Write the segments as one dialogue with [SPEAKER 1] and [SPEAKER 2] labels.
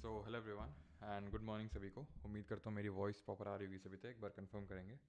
[SPEAKER 1] So hello everyone and good morning सभी को। उम्मीद करता हूँ मेरी वॉइस प्रॉपर आ रही होगी सभी तक। एक बार कंफर्म करेंगे।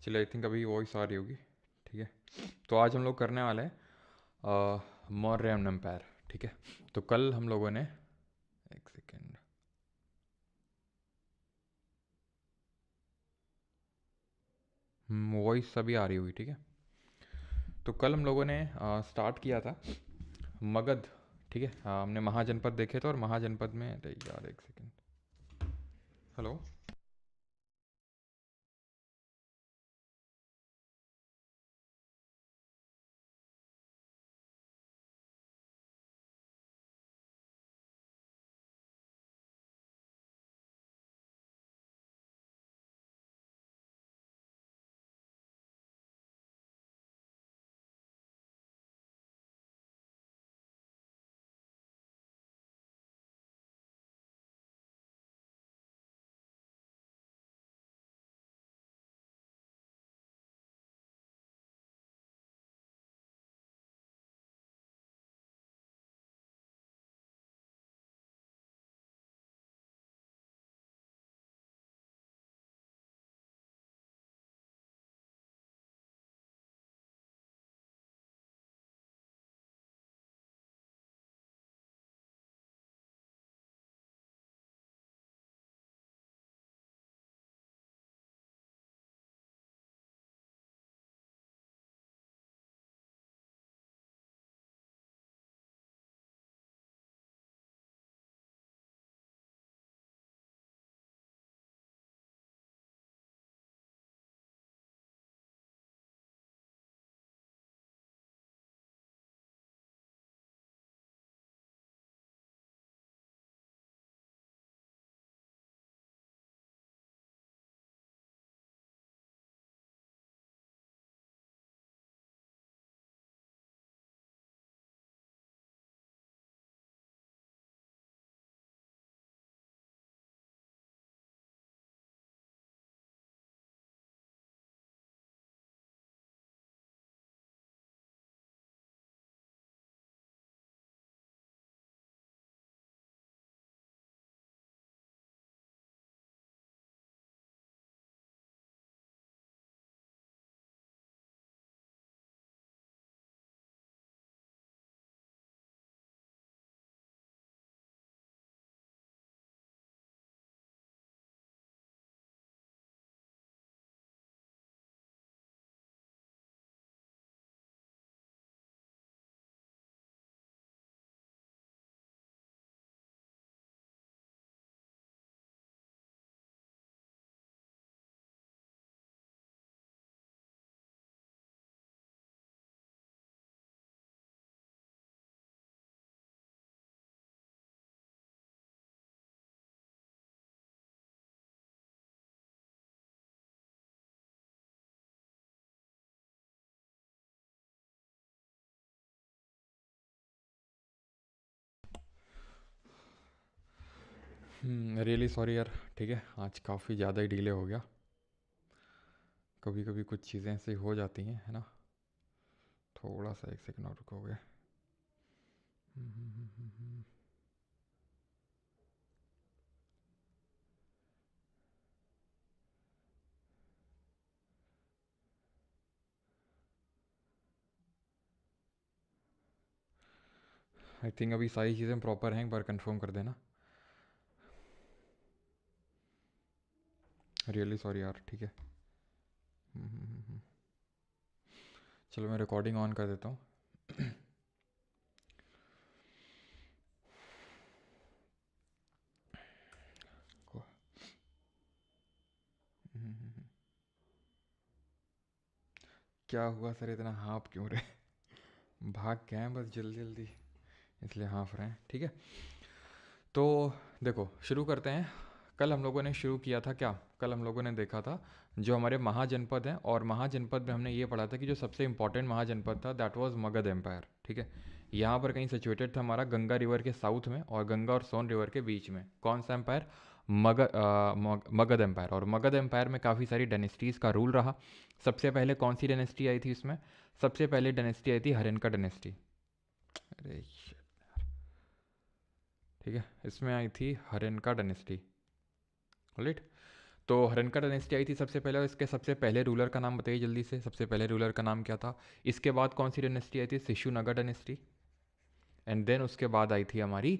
[SPEAKER 1] चलिए, आई थिंक अभी वॉइस आ रही होगी। ठीक है, तो आज हम लोग करने वाले हैं मौर्यम एम्पायर। ठीक है, तो कल हम लोगों ने एक सेकेंड, वॉइस अभी आ रही होगी। ठीक है, तो कल हम लोगों ने स्टार्ट किया था मगध। ठीक है, हमने महाजनपद देखे थे और महाजनपद में, अरे यार एक सेकेंड, हेलो। रियली सॉरी यार। ठीक है, आज काफ़ी ज़्यादा ही डिले हो गया। कभी कभी कुछ चीज़ें ऐसी हो जाती हैं, है ना। थोड़ा सा एक सेकंड और रुकोगे। आई थिंक अभी सारी चीज़ें प्रॉपर हैं, एक बार कंफर्म कर देना। रियली सॉरी यार, ठीक है। चलो मैं रिकॉर्डिंग ऑन कर देता हूँ। क्या हुआ सर, इतना हाँप क्यों रहे? भाग गए हैं बस जल्दी जल्दी, इसलिए हाँफ रहे हैं, ठीक है। तो देखो शुरू करते हैं। कल हम लोगों ने शुरू किया था क्या, कल हम लोगों ने देखा था जो हमारे महाजनपद हैं, और महाजनपद में हमने ये पढ़ा था कि जो सबसे इंपॉर्टेंट महाजनपद था दैट वाज मगध एम्पायर, ठीक है। यहाँ पर कहीं सिचुएटेड था हमारा, गंगा रिवर के साउथ में और गंगा और सोन रिवर के बीच में। कौन सा एम्पायर? मगध एम्पायर। और मगध एम्पायर में काफ़ी सारी डायनेस्टीज़ का रूल रहा। सबसे पहले कौन सी डायनेस्टी आई थी इसमें? सबसे पहले डायनेस्टी आई थी हरेनका डायनेस्टी। अरे ठीक है, इसमें आई थी हरेनका डायनेस्टी, राइट। तो हरेनका डायनेस्टी आई थी सबसे पहले, और इसके सबसे पहले रूलर का नाम बताइए जल्दी से, सबसे पहले रूलर का नाम क्या था? इसके बाद कौन सी डायनेस्टी आई थी? शिशुनगा डायनेस्टी। एंड देन उसके बाद आई थी हमारी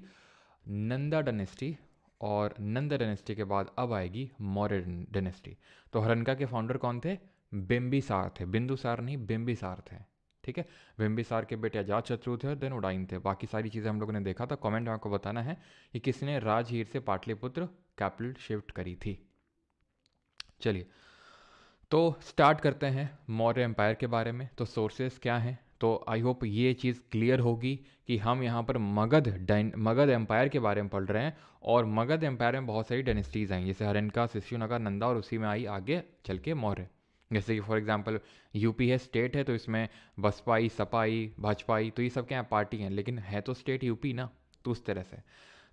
[SPEAKER 1] नंदा डायनेस्टी, और नंदा डायनेस्टी के बाद अब आएगी मौर्य डायनेस्टी। तो हरनका के फाउंडर कौन थे? बिंबिसार थे, बिंदुसार नहीं बिंबिसार थे, ठीक है। बिंबिसार के बेटे अजातशत्रु थे और देन उडाइन थे। बाकी सारी चीज़ें हम लोगों ने देखा था। कमेंट में आपको बताना है कि किसने राजहीर से पाटलिपुत्र कैपिटल शिफ्ट करी थी। चलिए तो स्टार्ट करते हैं मौर्य एम्पायर के बारे में। तो सोर्सेस क्या हैं, तो आई होप ये चीज़ क्लियर होगी कि हम यहाँ पर मगध एम्पायर के बारे में पढ़ रहे हैं, और मगध एम्पायर में बहुत सारी डायनेस्टीज़ आई, जैसे हरेनका, शिशुनगा, नंदा, और उसी में आई आगे चल के मौर्य। जैसे कि फॉर एग्जांपल यूपी है, स्टेट है, तो इसमें बसपाई, सपाई, भाजपाई, तो ये सब क्या है? पार्टी हैं, लेकिन है तो स्टेट यूपी ना, तो उस तरह से।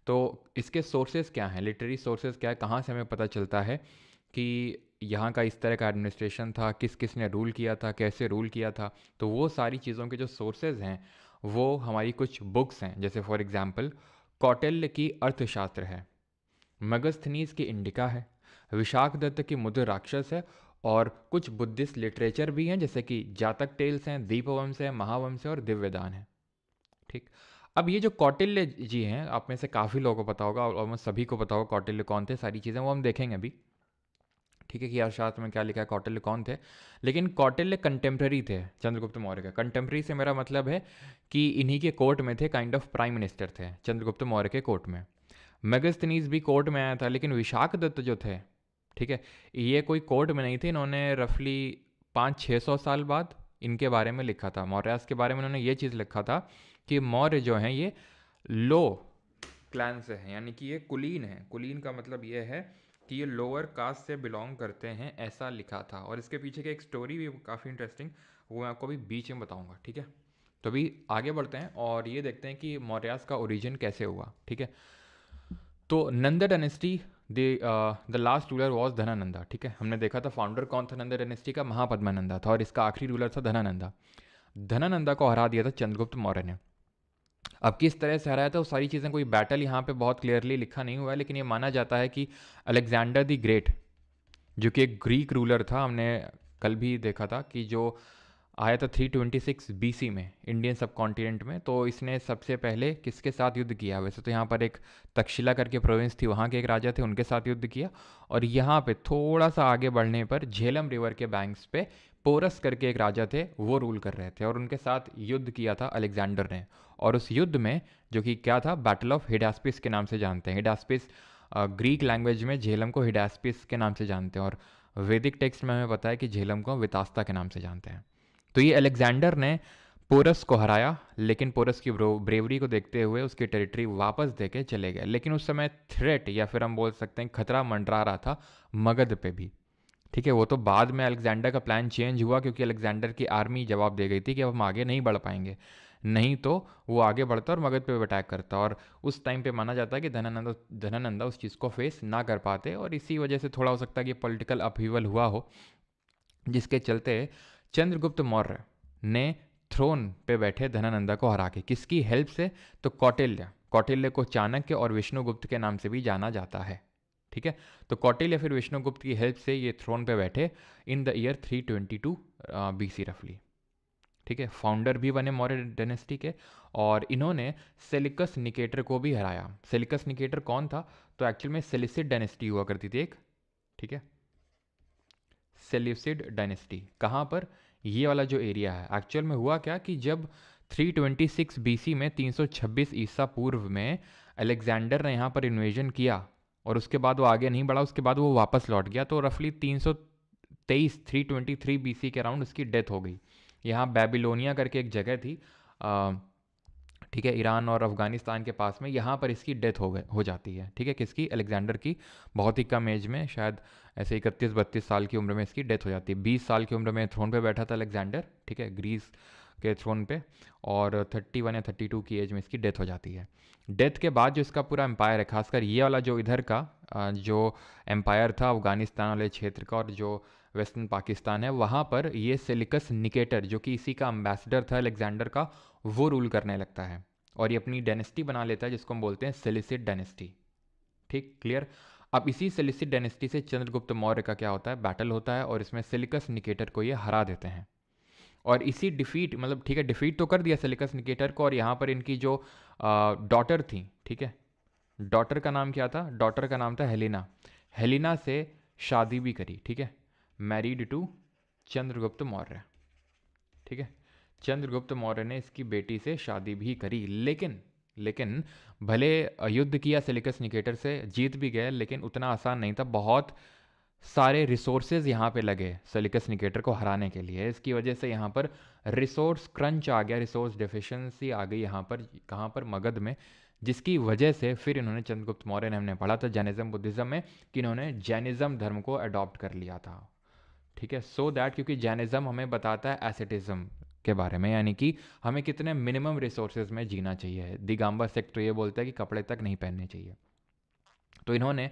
[SPEAKER 1] तो इसके सोर्सेज क्या हैं, लिटरेरी सोर्सेज क्या है, कहाँ से हमें पता चलता है कि यहाँ का इस तरह का एडमिनिस्ट्रेशन था, किस किस ने रूल किया था, कैसे रूल किया था? तो वो सारी चीज़ों के जो सोर्सेज हैं वो हमारी कुछ बुक्स हैं, जैसे फॉर एग्जांपल कौटिल्य की अर्थशास्त्र है, मगस्थनीज की इंडिका है, विशाख दत्त की मुद्र राक्षस है, और कुछ बुद्धिस्ट लिटरेचर भी हैं, जैसे कि जातक टेल्स हैं, दीपवंश है, महावंश है, और दिव्यदान है, ठीक। अब ये जो कौटिल्य जी हैं, आप में से काफ़ी लोगों को पता होगा, ऑलमोस्ट सभी को पता होगा कौटिल्य कौन थे, सारी चीज़ें वो हम देखेंगे अभी, ठीक है, कि अर्थशास्त्र में क्या लिखा है, कौटिल्य कौन थे। लेकिन कौटिल्य कंटेम्प्रेरी थे चंद्रगुप्त मौर्य का। कंटेम्प्रेरी से मेरा मतलब है कि इन्हीं के कोर्ट में थे, काइंड ऑफ प्राइम मिनिस्टर थे चंद्रगुप्त मौर्य के कोर्ट में। मेगस्थनीज भी कोर्ट में आया था, लेकिन विशाख दत्त जो थे, ठीक है, ये कोई कोर्ट में नहीं थे। इन्होंने रफली 500-600 साल बाद इनके बारे में लिखा था। मौर्यास के बारे में इन्होंने ये चीज़ लिखा था कि मौर्य जो हैं ये लो क्लैन से हैं, यानी कि ये कुलीन है। कुलीन का मतलब ये है कि ये लोअर कास्ट से बिलोंग करते हैं, ऐसा लिखा था। और इसके पीछे की एक स्टोरी भी काफ़ी इंटरेस्टिंग, वो मैं आपको अभी बीच में बताऊंगा, ठीक है। तो अभी आगे बढ़ते हैं और ये देखते हैं कि मौर्यास का ओरिजिन कैसे हुआ, ठीक है। तो Nanda dynasty, the last ruler was Dhanananda, ठीक है। हमने देखा था फाउंडर कौन था नंदा डायनेस्टी का? महापद्मानंदा था, और इसका आखिरी रूलर था धनानंदा। धनानंदा को हरा दिया था चंद्रगुप्त मौर्य ने। अब किस तरह से हराया था, वो सारी चीज़ें, कोई बैटल यहाँ पे बहुत क्लियरली लिखा नहीं हुआ है, लेकिन ये माना जाता है कि अलेक्जेंडर द ग्रेट, जो कि एक ग्रीक रूलर था, हमने कल भी देखा था कि जो आया था 326 BC में इंडियन सब कॉन्टिनेंट में, तो इसने सबसे पहले किसके साथ युद्ध किया? वैसे तो यहाँ पर एक तक्षशिला करके प्रोविंस थी, वहाँ के एक राजा थे, उनके साथ युद्ध किया। और यहाँ पे थोड़ा सा आगे बढ़ने पर झेलम रिवर के बैंक्स पे पोरस करके एक राजा थे, वो रूल कर रहे थे, और उनके साथ युद्ध किया था अलेक्जेंडर ने। और उस युद्ध में, जो कि क्या था, बैटल ऑफ हिडास्पिस के नाम से जानते हैं। हिडास्पिस ग्रीक लैंग्वेज में झेलम को हिडास्पिस के नाम से जानते हैं, और वैदिक टेक्स्ट में हमें पता है कि झेलम को वितास्ता के नाम से जानते हैं। तो ये अलेक्जेंडर ने पोरस को हराया, लेकिन पोरस की ब्रेवरी को देखते हुए उसकी टेरिटरी वापस देके चले गए। लेकिन उस समय थ्रेट, या फिर हम बोल सकते हैं खतरा, मंडरा रहा था मगध पे भी, ठीक है। वो तो बाद में अलेक्जेंडर का प्लान चेंज हुआ, क्योंकि अलेक्जेंडर की आर्मी जवाब दे गई थी कि अब हम आगे नहीं बढ़ पाएंगे, नहीं तो वो आगे बढ़ता और मगध पे अटैक करता। और उस टाइम पे माना जाता है कि धनानंदा उस चीज़ को फेस ना कर पाते, और इसी वजह से थोड़ा हो सकता है कि पॉलिटिकल अपहीवल हुआ हो, जिसके चलते चंद्रगुप्त मौर्य ने थ्रोन पे बैठे धनानंदा को हरा के, किसकी हेल्प से? तो कौटिल्य को चाणक्य और विष्णुगुप्त के नाम से भी जाना जाता है, ठीक है। तो कौटिल्य फिर विष्णुगुप्त की हेल्प से ये थ्रोन पे बैठे इन द ईयर 322 BC रफली, ठीक है, फाउंडर भी बने मौर्य डायनेस्टी के, और इन्होंने सेलिकस निकेटर को भी हराया। सेलिकस निकेटर कौन था? तो एक्चुअल में सेलिसिड डायनेस्टी हुआ करती थी एक, ठीक है, सेल्यूसिड डायनेस्टी। कहाँ पर? ये वाला जो एरिया है। एक्चुअल में हुआ क्या कि जब 326 बीसी में, 326 ईसा पूर्व में अलेक्जेंडर ने यहाँ पर इन्वेजन किया और उसके बाद वो आगे नहीं बढ़ा, उसके बाद वो वापस लौट गया, तो रफली 323 323 बीसी के अराउंड उसकी डेथ हो गई। यहाँ बेबीलोनिया करके एक जगह थी, ठीक है, ईरान और अफगानिस्तान के पास में, यहाँ पर इसकी डेथ हो जाती है। ठीक है, किसकी? अलेक्जेंडर की। बहुत ही कम एज में, शायद ऐसे 31-32 साल की उम्र में इसकी डेथ हो जाती है। 20 साल की उम्र में थ्रोन पे बैठा था अलेक्जेंडर, ठीक है, ग्रीस के थ्रोन पे, और 31 या 32 की एज में इसकी डेथ हो जाती है। डेथ के बाद जो इसका पूरा एम्पायर है, खासकर ये वाला जो इधर का जो एम्पायर था अफगानिस्तान वाले क्षेत्र का और जो वेस्टर्न पाकिस्तान है, वहाँ पर ये सेलिकस निकेटर, जो कि इसी का एम्बेसडर था अलेक्जेंडर का, वो रूल करने लगता है और ये अपनी डायनेस्टी बना लेता है जिसको हम बोलते हैं सेलिसिड डायनेस्टी। ठीक, क्लियर। अब इसी सेलिसिड डायनेस्टी से चंद्रगुप्त मौर्य का क्या होता है? बैटल होता है और इसमें सेलिकस निकेटर को ये हरा देते हैं। और इसी डिफीट, मतलब ठीक है, डिफीट तो कर दिया सेलिकस निकेटर को, और यहाँ पर इनकी जो डॉटर थी, ठीक है, डॉटर का नाम क्या था? डॉटर का नाम था हेलिना। हेलिना से शादी भी करी, ठीक है, मैरिड टू चंद्रगुप्त मौर्य। ठीक है, चंद्रगुप्त मौर्य ने इसकी बेटी से शादी भी करी, लेकिन भले युद्ध किया सेलिकस निकेटर से, जीत भी गए, लेकिन उतना आसान नहीं था। बहुत सारे रिसोर्सेज यहाँ पे लगे सेलिकस निकेटर को हराने के लिए। इसकी वजह से यहाँ पर रिसोर्स क्रंच आ गया, रिसोर्स डेफिशिएंसी आ गई यहाँ पर। कहाँ पर? मगध में। जिसकी वजह से फिर इन्होंने, चंद्रगुप्त मौर्य ने, हमने पढ़ा था जैनिज्म बुद्धिज्म में, कि इन्होंने जैनिज्म धर्म को अडॉप्ट कर लिया था। ठीक है, सो दैट, क्योंकि जैनिज्म हमें बताता है एसेटिज्म के बारे में, यानी कि हमें कितने मिनिमम रिसोर्सेज में जीना चाहिए। दिगंबर सेक्ट तो ये बोलता है कि कपड़े तक नहीं पहनने चाहिए। तो इन्होंने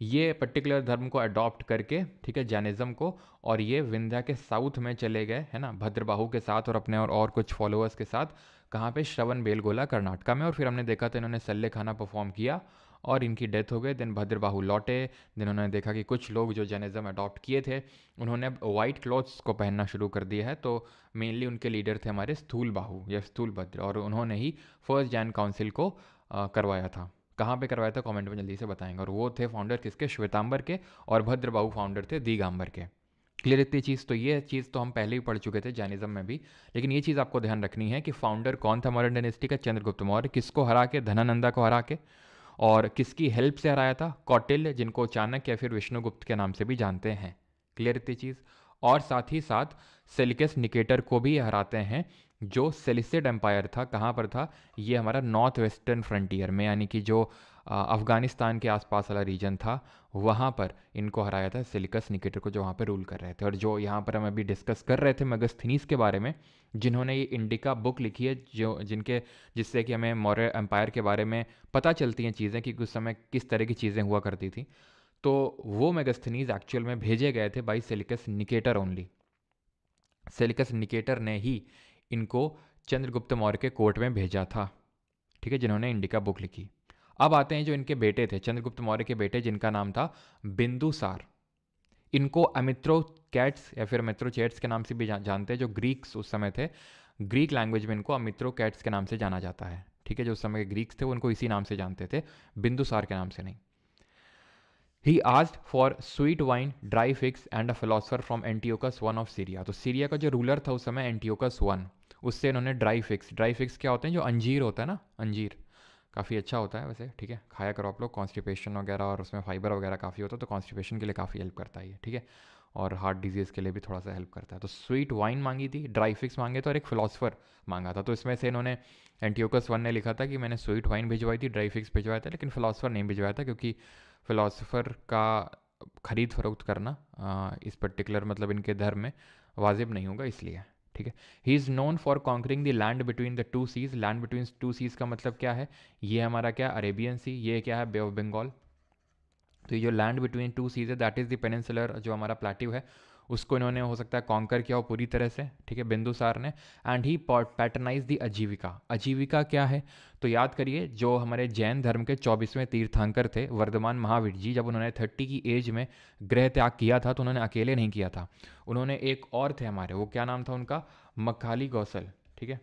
[SPEAKER 1] ये पर्टिकुलर धर्म को अडॉप्ट करके, ठीक है, जैनिज्म को, और ये विंध्या के साउथ में चले गए, है ना, भद्रबाहु के साथ और अपने और कुछ फॉलोअर्स के साथ। कहाँ पे? श्रवण बेलगोला, कर्नाटका में। और फिर हमने देखा था इन्होंने सल्ले खाना परफॉर्म किया और इनकी डेथ हो गई। देन भद्रबाहु लौटे। देन उन्होंने देखा कि कुछ लोग जो जैनिज्म अडॉप्ट किए थे उन्होंने अब वाइट क्लॉथ्स को पहनना शुरू कर दिया है। तो मेनली उनके लीडर थे हमारे स्थूल बाहु या स्थूल भद्र, और उन्होंने ही फर्स्ट जैन काउंसिल को करवाया था। कहाँ पे करवाया था? कमेंट में जल्दी से बताएंगे। और वो थे फाउंडर किसके? श्वेतांबर के। और भद्रबाहु फाउंडर थे दिगंबर के। क्लियर इतनी चीज़? तो ये चीज़ तो हम पहले ही पढ़ चुके थे जैनिज्म में भी, लेकिन ये चीज़ आपको ध्यान रखनी है कि फाउंडर कौन था मौर्य डायनेस्टी का? चंद्रगुप्त मौर्य। किसको हरा के? धनानंदा को हरा के। और किसकी हेल्प से हराया था? कौटिल्य, जिनको चाणक्य या फिर विष्णुगुप्त के नाम से भी जानते हैं। क्लियर इतनी चीज़? और साथ ही साथ सेलिकस निकेटर को भी हराते हैं, जो सेलिसिड एम्पायर था। कहाँ पर था? ये हमारा नॉर्थ वेस्टर्न फ्रंटियर में, यानी कि जो अफगानिस्तान के आसपास वाला रीजन था, वहाँ पर इनको हराया था सेलिकस निकेटर को, जो वहाँ पर रूल कर रहे थे। और जो यहाँ पर हम अभी डिस्कस कर रहे थे मेगास्थनीज के बारे में, जिन्होंने ये इंडिका बुक लिखी है, जिससे कि हमें मौर्य एम्पायर के बारे में पता चलती हैं चीज़ें कि उस समय किस तरह की चीज़ें हुआ करती थी। तो वो मेगास्थनीज एक्चुअल में भेजे गए थे by Seleucus Nicator only. Seleucus Nicator ने ही इनको चंद्रगुप्त मौर्य के कोर्ट में भेजा था, ठीक है, जिन्होंने इंडिका बुक लिखी। अब आते हैं जो इनके बेटे थे, चंद्रगुप्त मौर्य के बेटे, जिनका नाम था बिंदुसार। इनको अमित्रोकैट्स या फिर अमित्रोचैट्स के नाम से भी जानते हैं। जो ग्रीक्स उस समय थे, ग्रीक लैंग्वेज में इनको अमित्रोकैट्स के नाम से जाना जाता है। ठीक है, जो उस समय के ग्रीक्स थे वो इनको इसी नाम से जानते थे, बिंदुसार के नाम से नहीं। He asked for sweet wine, dry figs and a philosopher from Antiochus one of Syria. तो सीरिया का जो रूलर था उस समय एंटियोकस वन, उससे इन्होंने ड्राई फिग्स क्या होते हैं? जो अंजीर होता है ना, अंजीर काफ़ी अच्छा होता है वैसे, ठीक है, खाया करो आप लोग। कॉन्स्टिपेशन वगैरह, और उसमें फाइबर वगैरह काफ़ी होता है, तो कॉन्स्टिपेशन के लिए काफ़ी हेल्प करता है ये, ठीक है, और हार्ट डिजीज़ के लिए भी थोड़ा सा हेल्प करता है। तो स्वीट वाइन मांगी थी, ड्राई फिग्स मांगे थे, और एक फिलोसफर मांगा था। तो इसमें से इन्होंने, एंटियोकस वन ने लिखा था कि मैंने स्वीट वाइन भिजवाई थी, ड्राई फिग्स भिजवाया था, लेकिन फिलोसफर नहीं भिजवाया था, क्योंकि फिलोसफर का खरीद फरोख्त करना इस पर्टिकुलर, मतलब इनके धर्म में वाजिब नहीं होगा, इसलिए, ठीक है। He is known for conquering the land between the two seas. Land between two seas का मतलब क्या है? ये हमारा क्या? Arabian Sea. ये क्या है? Bay of Bengal. तो ये जो लैंड बिटवीन टू सीज है, दैट इज़ द पेनिनसुलर, जो हमारा प्लेट्यू है, उसको इन्होंने हो सकता है कॉन्कर किया हो पूरी तरह से, ठीक है, बिंदुसार ने। एंड ही पैटर्नाइज द अजीविका। अजीविका क्या है? तो याद करिए, जो हमारे जैन धर्म के 24वें तीर्थंकर थे वर्धमान महावीर जी, जब उन्होंने 30 की एज में गृह त्याग किया था, तो उन्होंने अकेले नहीं किया था, उन्होंने एक और थे हमारे, वो क्या नाम था उनका? मक्खाली गौसल, ठीक है।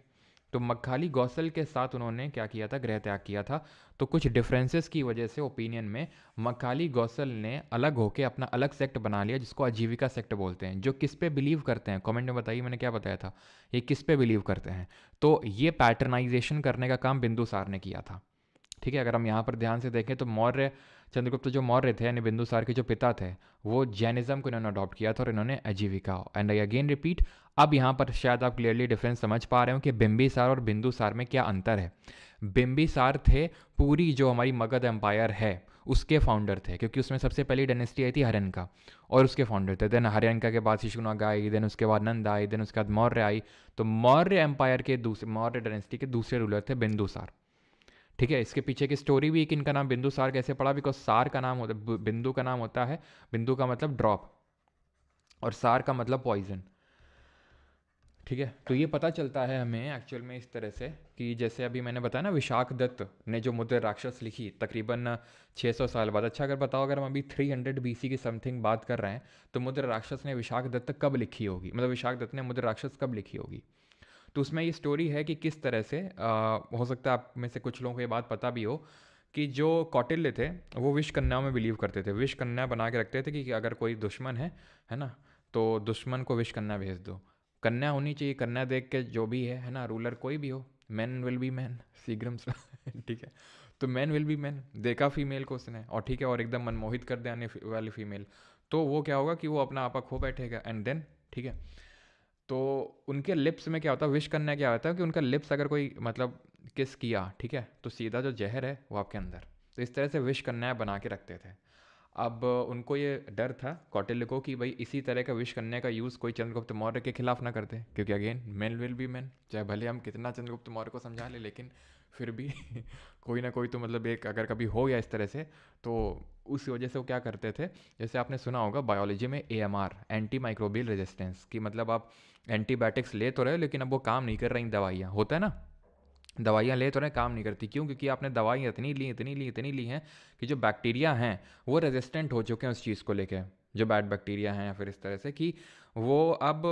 [SPEAKER 1] तो मक्खाली गौसल के साथ उन्होंने क्या किया था, गृह त्याग किया था। तो कुछ डिफरेंसेस की वजह से ओपिनियन में मक्खाली गौसल ने अलग होकर अपना अलग सेक्ट बना लिया, जिसको आजीविका सेक्ट बोलते हैं। जो किस पे बिलीव करते हैं, कमेंट में बताइए, मैंने क्या बताया था, ये किस पे बिलीव करते हैं। तो ये पैटर्नाइजेशन करने का काम बिंदुसार ने किया था, ठीक है। अगर हम यहाँ पर ध्यान से देखें तो मौर्य चंद्रगुप्त जो मौर्य थे यानी बिंदुसार के जो पिता थे, वो जैनिज्म को इन्होंने अडॉप्ट किया था और इन्होंने आजीविका। एंड आई अगेन रिपीट, अब यहाँ पर शायद आप क्लियरली डिफरेंस समझ पा रहे हो कि बिंबिसार और बिंदुसार में क्या अंतर है। बिंबिसार थे पूरी जो हमारी मगध एम्पायर है उसके फाउंडर थे, क्योंकि उसमें सबसे पहली डायनेस्टी आई थी हर्यनका और उसके फाउंडर थे। देन हर्यनका के बाद शिशुनाग आई, देन उसके बाद नंद आई, देन उसके बाद मौर्य आई। तो मौर्य एम्पायर के दूसरे, मौर्य डायनेस्टी के दूसरे रूलर थे बिंदुसार, ठीक है। इसके पीछे की स्टोरी भी कि इनका नाम बिंदुसार कैसे पड़ा, बिकॉज सार का नाम होता है, बिंदु का नाम होता है, बिंदु का मतलब ड्रॉप और सार का मतलब पॉइजन, ठीक है। तो ये पता चलता है हमें एक्चुअल में इस तरह से कि जैसे अभी मैंने बताया ना, विशाख दत्त ने जो मुद्र राक्षस लिखी तकरीबन 600 साल बाद। अच्छा अगर बताओ, अगर हम अभी 300 BC की समथिंग बात कर रहे हैं, तो मुद्र राक्षस ने विशाख दत्त कब लिखी होगी, मतलब विशाख दत्त ने मुद्र राक्षस कब लिखी होगी। तो उसमें ये स्टोरी है कि किस तरह से हो सकता है आप में से कुछ लोगों को ये बात पता भी हो कि जो कौटिल्य थे वो विष कन्याओं में बिलीव करते थे, विष कन्या बना के रखते थे कि अगर कोई दुश्मन है ना, तो दुश्मन को विष कन्या भेज दो। कन्या होनी चाहिए, कन्या देख के जो भी है ना, रूलर कोई भी हो, मैन विल बी मैन शीघ्रम से ठीक है। तो मैन विल बी मैन, देखा फीमेल को उसने और ठीक है, और एकदम मनमोहित कर देने वाली फीमेल, तो वो क्या होगा कि वो अपना आपा खो बैठेगा एंड देन, ठीक है। तो उनके लिप्स में क्या होता है, विश करना क्या होता है कि उनका लिप्स अगर कोई मतलब किस किया, ठीक है, तो सीधा जो जहर है वो आपके अंदर। तो इस तरह से विश कन्या बना के रखते थे। अब उनको ये डर था कौटिल्य को कि भाई इसी तरह का विश करने का यूज़ कोई चंद्रगुप्त मौर्य के खिलाफ ना करते, क्योंकि again man will be man, चाहे भले हम कितना चंद्रगुप्त मौर्य को समझा लें, लेकिन फिर भी कोई ना कोई तो मतलब एक अगर कभी हो गया इस तरह से, तो उस वजह से वो क्या करते थे, जैसे आपने सुना होगा बायोलॉजी में AMR, एंटी माइक्रोबियल रेजिस्टेंस, कि मतलब आप एंटीबायोटिक्स ले तो रहे हो लेकिन अब वो काम नहीं कर रही दवाइयाँ, होता है ना, दवाइयाँ ले तो रहे काम नहीं करती, क्यों, क्योंकि आपने दवाइयाँ इतनी ली हैं कि जो बैक्टीरिया हैं वो रेजिस्टेंट हो चुके हैं उस चीज़ को लेके, जो बैड बैक्टीरिया हैं या फिर इस तरह से कि वो अब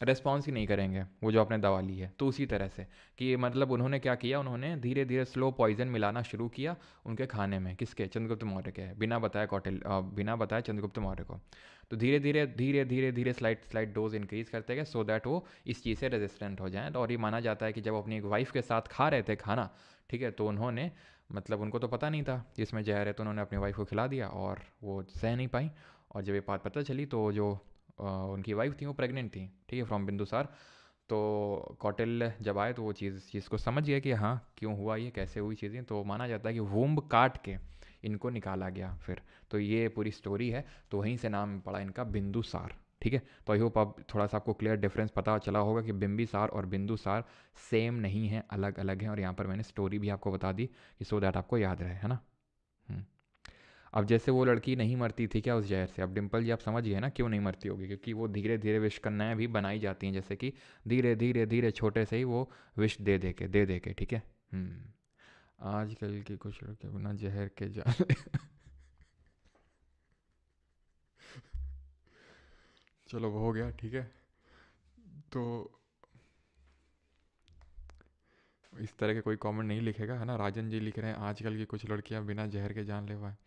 [SPEAKER 1] रेस्पॉन्स ही नहीं करेंगे वो जो आपने दवा ली है। तो उसी तरह से कि मतलब उन्होंने क्या किया, उन्होंने धीरे धीरे स्लो पॉइजन मिलाना शुरू किया उनके खाने में, किसके, चंद्रगुप्त मौर्य के, बिना बताए बिना बताए चंद्रगुप्त मौर्य को। तो धीरे धीरे स्लाइड डोज इंक्रीज करते गए, सो दैट वो इस चीज़ से रेजिस्टेंट हो जाएँ। और ये माना जाता है कि जब अपनी एक वाइफ के साथ खा रहे थे खाना, ठीक है, तो उन्होंने मतलब उनको तो पता नहीं था कि इसमें जहर है, तो उन्होंने अपनी वाइफ को खिला दिया और वो सह नहीं पाई। और जब ये बात पता चली तो जो उनकी वाइफ थी वो प्रेग्नेंट थी, ठीक है, फ्रॉम बिंदुसार। तो कौटिल्य जब आए तो वो चीज़ को समझ गया कि हाँ क्यों हुआ ये, कैसे हुई चीज़ें। तो माना जाता है कि वूम्ब काट के इनको निकाला गया फिर। तो ये पूरी स्टोरी है, तो वहीं से नाम पड़ा इनका बिंदुसार, ठीक है। तो आई होप अब थोड़ा सा आपको क्लियर डिफरेंस पता चला होगा कि बिंबिसार और बिंदुसार सेम नहीं है, अलग अलग हैं। और यहाँ पर मैंने स्टोरी भी आपको बता दी कि सो दैट आपको याद रहे, है ना। अब जैसे वो लड़की नहीं मरती थी क्या उस जहर से, अब डिम्पल जी आप समझिए ना क्यों नहीं मरती होगी, क्योंकि वो धीरे धीरे विष कन्याएँ भी बनाई जाती हैं, जैसे कि धीरे धीरे छोटे से ही वो विष दे दे के, ठीक है। आजकल की कुछ लड़के बिना जहर के जान चलो वो हो गया, ठीक है। तो इस तरह के कोई कमेंट नहीं लिखेगा, है ना। राजन जी लिख रहे हैं आजकल की कुछ लड़कियां बिना जहर के जानलेवा है,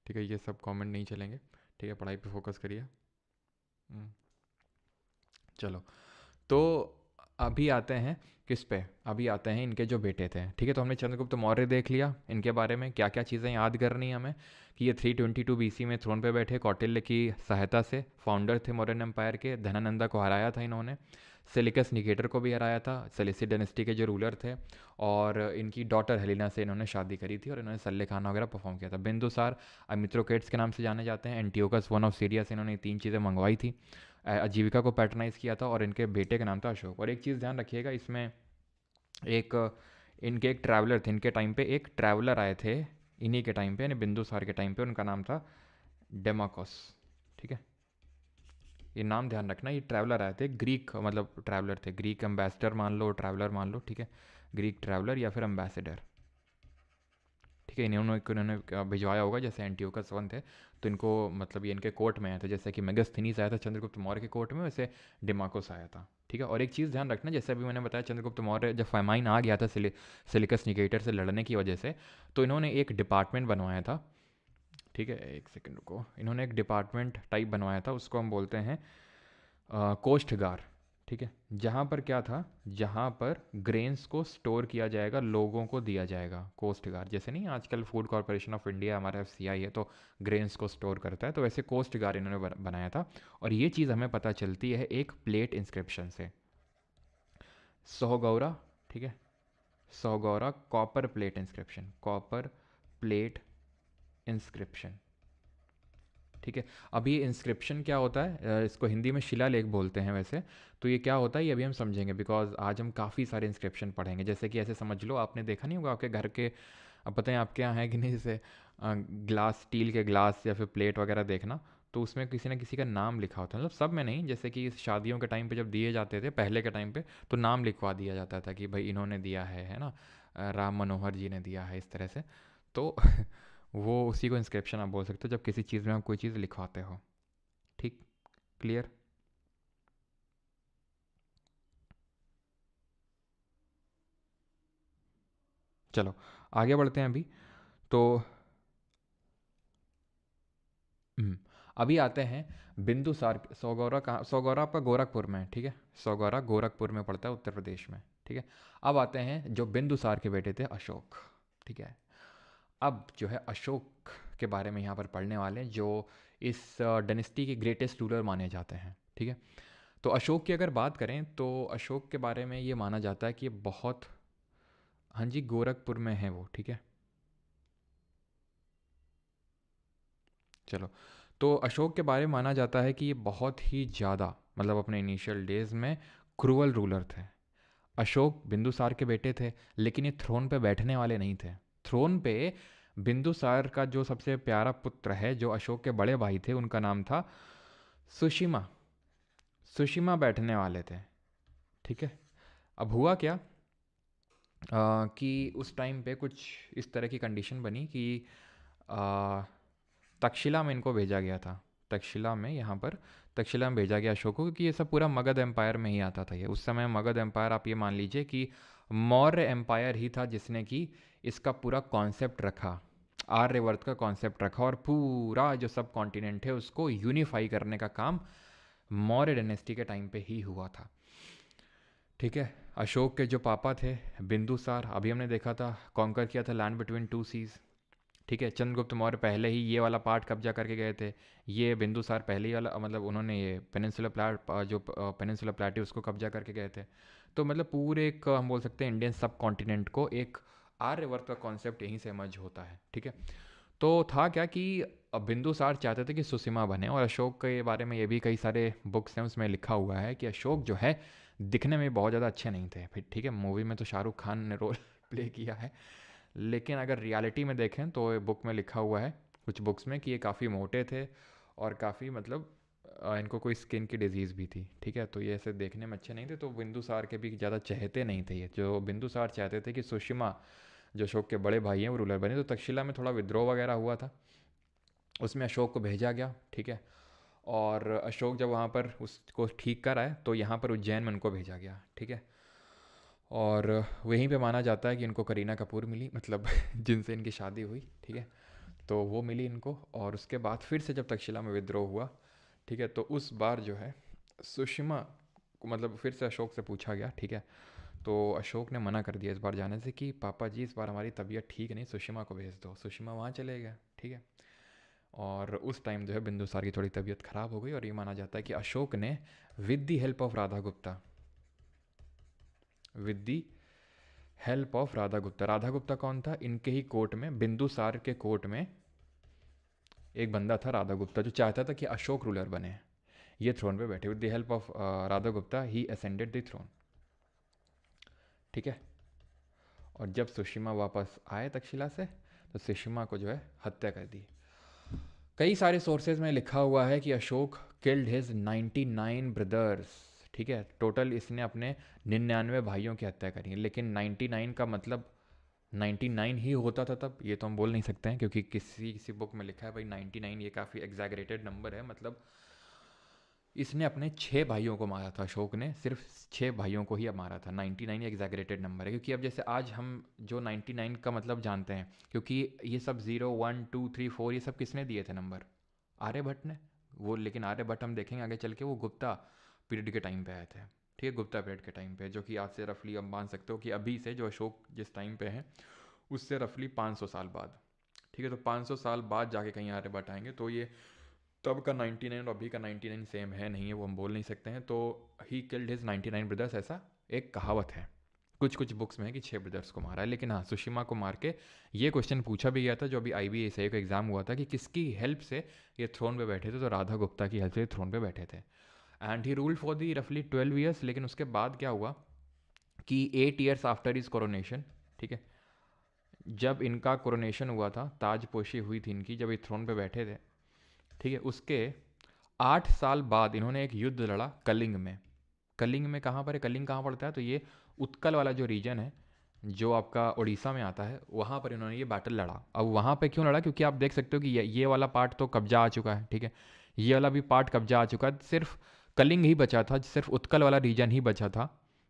[SPEAKER 1] ठीक है। ये सब कमेंट नहीं चलेंगे, ठीक है, पढ़ाई पे फोकस करिए। चलो, तो अभी आते हैं किस पे, अभी आते हैं इनके जो बेटे थे, ठीक है। तो हमने चंद्रगुप्त मौर्य देख लिया, इनके बारे में क्या क्या चीज़ें याद करनी है हमें, कि ये 322 BC में थ्रोन पे बैठे, कौटिल्य की सहायता से, फाउंडर थे मौर्यन एम्पायर के, धनानंदा को हराया था इन्होंने, सेलिकस निकेटर को भी हराया था, सेलिसिड डायनेस्टी के जो रूलर थे, और इनकी डॉटर हेलिना से इन्होंने शादी करी थी और इन्होंने सल्ले खाना वगैरह परफॉर्म किया था। बिंदुसार मित्रोकेट्स के नाम से जाने जाते हैं, एंटियोकस वन ऑफ सीरिया से इन्होंने 3 चीज़ें मंगवाई थी, आजीविका को पैटर्नाइज किया था, और इनके बेटे का नाम था अशोक। और एक चीज़ ध्यान रखिएगा इसमें, एक इनके एक ट्रैवलर थे, इनके टाइम पे एक ट्रैवलर आए थे इन्हीं के टाइम पे, यानी बिंदुसार के टाइम पे, उनका नाम था डेमाकोस, ठीक है। ये नाम ध्यान रखना, ये ट्रैवलर आए थे, ग्रीक मतलब ट्रैवलर थे, ग्रीक एम्बेसडर मान लो, ट्रैवलर मान लो, ठीक है, ग्रीक ट्रैवलर या फिर एम्बेसडर, ठीक ठीक है, इन्होंने भिजवाया होगा, जैसे एंटियोकस वन थे तो इनको मतलब ये इनके कोर्ट में आया था, जैसे कि मेगास्थनीस आया था चंद्रगुप्त मौर्य के कोर्ट में, वैसे डिमाकोस आया था। ठीक है, और एक चीज़ ध्यान रखना, जैसे अभी मैंने बताया चंद्रगुप्त मौर्य जब फाइमाइन आ गया था सिलिकस निकेटर से लड़ने की वजह से, तो इन्होंने एक डिपार्टमेंट बनवाया था। ठीक है, एक सेकंड रुको, इन्होंने एक डिपार्टमेंट टाइप बनवाया था, उसको हम बोलते हैं कोष्ठगार। ठीक है, जहाँ पर क्या था, जहाँ पर ग्रेन्स को स्टोर किया जाएगा, लोगों को दिया जाएगा, कोस्टगार्ड। जैसे नहीं आजकल फूड कॉरपोरेशन ऑफ इंडिया हमारा FCI है तो ग्रेन्स को स्टोर करता है, तो वैसे कोस्टगार्ड इन्होंने बनाया था। और ये चीज़ हमें पता चलती है एक प्लेट इंस्क्रिप्शन से, सोहगौरा। ठीक है, Sohgaura copper plate inscription, copper plate inscription. ठीक है, अब ये इंस्क्रिप्शन क्या होता है, इसको हिंदी में शिलालेख बोलते हैं वैसे। तो ये क्या होता है ये अभी हम समझेंगे, बिकॉज आज हम काफ़ी सारे इंस्क्रिप्शन पढ़ेंगे। जैसे कि ऐसे समझ लो, आपने देखा नहीं होगा आपके घर के, अब पता है आपके यहाँ है कि नहीं, जैसे ग्लास, स्टील के ग्लास या फिर प्लेट वगैरह देखना, तो उसमें किसी ना किसी का नाम लिखा होता है, मतलब सब में नहीं, जैसे कि शादियों के टाइम पे जब दिए जाते थे पहले के टाइम पे, तो नाम लिखवा दिया जाता था कि भाई इन्होंने दिया है ना, राम मनोहर जी ने दिया है, इस तरह से। तो वो उसी को इंस्क्रिप्शन आप बोल सकते हो, जब किसी चीज़ में आप कोई चीज़ लिखवाते हो। ठीक, क्लियर। चलो आगे बढ़ते हैं अभी। तो अभी आते हैं बिंदुसार। सौगौरा कहाँ, सौगौरा आपका गोरखपुर में है, ठीक है, सौगौरा गोरखपुर में पड़ता है, उत्तर प्रदेश में। ठीक है, अब आते हैं जो बिंदुसार के बेटे थे, अशोक। ठीक है, अब जो है अशोक के बारे में यहाँ पर पढ़ने वाले हैं, जो इस डायनेस्टी के ग्रेटेस्ट रूलर माने जाते हैं। ठीक है, तो अशोक की अगर बात करें तो अशोक के बारे में ये माना जाता है कि ये बहुत, हाँ जी, गोरखपुर में है वो। ठीक है, चलो, तो अशोक के बारे में माना जाता है कि ये बहुत ही ज़्यादा, मतलब अपने इनिशियल डेज में क्रूअल रूलर थे। अशोक बिंदुसार के बेटे थे, लेकिन ये थ्रोन पे बैठने वाले नहीं थे। थ्रोन पे बिंदुसार का जो सबसे प्यारा पुत्र है, जो अशोक के बड़े भाई थे, उनका नाम था सुशिमा। सुशिमा बैठने वाले थे। ठीक है, अब हुआ क्या, कि उस टाइम पे कुछ इस तरह की कंडीशन बनी कि आ, तक्षशिला में इनको भेजा गया था। तक्षशिला में, यहाँ पर तक्षशिला में भेजा गया अशोक को, क्योंकि ये सब पूरा मगध एम्पायर में ही आता था। ये उस समय मगध एम्पायर, आप ये मान लीजिए कि मौर्य एम्पायर ही था जिसने कि इसका पूरा कॉन्सेप्ट रखा, आर्यवर्त का कॉन्सेप्ट रखा, और पूरा जो सब कॉन्टिनेंट है उसको यूनिफाई करने का काम मौर्य डायनेस्टी के टाइम पे ही हुआ था। ठीक है, अशोक के जो पापा थे बिंदुसार, अभी हमने देखा था कॉन्कर किया था लैंड बिटवीन टू सीज। ठीक है, चंद्रगुप्त मौर्य पहले ही ये वाला पार्ट कब्जा करके गए थे। ये बिंदुसार पहले ही वाला, मतलब उन्होंने ये पेनिनसुला प्लाट, जो पेनिनसुला प्लाट है उसको कब्जा करके गए थे। तो मतलब पूरे एक हम बोल सकते हैं इंडियन सब कॉन्टिनेंट को एक आर्यवर्त का कॉन्सेप्ट यहीं से मर्ज होता है। ठीक है, तो था क्या कि बिंदुसार चाहते थे कि सुसीमा बने, और अशोक के बारे में ये भी कई सारे बुक्स हैं उसमें लिखा हुआ है कि अशोक जो है दिखने में बहुत ज़्यादा अच्छे नहीं थे। फिर ठीक है, मूवी में तो शाहरुख खान ने रोल प्ले किया है, लेकिन अगर रियलिटी में देखें तो बुक में लिखा हुआ है कुछ बुक्स में कि ये काफ़ी मोटे थे, और काफ़ी मतलब इनको कोई स्किन की डिजीज़ भी थी। ठीक है, तो ये ऐसे देखने में अच्छे नहीं थे, तो बिंदुसार के भी ज़्यादा चहेते नहीं थे ये। जो बिंदुसार चाहते थे कि सुषमा, जो अशोक के बड़े भाई हैं, वो रूलर बने। तो तक्षशिला में थोड़ा विद्रोह वगैरह हुआ था, उसमें अशोक को भेजा गया। ठीक है, और अशोक जब वहाँ पर उसको ठीक कर आए तो यहाँ पर उज्जैन में उनको भेजा गया। ठीक है, और वहीं पे माना जाता है कि इनको करीना कपूर मिली, मतलब जिनसे इनकी शादी हुई। ठीक है, तो वो मिली इनको, और उसके बाद फिर से जब तक्षशिला में विद्रोह हुआ, ठीक है, तो उस बार जो है सुषमा को, मतलब फिर से अशोक से पूछा गया। ठीक है, तो अशोक ने मना कर दिया इस बार जाने से कि पापा जी इस बार हमारी तबीयत ठीक नहीं, सुषमा को भेज दो। सुषमा वहाँ चले गए। ठीक है, और उस टाइम जो है बिंदुसार की थोड़ी तबीयत खराब हो गई, और ये माना जाता है कि अशोक ने with the help of Radha Gupta, with the help of Radha Gupta, Radha Gupta कौन था, इनके ही कोर्ट में, बिंदुसार के कोर्ट में एक बंदा था राधा गुप्ता, जो चाहता था कि अशोक रूलर बने, ये थ्रोन पे बैठे। With the help of Radha Gupta he ascended the throne. ठीक है, और जब सुषमा वापस आए तक्षशिला से, तो सुषमा को जो है हत्या कर दी। कई सारे सोर्सेज में लिखा हुआ है कि अशोक किल्ड हिज 99 ब्रदर्स। ठीक है, टोटल इसने अपने 99 भाइयों की हत्या करी है, लेकिन 99 का मतलब 99 ही होता था तब, ये तो हम बोल नहीं सकते हैं, क्योंकि किसी किसी बुक में लिखा है भाई 99, ये काफ़ी एग्जैगरेटेड नंबर है। मतलब इसने अपने 6 भाइयों को मारा था, अशोक ने सिर्फ 6 भाइयों को ही मारा था। 99 एग्जैगरेटेड नंबर है, क्योंकि अब जैसे आज हम जो 99 का मतलब जानते हैं, क्योंकि ये सब 0 1 2 3 4 ये सब किसने दिए थे नंबर? आर्यभट्ट ने। वो लेकिन आर्यभट्ट हम देखेंगे आगे चल के वो गुप्ता पीरियड के टाइम पे आए थे, ठीक है, गुप्ता पीरियड के टाइम पे, जो कि आज से रफली अब मान सकते हो कि अभी से जो अशोक जिस टाइम पे है उससे रफली 500 साल बाद, ठीक है। तो 500 साल बाद जाके कहीं आर्यभट्ट आएंगे, तो ये तब का 99 और अभी का 99 सेम है नहीं है, वो हम बोल नहीं सकते हैं। तो ही किल्ड हिज 99 ब्रदर्स, ऐसा एक कहावत है। कुछ कुछ बुक्स में है कि 6 ब्रदर्स को मारा है, लेकिन हाँ सुषिमा को मार के ये क्वेश्चन पूछा भी गया था जो अभी IBSA का एग्जाम हुआ था कि किसकी हेल्प से ये थ्रोन पे बैठे थे, तो राधा गुप्ता की हेल्प से थ्रोन पे बैठे थे। And he ruled for the रफली 12 ईयर्स। लेकिन उसके बाद क्या हुआ कि 8 ईयर्स आफ्टर इज कोरोनेशन, ठीक है, जब इनका कोरोनेशन हुआ था, ताजपोशी हुई थी इनकी, जब ये थ्रोन पे बैठे थे, ठीक है, उसके 8 साल बाद इन्होंने एक युद्ध लड़ा कलिंग में। कलिंग में कहाँ पर है, कलिंग कहाँ पड़ता है, तो ये उत्कल वाला जो रीजन है जो आपका उड़ीसा में आता है, वहाँ पर इन्होंने ये बैटल लड़ा। अब वहाँ पे क्यों लड़ा, क्योंकि आप देख सकते हो कि ये वाला पार्ट तो कब्जा आ चुका है, ठीक है, ये वाला भी पार्ट कब्जा आ चुका है, सिर्फ कलिंग ही बचा था, सिर्फ उत्कल वाला रीजन ही बचा था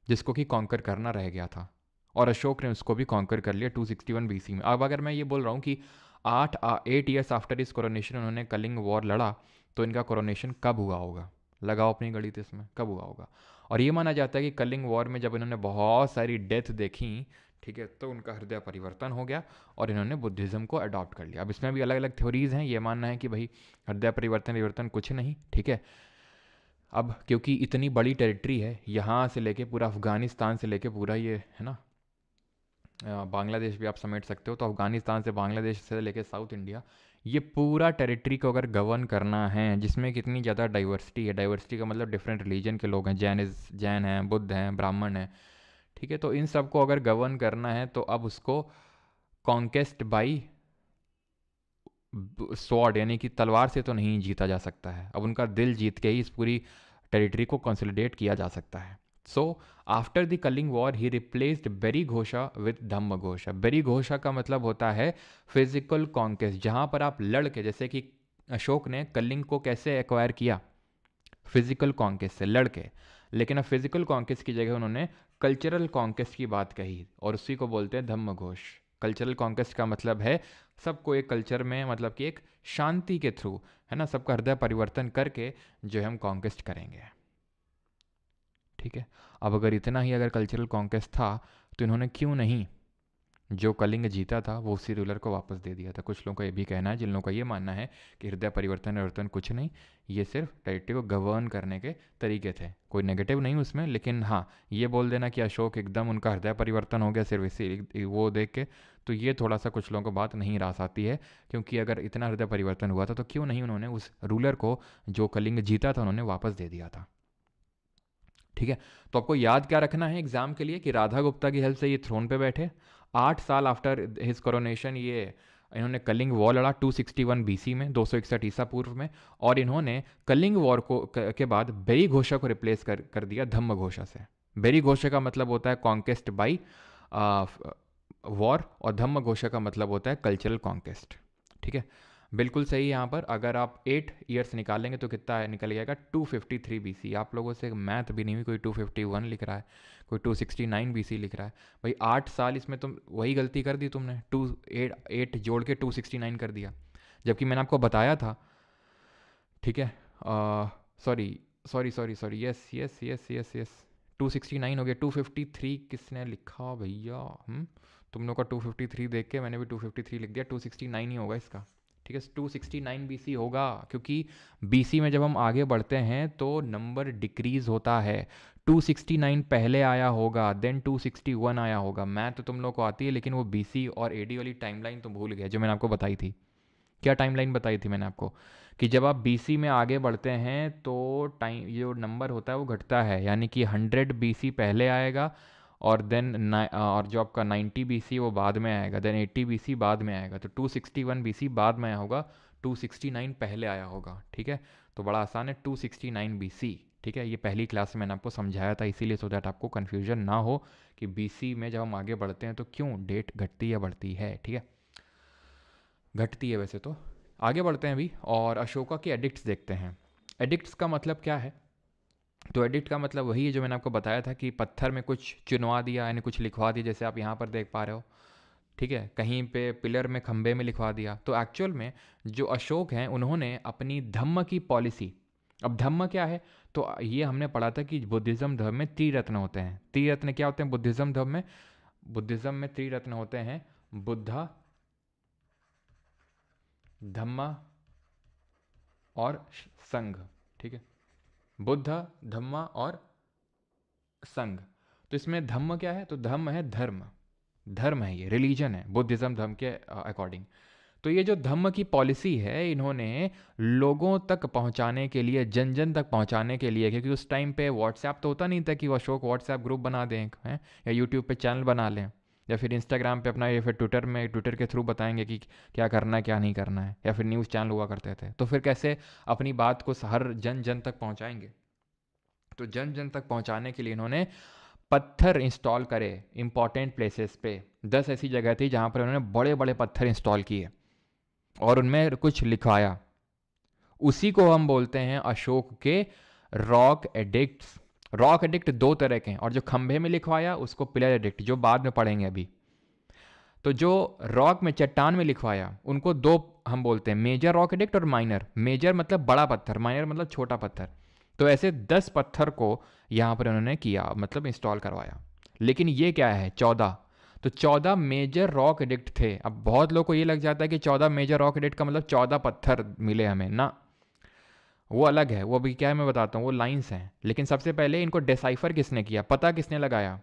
[SPEAKER 1] जिसको कि कॉन्कर करना रह गया था, और अशोक ने उसको भी कॉन्कर कर लिया 261 BC में। अब अगर मैं ये बोल रहा हूँ कि 8 ईयर्स आफ्टर इस कोरोनेशन उन्होंने कलिंग वॉर लड़ा, तो इनका कोरोनेशन कब हुआ होगा? लगाओ अपनी गणित इसमें, कब हुआ होगा? और ये माना जाता है कि कलिंग वॉर में जब इन्होंने बहुत सारी डेथ देखी, ठीक है, तो उनका हृदय परिवर्तन हो गया और इन्होंने बुद्धिज़्म को अडॉप्ट कर लिया। अब इसमें भी अलग अलग थ्योरीज हैं, ये मानना है कि भाई हृदय परिवर्तन कुछ नहीं, ठीक है। अब क्योंकि इतनी बड़ी टेरिटरी है, यहाँ से लेके पूरा अफगानिस्तान से लेके पूरा ये है ना बांग्लादेश भी आप समेट सकते हो, तो अफगानिस्तान से बांग्लादेश से लेके साउथ इंडिया, ये पूरा टेरिटरी को अगर गवर्न करना है, जिसमें कितनी ज़्यादा डाइवर्सिटी है, डाइवर्सिटी का मतलब डिफरेंट रिलीजन के लोग हैं, जैन हैं, बुद्ध हैं, ब्राह्मण हैं, ठीक है, तो इन सब को अगर गवर्न करना है तो अब उसको कॉन्केस्ट बाई स्वॉर्ड यानी कि तलवार से तो नहीं जीता जा सकता है, अब उनका दिल जीत के ही इस पूरी टेरिटरी को कंसोलिडेट किया जा सकता है। So after the Kalinga war he replaced Bheri Ghosha with Dhamma Ghosha. Bheri Ghosha का मतलब होता है फिजिकल कॉन्केस्ट, जहाँ पर आप लड़ के, जैसे कि अशोक ने कलिंग को कैसे एक्वायर किया, फिजिकल कॉन्केस्ट से लड़ के, लेकिन अब फिजिकल कॉन्केस्ट की जगह उन्होंने कल्चरल कॉन्केस्ट की बात कही, और उसी को बोलते हैं धम्म घोष। कल्चरल कॉन्केस्ट का मतलब है सबको एक कल्चर में, मतलब कि एक शांति के थ्रू, है ना, सबका हृदय परिवर्तन करके जो है हम कॉन्केस्ट करेंगे, ठीक है। अब अगर इतना ही अगर कल्चरल कॉन्केस्ट था, तो इन्होंने क्यों नहीं जो कलिंग जीता था वो उसी रूलर को वापस दे दिया था? कुछ लोगों का ये भी कहना है, जिन लोगों का ये मानना है कि हृदय परिवर्तन कुछ नहीं, ये सिर्फ टेरिटरी को गवर्न करने के तरीके थे, कोई नेगेटिव नहीं उसमें। लेकिन हाँ, ये बोल देना कि अशोक एकदम उनका हृदय परिवर्तन हो गया सिर्फ इसी वो देख के, तो ये थोड़ा सा कुछ लोगों को बात नहीं रास आती है, क्योंकि अगर इतना हृदय परिवर्तन हुआ था तो क्यों नहीं उन्होंने उस रूलर को जो कलिंग जीता था उन्होंने वापस दे दिया था, ठीक है। तो आपको याद क्या रखना है एग्जाम के लिए कि राधा गुप्ता की हेल्प से ये थ्रोन पे बैठे, 8 साल आफ्टर हिज कोरोनेशन ये इन्होंने कलिंग वॉर लड़ा 261 BC में, 261 ईसा पूर्व में, और इन्होंने कलिंग वॉर को के बाद बेरी घोषा को रिप्लेस कर दिया धम्म घोषा से। बेरी घोषा का मतलब होता है कॉन्केस्ट बाई वॉर, और धम्म घोषा का मतलब होता है कल्चरल कॉन्केस्ट, ठीक है। बिल्कुल सही। यहाँ पर अगर आप 8 ईयर्स निकालेंगे तो कितना निकल जाएगा 253 BC। आप लोगों से मैथ भी नहीं हुई, कोई 251 लिख रहा है, कोई 269 BC लिख रहा है। भाई 8 साल इसमें तुम वही गलती कर दी तुमने, 8 जोड़ के 269 कर दिया, जबकि मैंने आपको बताया था, ठीक है। Sorry sorry sorry sorry, yes yes yes yes yes, 269 हो गया। 253 किसने लिखा भैया? तुम लोग का 253 देख के मैंने भी 253 लिख दिया, 269 ही होगा इसका, ठीक है। 269 BC होगा, क्योंकि BC में जब हम आगे बढ़ते हैं तो नंबर डिक्रीज होता है। 269 पहले आया होगा, देन 261 आया होगा। मैथ तो तुम लोग को आती है, लेकिन वो BC और AD वाली टाइमलाइन तुम भूल गए जो मैंने आपको बताई थी। क्या टाइमलाइन बताई थी मैंने आपको? कि जब आप BC में आगे बढ़ते हैं तो टाइम जो नंबर होता है वो घटता है, यानी कि 100 BC पहले आएगा, और देन और जो आपका 90 BC वो बाद में आएगा, देन 80 BC बाद में आएगा, तो 261 BC बाद में आया होगा, 269 पहले आया होगा, ठीक है। तो बड़ा आसान है, 269 BC, ठीक है, ये पहली क्लास में मैंने आपको समझाया था, इसीलिए सो दैट आपको कन्फ्यूजन ना हो कि BC में जब हम आगे बढ़ते हैं तो क्यों डेट घटती या बढ़ती है। ठीक है, घटती है वैसे तो। आगे बढ़ते हैं अभी और अशोका के एडिक्ट्स देखते हैं। एडिक्ट्स का मतलब क्या है? तो एडिक्ट का मतलब वही है जो मैंने आपको बताया था कि पत्थर में कुछ चुनवा दिया, यानी कुछ लिखवा दिया, जैसे आप यहाँ पर देख पा रहे हो। ठीक है, कहीं पे पिलर में खंबे में लिखवा दिया। तो एक्चुअल में जो अशोक हैं उन्होंने अपनी धम्म की पॉलिसी, अब धम्म क्या है? तो ये हमने पढ़ा था कि बुद्धिज्म धर्म में त्रिरत्न होते हैं। त्रिरत्न क्या होते हैं बुद्धिज्म धर्म में? बुद्धिज्म में त्रिरत्न होते हैं, बुद्धा, धम्मा और संघ। ठीक है, बुद्ध, धम्मा और संघ। तो इसमें धम्म क्या है? तो धम्म है धर्म, धर्म है, ये रिलीजन है बुद्धिज्म धर्म के अकॉर्डिंग। तो ये जो धम्म की पॉलिसी है इन्होंने लोगों तक पहुंचाने के लिए, जन जन तक पहुंचाने के लिए, क्योंकि उस टाइम पे व्हाट्सएप तो होता नहीं था कि वो अशोक व्हाट्सएप ग्रुप बना दें हैं, या यूट्यूब पे चैनल बना लें, या फिर इंस्टाग्राम पे अपना, या फिर ट्विटर में, ट्विटर के थ्रू बताएंगे कि क्या करना है क्या नहीं करना है, या फिर न्यूज़ चैनल हुआ करते थे। तो फिर कैसे अपनी बात को हर जन जन तक पहुंचाएंगे? तो जन जन तक पहुंचाने के लिए इन्होंने पत्थर इंस्टॉल करे इंपॉर्टेंट प्लेसेस पे। 10 ऐसी जगह थी जहां पर उन्होंने बड़े बड़े पत्थर इंस्टॉल किए और उनमें कुछ लिखवाया। उसी को हम बोलते हैं अशोक के रॉक एडिक्ट्स। रॉक एडिक्ट दो तरह के हैं, और जो खंभे में लिखवाया उसको पिलर एडिक्ट, जो बाद में पढ़ेंगे अभी। तो जो रॉक में, चट्टान में लिखवाया, उनको दो हम बोलते हैं, मेजर रॉक एडिक्ट और माइनर। मेजर मतलब बड़ा पत्थर, माइनर मतलब छोटा पत्थर। तो ऐसे 10 पत्थर को यहाँ पर उन्होंने किया, मतलब इंस्टॉल करवाया। लेकिन ये क्या है? 14। तो 14 मेजर रॉक एडिक्ट थे। अब बहुत लोग को ये लग जाता है कि 14 मेजर रॉक एडिक्ट का मतलब 14 पत्थर मिले हमें ना, वो अलग है। वो अभी क्या है मैं बताता हूँ, वो लाइंस हैं। लेकिन सबसे पहले इनको डिसाइफर किसने किया, पता किसने लगाया?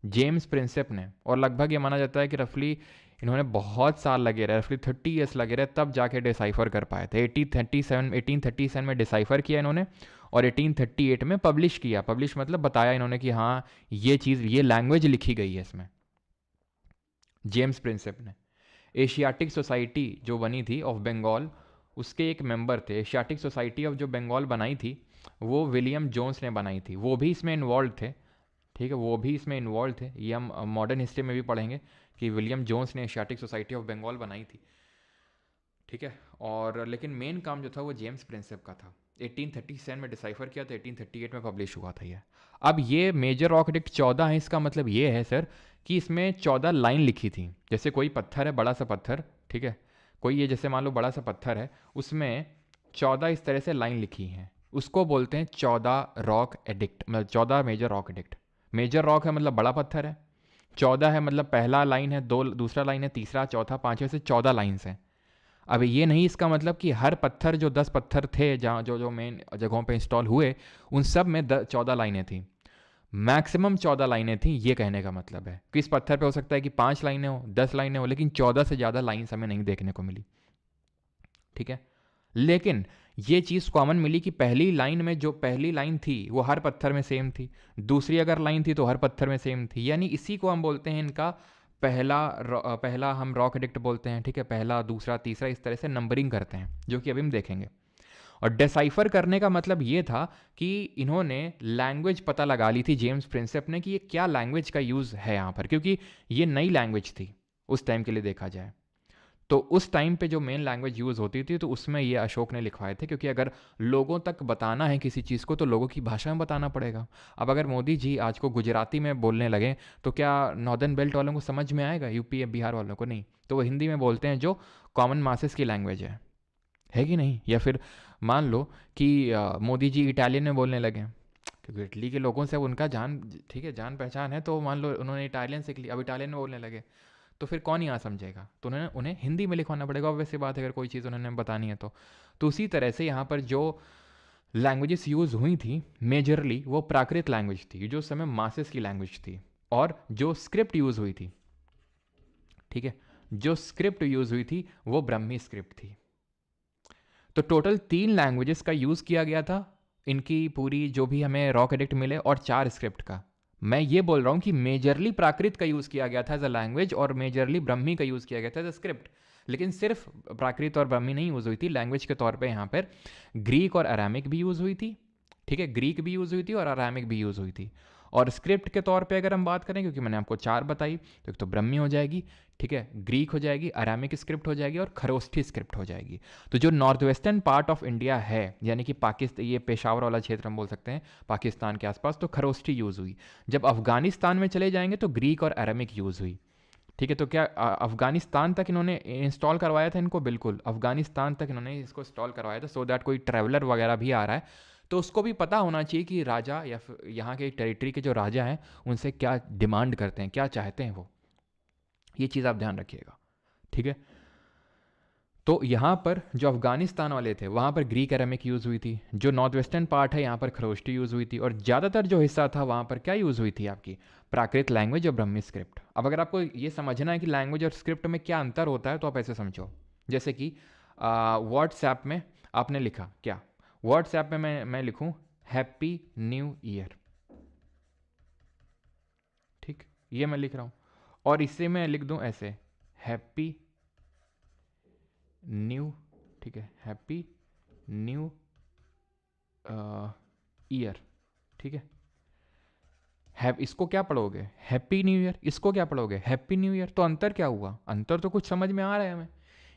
[SPEAKER 1] जेम्स प्रिंसेप ने। और लगभग ये माना जाता है कि रफली इन्होंने बहुत साल लगे रहे, रफली 30 ईयर्स लगे रहे, तब जाके डिसाइफर कर पाए थे। 1837 में डिसाइफर किया इन्होंने, और 1838 में पब्लिश किया। पब्लिश मतलब बताया इन्होंने कि हाँ ये चीज़, ये लैंग्वेज लिखी गई है इसमें, जेम्स प्रिंसेप ने। एशियाटिक सोसाइटी जो बनी थी ऑफ बंगाल, उसके एक मेंबर थे। एशियाटिक सोसाइटी ऑफ जो बंगाल बनाई थी वो विलियम जोन्स ने बनाई थी, वो भी इसमें इन्वॉल्व थे। ठीक है, वो भी इसमें इन्वॉल्व थे। ये हम मॉडर्न हिस्ट्री में भी पढ़ेंगे कि विलियम जोन्स ने एशियाटिक सोसाइटी ऑफ बंगाल बनाई थी। ठीक है, और लेकिन मेन काम जो था वो जेम्स प्रिंसेप का था। 1837 में डिसाइफर किया था, 1838 में पब्लिश हुआ था ये। अब ये मेजर रॉक एडिक्ट 14 है, इसका मतलब ये है सर कि इसमें 14 लाइन लिखी थी। जैसे कोई पत्थर है, बड़ा सा पत्थर, ठीक है, कोई ये जैसे मान लो बड़ा सा पत्थर है, उसमें 14 इस तरह से लाइन लिखी हैं, उसको बोलते हैं 14 रॉक एडिक्ट, मतलब 14 major rock edict. Major rock है मतलब बड़ा पत्थर है, 14 है मतलब पहला लाइन है, दो दूसरा लाइन है, तीसरा, चौथा, पांचवें से 14 लाइन्स हैं। अब ये नहीं इसका मतलब कि हर पत्थर, जो 10 पत्थर थे जहाँ जो जो मेन जगहों पे इंस्टॉल हुए, उन सब में 14 लाइनें थी। मैक्सिमम 14 लाइनें थी, ये कहने का मतलब है। किस पत्थर पे हो सकता है कि 5 लाइनें हो, 10 लाइनें हो, लेकिन 14 से ज़्यादा लाइन्स हमें नहीं देखने को मिली। ठीक है, लेकिन ये चीज़ कॉमन मिली कि पहली लाइन में जो पहली लाइन थी वो हर पत्थर में सेम थी, दूसरी अगर लाइन थी तो हर पत्थर में सेम थी। यानी इसी को हम बोलते हैं इनका पहला हम रॉक एडिक्ट बोलते हैं। ठीक है, पहला, दूसरा, तीसरा, इस तरह से नंबरिंग करते हैं, जो कि अभी हम देखेंगे। और डिसाइफर करने का मतलब ये था कि इन्होंने लैंग्वेज पता लगा ली थी जेम्स प्रिंसेप ने कि ये क्या लैंग्वेज का यूज़ है यहाँ पर, क्योंकि ये नई लैंग्वेज थी उस टाइम के लिए देखा जाए तो। उस टाइम पे जो मेन लैंग्वेज यूज़ होती थी तो उसमें ये अशोक ने लिखवाए थे, क्योंकि अगर लोगों तक बताना है किसी चीज़ को तो लोगों की भाषा में बताना पड़ेगा। अब अगर मोदी जी आज को गुजराती में बोलने लगे तो क्या नॉर्दर्न बेल्ट वालों को समझ में आएगा? यूपी बिहार वालों को नहीं, तो वो हिंदी में बोलते हैं जो कॉमन मासेस की लैंग्वेज है कि नहीं? या फिर मान लो कि मोदी जी इटालियन में बोलने लगे, क्योंकि इटली के लोगों से उनका जान, ठीक है, जान पहचान है, तो मान लो उन्होंने इटालियन सीख ली, अब इटालियन में बोलने लगे, तो फिर कौन यहाँ समझेगा? तो उन्हें हिंदी में लिखवाना पड़ेगा, वैसी बात है, अगर कोई चीज़ उन्होंने बतानी है तो उसी तरह से यहाँ पर जो लैंग्वेजेस यूज़ हुई थी मेजरली वो प्राकृत लैंग्वेज थी, जो उस समय मासेस की लैंग्वेज थी। और जो स्क्रिप्ट यूज़ हुई थी, ठीक है, जो स्क्रिप्ट यूज़ हुई थी वो ब्रह्मी स्क्रिप्ट थी। तो टोटल 3 लैंग्वेजेस का यूज़ किया गया था इनकी पूरी जो भी हमें रॉक एडिक्ट मिले, और 4 स्क्रिप्ट का। मैं ये बोल रहा हूँ कि मेजरली प्राकृत का यूज़ किया गया था एज अ लैंग्वेज, और मेजरली ब्रह्मी का यूज़ किया गया था एज अ स्क्रिप्ट। लेकिन सिर्फ प्राकृत और ब्रह्मी नहीं यूज़ हुई थी, लैंग्वेज के तौर पे यहाँ पर ग्रीक और अरामिक भी यूज़ हुई थी, ठीक है, ग्रीक भी यूज़ हुई थी और अरामिक भी यूज़ हुई थी। और स्क्रिप्ट के तौर पे अगर हम बात करें, क्योंकि मैंने आपको 4 बताई, तो एक तो ब्रह्मी हो जाएगी, ठीक है, ग्रीक हो जाएगी, अरामिक स्क्रिप्ट हो जाएगी और खरोष्ठी स्क्रिप्ट हो जाएगी। तो जो north western part of India है, यानी कि पाकिस्तान, ये पेशावर वाला क्षेत्र हम बोल सकते हैं पाकिस्तान के आसपास, तो खरोष्ठी यूज़ हुई। जब अफगानिस्तान में चले जाएंगे तो ग्रीक और अरामिक यूज़ हुई। ठीक है, तो क्या अफगानिस्तान तक इन्होंने इंस्टॉल करवाया था इनको? बिल्कुल, अफगानिस्तान तक इन्होंने इसको इंस्टॉल करवाया था, सो दैट कोई ट्रैवलर वगैरह भी आ रहा है तो उसको भी पता होना चाहिए कि राजा या फिर यहाँ के टेरिटरी के जो राजा हैं उनसे क्या डिमांड करते हैं, क्या चाहते हैं वो। ये चीज़ आप ध्यान रखिएगा, ठीक है। तो यहाँ पर जो अफगानिस्तान वाले थे वहाँ पर ग्रीक एरामिक यूज़ हुई थी, जो नॉर्थ वेस्टर्न पार्ट है यहाँ पर खरोष्ठी यूज़ हुई थी, और ज़्यादातर जो हिस्सा था वहाँ पर क्या यूज़ हुई थी आपकी? प्राकृत लैंग्वेज और ब्रह्मी स्क्रिप्ट। अब अगर आपको ये समझना है कि लैंग्वेज और स्क्रिप्ट में क्या अंतर होता है तो आप ऐसे समझो, जैसे कि व्हाट्सएप में आपने लिखा क्या? व्हाट्सएप में मैं लिखूँ हैप्पी न्यू ईयर, ठीक, ये मैं लिख रहा हूँ, और इसे मैं लिख दूँ ऐसे हैप्पी न्यू, ठीक है, हैप्पी न्यू ईयर, ठीक है। इसको क्या पढ़ोगे? Happy new year. इसको क्या पढ़ोगे? Happy new year. तो अंतर क्या हुआ? अंतर तो कुछ समझ में आ रहा है हमें।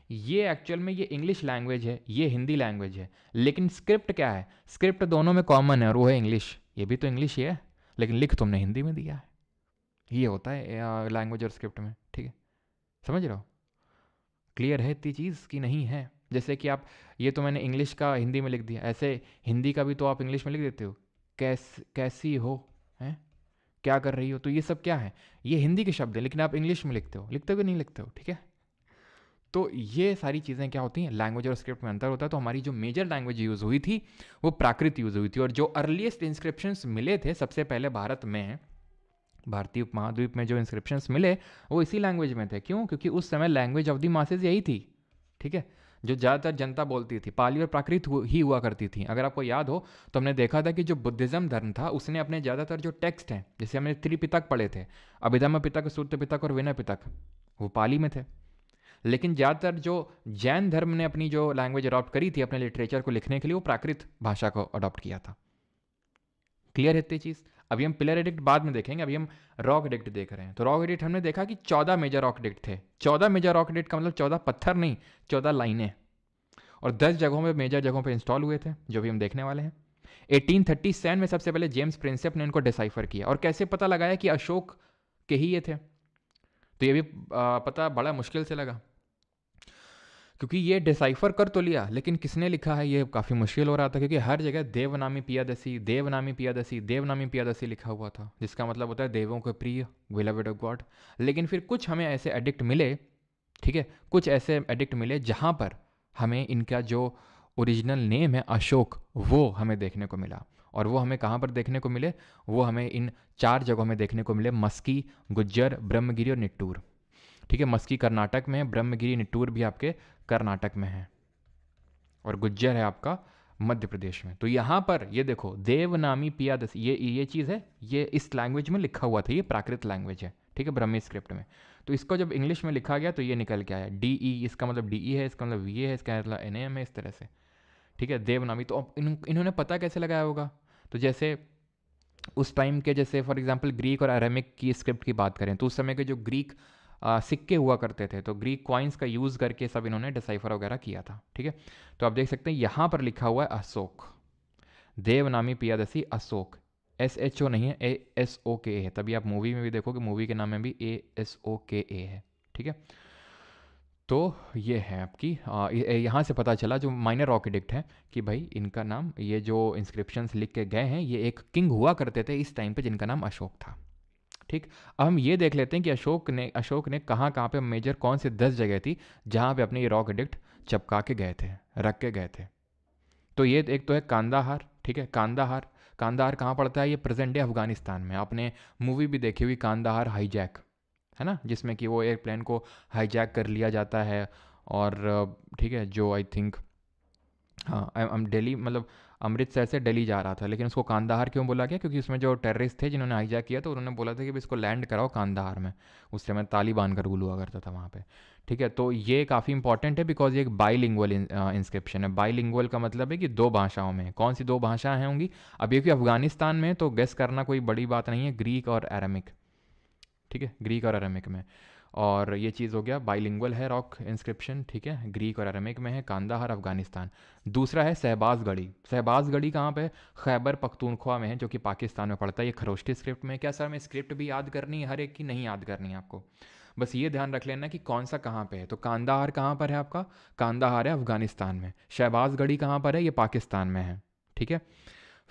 [SPEAKER 1] ये एक्चुअल में ये इंग्लिश लैंग्वेज है, ये हिंदी लैंग्वेज है, लेकिन स्क्रिप्ट क्या है? स्क्रिप्ट दोनों में कॉमन है और वो है इंग्लिश। ये भी तो इंग्लिश ही है, लेकिन लिख तुमने हिंदी में दिया है। ये होता है लैंग्वेज और स्क्रिप्ट में, ठीक है, समझ रहे हो? क्लियर है इतनी चीज़ कि नहीं है? जैसे कि आप, ये तो मैंने इंग्लिश का हिंदी में लिख दिया, ऐसे हिंदी का भी तो आप इंग्लिश में लिख देते हो, कैसी हो, हैं, क्या कर रही हो, तो ये सब क्या है? ये हिंदी के शब्द है, लेकिन आप इंग्लिश में लिखते हो कि नहीं लिखते हो, ठीक है। तो ये सारी चीज़ें क्या होती हैं? लैंग्वेज और स्क्रिप्ट में अंतर होता है। तो हमारी जो मेजर लैंग्वेज यूज़ हुई थी वो प्राकृत यूज़ हुई थी, और जो अर्लीस्ट इंस्क्रिप्शंस मिले थे सबसे पहले भारत में, भारतीय उपमहाद्वीप में जो इंस्क्रिप्शंस मिले वो इसी लैंग्वेज में थे। क्यों? क्योंकि उस समय लैंग्वेज ऑफ द मासेज यही थी, ठीक है, जो ज़्यादातर जनता बोलती थी। पाली और प्राकृत ही हुआ करती थी। अगर आपको याद हो तो हमने देखा था कि जो बुद्धिज़्म धर्म था उसने अपने ज़्यादातर जो टेक्स्ट हैं, जैसे हमने त्रिपिटक पढ़े थे, अभिधम्म पिटक, सूत्र पिटक और विनय पिटक, वो पाली में थे। लेकिन ज़्यादातर जो जैन धर्म ने अपनी जो लैंग्वेज अडॉप्ट करी थी अपने लिटरेचर को लिखने के लिए, वो प्राकृत भाषा को अडॉप्ट किया था। क्लियर है इतनी चीज़? अभी हम पिलर एडिक्ट बाद में देखेंगे, अभी हम रॉक एडिक्ट देख रहे हैं। तो रॉक एडिक्ट हमने देखा कि 14 मेजर रॉक एडिक्ट थे। 14 मेजर रॉक एडिक्ट का मतलब 14 पत्थर नहीं, 14 लाइनें, और 10 जगहों में, मेजर जगहों पे इंस्टॉल हुए थे, जो भी हम देखने वाले हैं। 1837 में सबसे पहले जेम्स प्रिंसेप ने इनको डिसाइफर किया। और कैसे पता लगाया कि अशोक के ही ये थे? तो ये भी पता बड़ा मुश्किल से लगा, क्योंकि ये डिसाइफर कर तो लिया, लेकिन किसने लिखा है ये काफ़ी मुश्किल हो रहा था, क्योंकि हर जगह देवनामी पियादसी, देवनामी पियादसी, देवनामी पियादसी लिखा हुआ था, जिसका मतलब होता है देवों के प्रिय, बिलवड ऑफ गॉड। लेकिन फिर कुछ हमें ऐसे एडिक्ट मिले, ठीक है, कुछ ऐसे एडिक्ट मिले जहाँ पर हमें इनका जो ओरिजिनल नेम है अशोक, वो हमें देखने को मिला। और वो हमें कहाँ पर देखने को मिले? वो हमें इन 4 जगहों में देखने को मिले, मस्की, गुज्जर, ब्रह्मगिरी और निट्टूर, ठीक है। मस्की कर्नाटक में है, ब्रह्मगिरी निट्टूर भी आपके कर्नाटक में है, और गुज्जर है आपका मध्य प्रदेश में। तो यहाँ पर ये देखो देवनामी पियादसी, ये चीज़ है, ये इस लैंग्वेज में लिखा हुआ था, ये प्राकृत लैंग्वेज है, ठीक है, ब्रह्मी स्क्रिप्ट में। तो इसको जब इंग्लिश में लिखा गया तो ये निकल के आया डी ई, इसका मतलब डी ई है, इसका मतलब वी है, इसका मतलब एन एम है, इस तरह से, ठीक है, देवनामी। तो अब इन्होंने पता कैसे लगाया होगा? तो जैसे उस टाइम के, जैसे फॉर एग्जांपल ग्रीक और अरेमिक की स्क्रिप्ट की बात करें, तो उस समय के जो ग्रीक सिक्के हुआ करते थे, तो ग्रीक कॉइन्स का यूज़ करके सब इन्होंने डिसाइफर वगैरह किया था, ठीक है। तो आप देख सकते हैं यहाँ पर लिखा हुआ है अशोक, देवनामी पियादसी अशोक, SHO नहीं है, ASOK है। तभी आप मूवी में भी देखोगे, मूवी के नाम में भी ASOKA है, ठीक है। तो ये है आपकी, यहाँ से पता चला जो माइनर रॉक एडिक्ट है कि भाई इनका नाम, ये जो इंस्क्रिप्शंस लिख के गए हैं, ये एक किंग हुआ करते थे इस टाइम पे जिनका नाम अशोक था, ठीक। अब हम ये देख लेते हैं कि अशोक ने कहाँ कहाँ पे, मेजर कौन से 10 जगह थी जहाँ पे अपने ये रॉक एडिक्ट चपका के गए थे, रख के गए थे। तो ये एक तो है कांदाहार, ठीक है, कांदाहार। कांदाहार कहाँ पड़ता है? ये प्रेजेंट डे अफगानिस्तान में। आपने मूवी भी देखी हुई कांदाहार हाईजैक, है ना, जिसमें कि वो एयरप्लेन को हाईजैक कर लिया जाता है, और ठीक है, जो आई थिंक, हाँ, दिल्ली, मतलब अमृतसर से दिल्ली जा रहा था, लेकिन उसको कांदाहार क्यों बोला गया? क्योंकि उसमें जो टेररिस्ट थे जिन्होंने हाईजैक किया तो उन्होंने बोला था कि भाई इसको लैंड कराओ कांदाहार में। उस समय तालिबान का रूल हुआ करता था वहाँ पे। ठीक है, तो ये काफ़ी इंपॉर्टेंट है बिकॉज ये एक बाईलिंगुअल इंस्क्रिप्शन है। बाईलिंगुअल का मतलब है कि दो भाषाओं में। कौन सी दो भाषाएं होंगी? अब ये कि अफगानिस्तान में तो गेस करना कोई बड़ी बात नहीं है, ग्रीक और अरेमिक। ठीक है, ग्रीक और अरेमिक में। और ये चीज़ हो गया, बाइलिंगुअल है रॉक इंस्क्रिप्शन। ठीक है, ग्रीक और अरेमिक में है, कांदाहार अफगानिस्तान। दूसरा है शहबाज गढ़ी। शहबाज गढ़ी कहाँ पे? खैबर पख्तूनख्वा में है, जो कि पाकिस्तान में पड़ता है। ये खरोष्टी स्क्रिप्ट में। क्या सर में स्क्रिप्ट भी याद करनी है हर एक की? नहीं याद करनी है आपको, बस ये ध्यान रख लेना कि कौन सा कहाँ पे है। तो कांदाहार कहाँ पर है आपका? कांदाहार है अफगानिस्तान में। शहबाज गढ़ी कहाँ पर है? ये पाकिस्तान में है। ठीक है,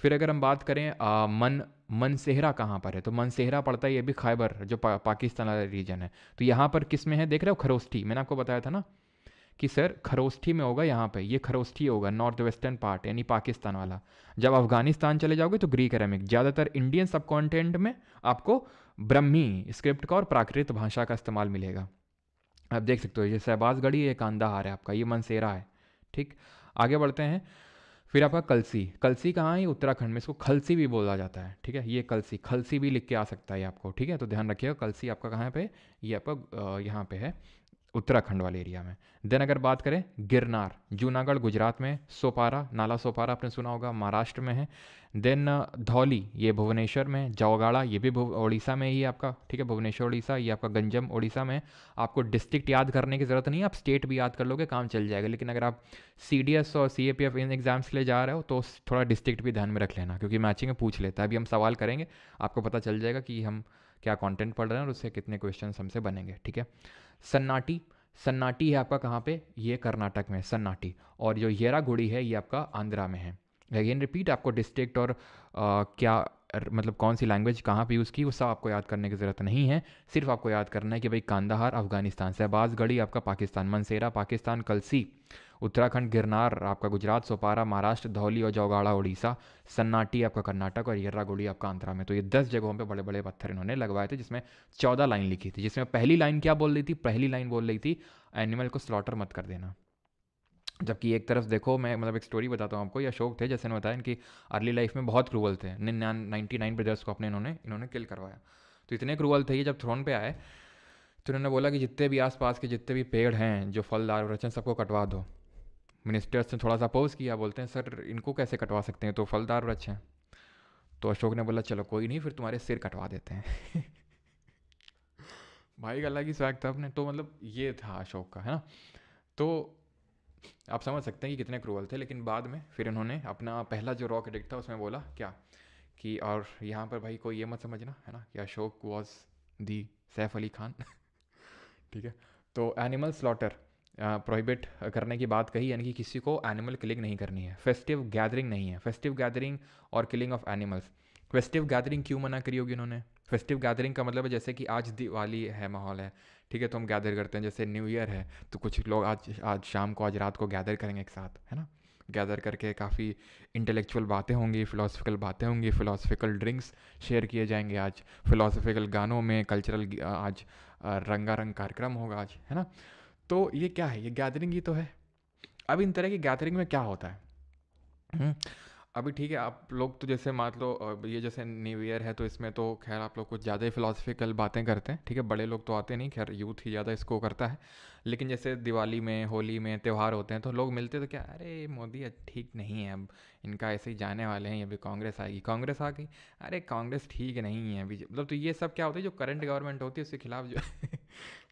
[SPEAKER 1] फिर अगर हम बात करें मनसेहरा कहाँ पर है, तो मनसेहरा पड़ता है ये भी खैबर जो पाकिस्तान वाला रीजन है। तो यहाँ पर किस में है देख रहे हो? खरोष्ठी। मैंने आपको बताया था ना कि सर खरोष्ठी में होगा यहाँ पे, ये खरोष्ठी होगा, नॉर्थ वेस्टर्न पार्ट यानी पाकिस्तान वाला। जब अफगानिस्तान चले जाओगे तो ग्रीक अरेमिक। ज़्यादातर इंडियन सब कॉन्टिनेंट में आपको ब्रह्मी स्क्रिप्ट का और प्राकृत भाषा का इस्तेमाल मिलेगा। आप देख सकते हो, ये शहबाज गढ़ी, ये कांदाहार है आपका, ये मनसेरा है। ठीक, आगे बढ़ते हैं। फिर आपका कलसी। कलसी कहाँ है? ये उत्तराखंड में। इसको खलसी भी बोला जाता है। ठीक है, ये कलसी, खलसी भी लिख के आ सकता है आपको। ठीक है, तो ध्यान रखिएगा कलसी आपका कहाँ पे? ये आपका यहाँ पे है, उत्तराखंड वाले एरिया में। देन अगर बात करें गिरनार, जूनागढ़ गुजरात में। सोपारा, नाला सोपारा आपने सुना होगा, महाराष्ट्र में है। देन धौली, ये भुवनेश्वर में। जौगाड़ा, ये भी उड़ीसा में ही आपका। ठीक है, भुवनेश्वर उड़ीसा, ये आपका गंजम उड़ीसा में। आपको डिस्ट्रिक्ट याद करने की ज़रूरत नहीं है, आप स्टेट भी याद कर लोगे काम चल जाएगा। लेकिन अगर आप CDS और CAPF इन एग्जाम्स के लिए जा रहे हो तो थोड़ा डिस्ट्रिक्ट भी ध्यान में रख लेना, क्योंकि मैचिंग में पूछ लेता है। अभी हम सवाल करेंगे, आपको पता चल जाएगा कि हम क्या कंटेंट पढ़ रहे हैं और उससे कितने क्वेश्चन हमसे बनेंगे। ठीक है, सन्नाटी। सन्नाटी है आपका कहाँ पे? ये कर्नाटक में सन्नाटी। और जो येरागुड़ी है ये आपका आंध्रा में है। अगेन रिपीट, आपको डिस्ट्रिक्ट और क्या मतलब कौन सी लैंग्वेज कहाँ पे यूज़ की वो सब आपको याद करने की ज़रूरत नहीं है। सिर्फ आपको याद करना है कि भाई कांदाहार अफगानिस्तान, शहबाज गढ़ी आपका पाकिस्तान, मनसेरा पाकिस्तान, कलसी उत्तराखंड, गिरनार आपका गुजरात, सोपारा महाराष्ट्र, धौली और जौगाड़ा उड़ीसा, सन्नाटी आपका कर्नाटक और येर्रागुड़ी आपका आंध्रा में। तो ये 10 जगहों पे बड़े बड़े पत्थर इन्होंने लगवाए थे, जिसमें 14 लाइन लिखी थी। जिसमें पहली लाइन क्या बोल रही थी? पहली लाइन बोल रही थी एनिमल को स्लॉटर मत कर देना। जबकि एक तरफ देखो, मैं मतलब एक स्टोरी बताता हूँ आपको। ये अशोक थे, जैसे मैंने बताया, इनकी अर्ली लाइफ में बहुत क्रूअल थे। 99 ब्रदर्स को अपने इन्होंने किल करवाया। तो इतने क्रूअल थे ये, जब थ्रोन पे आए तो इन्होंने बोला कि जितने भी आसपास के जितने भी पेड़ हैं जो फलदार वृक्ष हैं सबको कटवा दो। मिनिस्टर्स ने थोड़ा सा अपोज किया, बोलते हैं सर इनको कैसे कटवा सकते हैं, तो फलदार वृक्ष हैं। तो अशोक ने बोला चलो कोई नहीं, फिर तुम्हारे सिर कटवा देते हैं। भाई का अलग ही स्वैग था अपने। तो मतलब ये था अशोक का, है ना। तो आप समझ सकते हैं कि कितने क्रूअल थे। लेकिन बाद में फिर इन्होंने अपना पहला जो रॉक एडिक्ट था उसमें बोला क्या कि, और यहाँ पर भाई कोई ये मत समझना, है ना, कि अशोक वॉज दी सैफ अली खान। ठीक है, तो एनिमल स्लॉटर प्रोहिबिट करने की बात कही, यानी कि किसी को एनिमल किलिंग नहीं करनी है। फेस्टिव गैदरिंग नहीं है, फेस्टिव गैदरिंग और killing of animals. Festive gathering क्यों मना करी होगी इन्होंने? फेस्टिव गैदरिंग का मतलब है जैसे कि आज दिवाली है, माहौल है, ठीक है, तो हम गैदर करते हैं। जैसे न्यू ईयर है तो कुछ लोग आज शाम को, आज रात को गैदर करेंगे एक साथ, है ना। गैदर करके काफ़ी इंटेलेक्चुअल बातें होंगी, फ़िलासफ़िकल बातें होंगी, फ़िलासफ़िकल ड्रिंक्स शेयर किए जाएंगे आज, फ़िलासफ़िकल गानों में कल्चरल आज रंगारंग कार्यक्रम होगा आज, है ना। तो ये क्या है? ये गैदरिंग ही तो है। अब इन तरह की गैदरिंग में क्या होता है? हम्म, अभी ठीक है, आप लोग तो जैसे मान लो ये जैसे न्यू ईयर है तो इसमें तो खैर आप लोग कुछ ज़्यादा ही फिलोसफिकल बातें करते हैं। ठीक है, बड़े लोग तो आते नहीं, खैर यूथ ही ज़्यादा इसको करता है। लेकिन जैसे दिवाली में, होली में त्यौहार होते हैं तो लोग मिलते तो क्या, अरे मोदी ठीक नहीं है, अब इनका ऐसे ही जाने वाले हैं, अभी कांग्रेस आएगी, कांग्रेस आ गई, अरे कांग्रेस ठीक नहीं है अभी, मतलब। तो ये सब क्या होता है, जो करंट गवर्नमेंट होती है उसके खिलाफ जो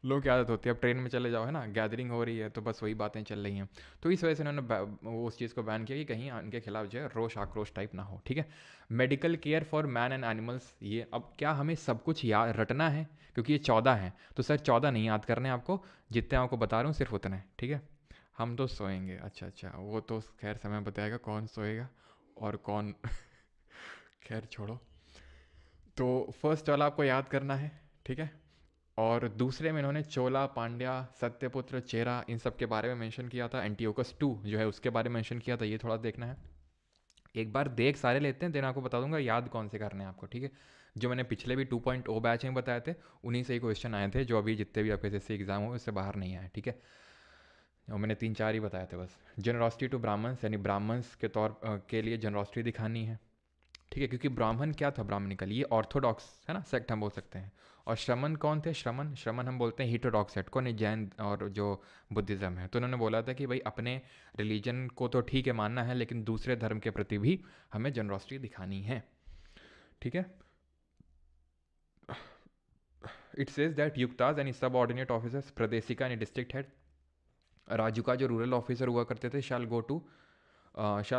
[SPEAKER 1] लोग की आदत होती है। अब ट्रेन में चले जाओ, है ना, गैदरिंग हो रही है तो बस वही बातें चल रही हैं। तो इस वजह से उन्होंने वो उस चीज़ को बैन किया कि कहीं उनके खिलाफ जो है रोष आक्रोश टाइप ना हो। ठीक है, medical care for man and animals. ये अब क्या हमें सब कुछ याद रटना है? क्योंकि ये 14 हैं तो सर 14 नहीं याद करने आपको, जितने आपको बता रहा हूँ सिर्फ उतने। ठीक है, हम तो सोएंगे। अच्छा अच्छा, वो तो खैर समय बताएगा कौन सोएगा और कौन। खैर छोड़ो। तो फर्स्ट वाला आपको याद करना है, ठीक है। और दूसरे में इन्होंने चोला, पांड्या, सत्यपुत्र, चेरा इन सब के बारे में मेंशन किया था। एंटीओकस 2 जो है उसके बारे में मेंशन किया था, ये थोड़ा देखना है। एक बार देख सारे लेते हैं, देन आपको बता दूंगा याद कौन से करने हैं आपको। ठीक है, जो मैंने पिछले भी 2.0 बैच में बताए थे उन्हीं से ही क्वेश्चन आए थे, जो अभी जितने भी आपके जैसे एग्जाम हुए उससे बाहर नहीं आए। ठीक है, और मैंने 3-4 ही बताए थे बस। जनरॉसिटी टू ब्राह्मण्स, यानी ब्राह्मण्स के तौर के लिए जनरॉसिटी दिखानी है, ठीक है, क्योंकि ब्राह्मण क्या था, ब्राह्मणिकल, ये ऑर्थोडॉक्स है ना सेक्ट हम बोल सकते हैं। और श्रमण कौन थे, श्रमण श्रमण हम बोलते हैं हीटोडॉक्स सेक्ट को, नहीं जैन और जो बुद्धिज़्म है। तो उन्होंने बोला था कि भाई अपने रिलीजन को तो ठीक है मानना है, लेकिन दूसरे धर्म के प्रति भी हमें जनरॉसिटी दिखानी है, ठीक है। इट सेज दैट युक्ताज यानी सब ऑर्डिनेट ऑफिसर्स, प्रदेशिका यानी डिस्ट्रिक्ट हेड, राजुका जो रूरल ऑफिसर हुआ करते थे, shall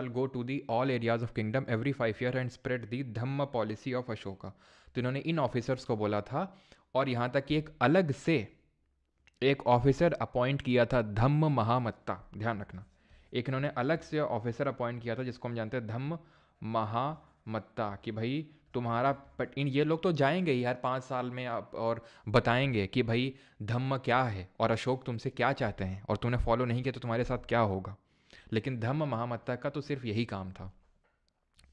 [SPEAKER 1] go to the all areas of kingdom every 5 year and spread the Dhamma policy of Ashoka. तो इन्होंने इन ऑफिसर्स को बोला था, और यहाँ तक कि एक अलग से एक ऑफिसर अपॉइंट किया था धम्म महामत्ता, ध्यान रखना, एक इन्होंने अलग से ऑफिसर अपॉइंट किया था जिसको हम जानते हैं धम्म महामत्ता, कि भाई तुम्हारा इन ये लोग तो जाएंगे ही हर 5 साल में और बताएंगे कि भाई धम्म क्या है और अशोक तुमसे क्या चाहते हैं, और तुमने फॉलो नहीं किया तो तुम्हारे साथ क्या होगा। लेकिन धम्म महामत्ता का तो सिर्फ यही काम था,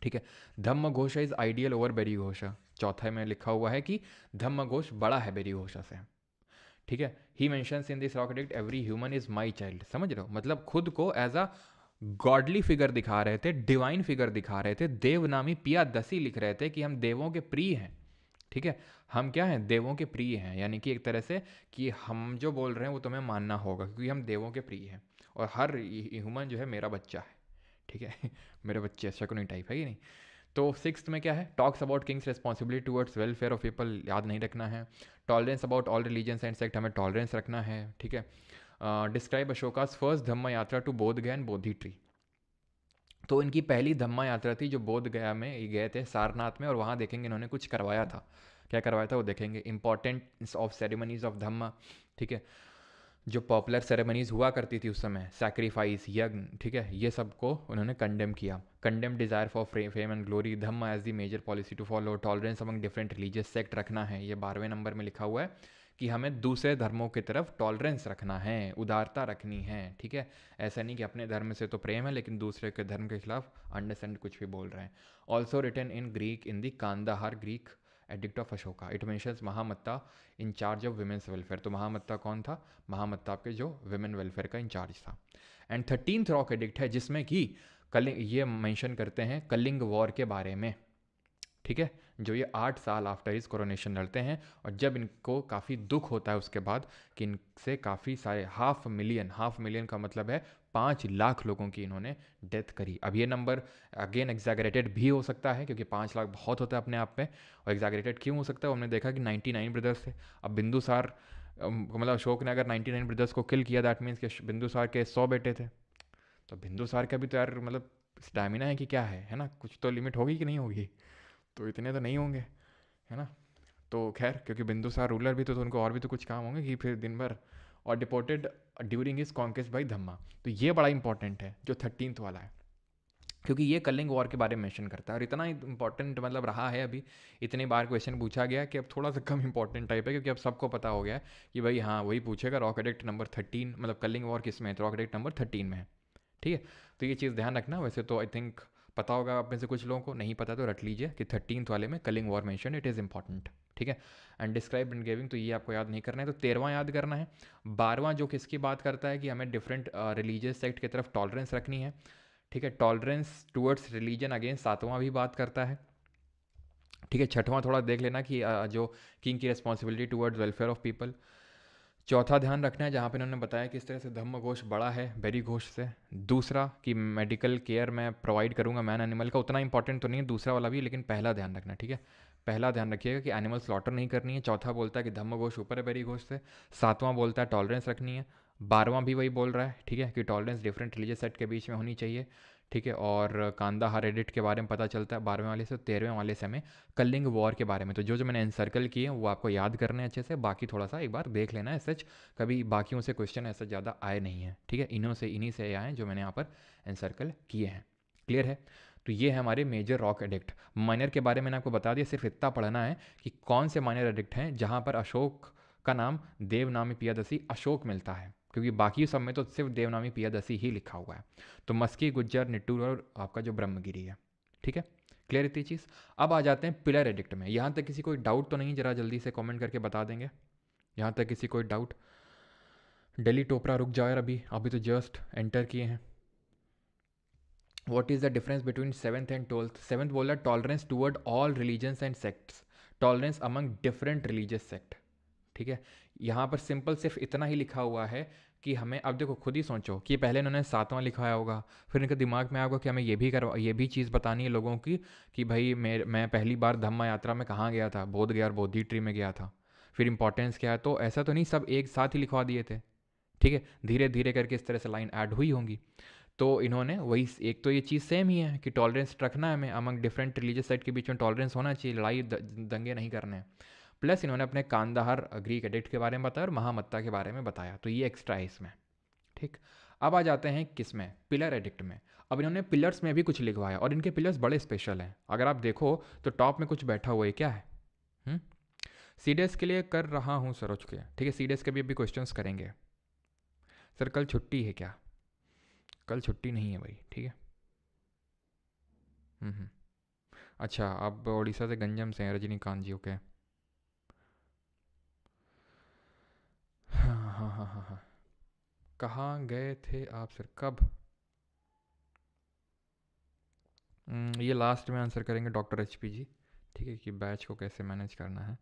[SPEAKER 1] ठीक है। धम्म घोषा इज आइडियल ओवर बेरी घोषा, चौथा में लिखा हुआ है कि धम्म घोष बड़ा है बेरी घोषा से, ठीक है। ही mentions in this rock edict every human is my child, समझ रहे हो, मतलब खुद को एज अ गॉडली फिगर दिखा रहे थे, डिवाइन फिगर दिखा रहे थे, देवनामी पिया दसी लिख रहे थे कि हम देवों के प्रिय हैं, ठीक है। हम क्या हैं, देवों के प्रिय हैं, यानी कि एक तरह से कि हम जो बोल रहे हैं वो तुम्हें मानना होगा क्योंकि हम देवों के प्रिय हैं, और हर ह्यूमन जो है मेरा बच्चा है, ठीक है मेरे बच्चे शकुनी टाइप है कि नहीं। तो सिक्स्थ में क्या है, talks about Kings responsibility towards welfare of people, याद नहीं रखना है। Tolerance about all religions and sect, हमें टॉलरेंस रखना है, ठीक है। डिस्क्राइब अशोकास फर्स्ट धम्मा यात्रा टू बोध गया एंड बोधि ट्री, तो इनकी पहली धम्मा यात्रा थी जो बोध गया में ये गए थे सारनाथ में, और वहाँ देखेंगे इन्होंने कुछ करवाया था, क्या करवाया था वो देखेंगे। इंपॉर्टेंस ऑफ सेरेमनीज ऑफ धम्मा, ठीक है, जो पॉपुलर सेरेमनीज हुआ करती थी उस समय, सैक्रिफाइस, यज्ञ, ठीक है, ये सबको उन्होंने कंडेम किया। Condemn desire for fame and glory, Dhamma as the major policy to follow, tolerance among different religious sect रखना है, ये 12वें नंबर में लिखा हुआ है कि हमें दूसरे धर्मों की तरफ टॉलरेंस रखना है, उदारता रखनी है, ठीक है। ऐसा नहीं कि अपने धर्म से तो प्रेम है लेकिन दूसरे के धर्म के खिलाफ अंडरस्टैंड कुछ भी बोल रहे हैं। Also written in Greek in the Kandahar Greek edict of Ashoka, it mentions Mahamatta in charge of women's welfare, तो महामत्ता कौन था, महामत्ता आपके जो विमेन वेलफेयर का इंचार्ज था। एंड 13th रॉक एडिक्ट है जिसमें कि कलिंग, ये मेंशन करते हैं कलिंग वॉर के बारे में, ठीक है, जो ये 8 साल आफ्टर इस कोरोनेशन लड़ते हैं, और जब इनको काफ़ी दुख होता है उसके बाद कि इनसे काफ़ी सारे 500,000 का मतलब है 5 लाख लोगों की इन्होंने डेथ करी। अब ये नंबर अगेन एग्जैगरेटेड भी हो सकता है क्योंकि 5 लाख बहुत होता है अपने आप में, और एग्जैगरेटेड क्यों हो सकता है, हमने देखा कि 99 ब्रदर्स थे। अब बिंदुसार मतलब अशोक ने अगर 99 ब्रदर्स को किल किया, दैट मीन्स कि बिंदुसार के 100 बेटे थे, तो बिंदुसार का भी तो यार मतलब स्टैमिना है कि क्या है ना, कुछ तो लिमिट होगी कि नहीं होगी, तो इतने तो नहीं होंगे, है ना। तो खैर क्योंकि बिंदुसार रूलर भी तो उनको और भी तो कुछ काम होंगे कि फिर दिन भर, और deported during his conquest by Dhamma, तो ये बड़ा इंपॉर्टेंट है जो 13th वाला है, क्योंकि ये कलिंग वॉर के बारे में मेंशन करता है, और इतना इंपॉर्टेंट मतलब रहा है अभी, इतनी बार क्वेश्चन पूछा गया कि अब थोड़ा सा कम इंपॉर्टेंट टाइप है, क्योंकि अब सबको पता हो गया है कि भाई हाँ वही पूछेगा रॉक एडिक्ट नंबर 13, मतलब कलिंग वॉर किस में है, तो रॉक एडिक्ट नंबर 13 में है, ठीक है। तो ये चीज़ ध्यान रखना। वैसे तो आई थिंक पता होगा आप में से कुछ लोगों को, नहीं पता तो रट लीजिए कि 13th वाले में Kalinga war mention, it is important, ठीक है। एंड डिस्क्राइब एंड गिविंग, तो ये आपको याद नहीं करना है, तो 13वां याद करना है। 12वां जो किसकी बात करता है कि हमें डिफरेंट रिलीजियस सेक्ट की तरफ टॉलरेंस रखनी है, ठीक है, टॉलरेंस टूवर्ड्स रिलीजन अगेन 7वां भी बात करता है, ठीक है। 6वां थोड़ा देख लेना कि जो किंग की responsibility towards welfare of people. चौथा ध्यान रखना है जहाँ पे इन्होंने बताया किस तरह से धम्म घोष बड़ा है बेरी घोष से। दूसरा कि मेडिकल केयर मैं प्रोवाइड करूँगा मैन एनिमल का, उतना इंपॉर्टेंट तो नहीं है दूसरा वाला भी, लेकिन पहला ध्यान रखना, ठीक है। पहला ध्यान रखिएगा कि एनिमल स्लॉटर नहीं करनी है। चौथा बोलता है कि धम्म घोष ऊपर है बेरी घोष से। 7वां बोलता है टॉलरेंस रखनी है। 12वां भी वही बोल रहा है, ठीक है, कि टॉलरेंस डिफरेंट रिलीजियस सेट के बीच में होनी चाहिए, ठीक है। और कांदाहार एडिक्ट के बारे में पता चलता है 12वें वाले से। 13वें वाले से हमें कलिंग वॉर के बारे में, तो जो मैंने एनसर्कल किए हैं वो आपको याद करने अच्छे से, बाकी थोड़ा सा एक बार देख लेना है, सच कभी बाकियों से क्वेश्चन ऐसा ज़्यादा आए नहीं है, ठीक है, इन्हीं से आए हैं जो मैंने यहाँ पर एनसर्कल किए हैं। क्लियर है। तो ये है हमारे मेजर रॉक एडिक्ट। माइनर के बारे में मैंने आपको बता दिया, सिर्फ इतना पढ़ना है कि कौन से माइनर एडिक्ट हैं जहाँ पर अशोक का नाम देवनामी पियादसी अशोक मिलता है, क्योंकि बाकी सब में तो सिर्फ देवनामी पियादसी ही लिखा हुआ है। तो मस्की, गुज्जर, निट्टूर और आपका जो ब्रह्मगिरी है, ठीक है। क्लियर इतनी चीज़। अब आ जाते हैं पिलर एडिक्ट में। यहाँ तक किसी कोई डाउट तो नहीं, जरा जल्दी से कमेंट करके बता देंगे यहाँ तक किसी कोई डाउट। दिल्ली टोपरा रुक जाओ यार, अभी अभी तो जस्ट एंटर किए हैं। What is the difference between seventh and twelfth? Seventh बोला tolerance toward all religions and sects, tolerance among different religious sect. ठीक है, यहाँ पर सिंपल सिर्फ इतना ही लिखा हुआ है कि हमें, अब देखो खुद ही सोचो कि पहले इन्होंने सातवां लिखाया होगा, फिर इनके दिमाग में आया होगा कि हमें ये भी चीज़ बतानी है लोगों की कि भाई मैं पहली बार धम्मा यात्रा में कहाँ गया था, बोध गया और बोधि ट्री में गया था, फिर इंपॉर्टेंस क्या है। तो ऐसा तो नहीं सब एक साथ ही लिखवा दिए थे, ठीक है, धीरे धीरे करके इस तरह से लाइन ऐड हुई होंगी। तो इन्होंने वही, एक तो ये चीज़ सेम ही है कि टॉलरेंस रखना है हमें, अमंग डिफरेंट रिलीजियस सेट के बीच में टॉलरेंस होना चाहिए, लड़ाई दंगे नहीं करने हैं। प्लस इन्होंने अपने कांदाहार ग्रीक एडिक्ट के बारे में बताया और महामत्ता के बारे में बताया, तो ये एक्स्ट्रा है इसमें। ठीक, अब आ जाते हैं किस में, पिलर एडिक्ट में। अब इन्होंने पिलर्स में भी कुछ लिखवाया और इनके पिलर्स बड़े स्पेशल हैं। अगर आप देखो तो टॉप में कुछ बैठा हुआ है, क्या है? सीडीएस के लिए कर रहा हूँ सरोज के, ठीक है, सीडीएस के भी अभी क्वेश्चंस करेंगे। सर कल छुट्टी है क्या? कल छुट्टी नहीं है भाई, ठीक है। हम्म। अच्छा, आप उड़ीसा से गंजम से हैं रजनीकांत जी, ओके। हाँ हाँ हाँ हाँ हाँ, कहाँ गए थे आप सर, कब? ये लास्ट में आंसर करेंगे डॉक्टर एचपी जी, ठीक है, कि बैच को कैसे मैनेज करना है।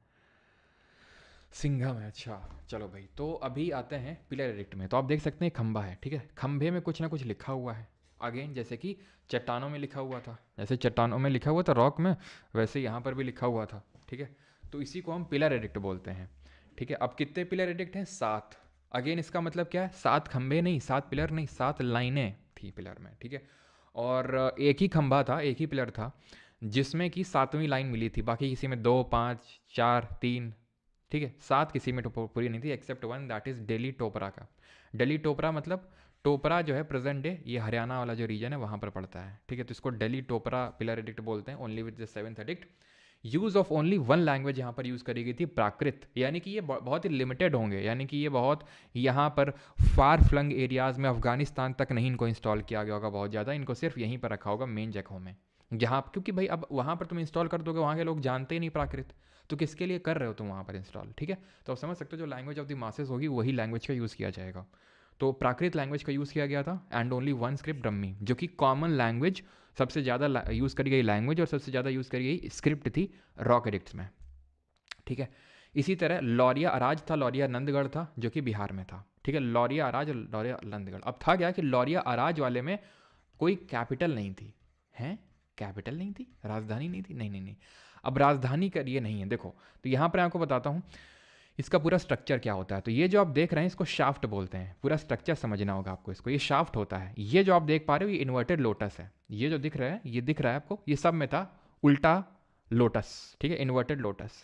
[SPEAKER 1] सिंघम है, अच्छा चलो भाई। तो अभी आते हैं पिलर एडिक्ट में। तो आप देख सकते हैं खंबा है, ठीक है, खंबे में कुछ ना कुछ लिखा हुआ है। अगेन जैसे कि चट्टानों में लिखा हुआ था, जैसे चट्टानों में लिखा हुआ था रॉक में, वैसे यहाँ पर भी लिखा हुआ था, ठीक है। तो इसी को हम पिलर एडिक्ट बोलते हैं, ठीक है। अब कितने पिलर एडिक्ट हैं? 7। अगेन इसका मतलब क्या है? 7 खंबे नहीं, 7 पिलर नहीं, 7 लाइनें थी पिलर में, ठीक है। और एक ही खंबा था, एक ही पिलर था जिसमें कि 7वीं लाइन मिली थी, बाकी किसी में 2, 5, 4, 3, ठीक है, 7 किसी में पूरी नहीं थी except one, that is Delhi Topra का। दिल्ली टोपरा मतलब टोपरा जो है प्रेजेंट डे ये हरियाणा वाला जो रीजन है वहाँ पर पड़ता है, ठीक है। तो इसको दिल्ली टोपरा पिलर एडिक्ट बोलते हैं। Only with the 7th addict use of only one language यहाँ पर यूज़ करी गई थी, प्राकृत, यानी कि ये बहुत ही लिमिटेड होंगे, यानी कि ये बहुत यहाँ पर फार फ्लंग एरियाज़ में अफगानिस्तान तक नहीं इनको इंस्टॉल किया गया होगा बहुत ज़्यादा, इनको सिर्फ यहीं पर रखा होगा मेन जगहों में जहाँ, क्योंकि भाई अब वहाँ पर तुम इंस्टॉल कर दोगे, वहाँ के लोग जानते ही नहीं प्राकृत, तो किसके लिए कर रहे हो तुम वहाँ पर इंस्टॉल, ठीक है। तो आप समझ सकते हो जो लैंग्वेज ऑफ द मासेस होगी वही लैंग्वेज का यूज़ किया जाएगा। तो प्राकृत लैंग्वेज का यूज़ किया गया था एंड ओनली वन स्क्रिप्ट ब्रह्मी, जो कि कॉमन लैंग्वेज, सबसे ज़्यादा यूज़ करी गई लैंग्वेज और सबसे ज़्यादा यूज़ करी गई स्क्रिप्ट थी रॉक एडिक्ट्स में, ठीक है। इसी तरह लौरिया अराज था, लौरिया नंदगढ़ था जो कि बिहार में था, ठीक है। लौरिया अराज और लौरिया नंदगढ़। अब था क्या कि लौरिया अराज वाले में कोई कैपिटल नहीं थी, हैं, कैपिटल नहीं थी, राजधानी नहीं थी, नहीं नहीं नहीं। अब राजधानी का ये नहीं है, देखो तो यहाँ पर आपको बताता हूँ इसका पूरा स्ट्रक्चर क्या होता है। तो ये जो आप देख रहे हैं इसको शाफ्ट बोलते हैं, पूरा स्ट्रक्चर समझना होगा आपको इसको, ये शाफ्ट होता है। ये जो आप देख पा रहे हो ये इन्वर्टेड लोटस है, ये जो दिख रहा है, ये दिख रहा है आपको, ये सब में था उल्टा लोटस, ठीक है, इन्वर्टेड लोटस,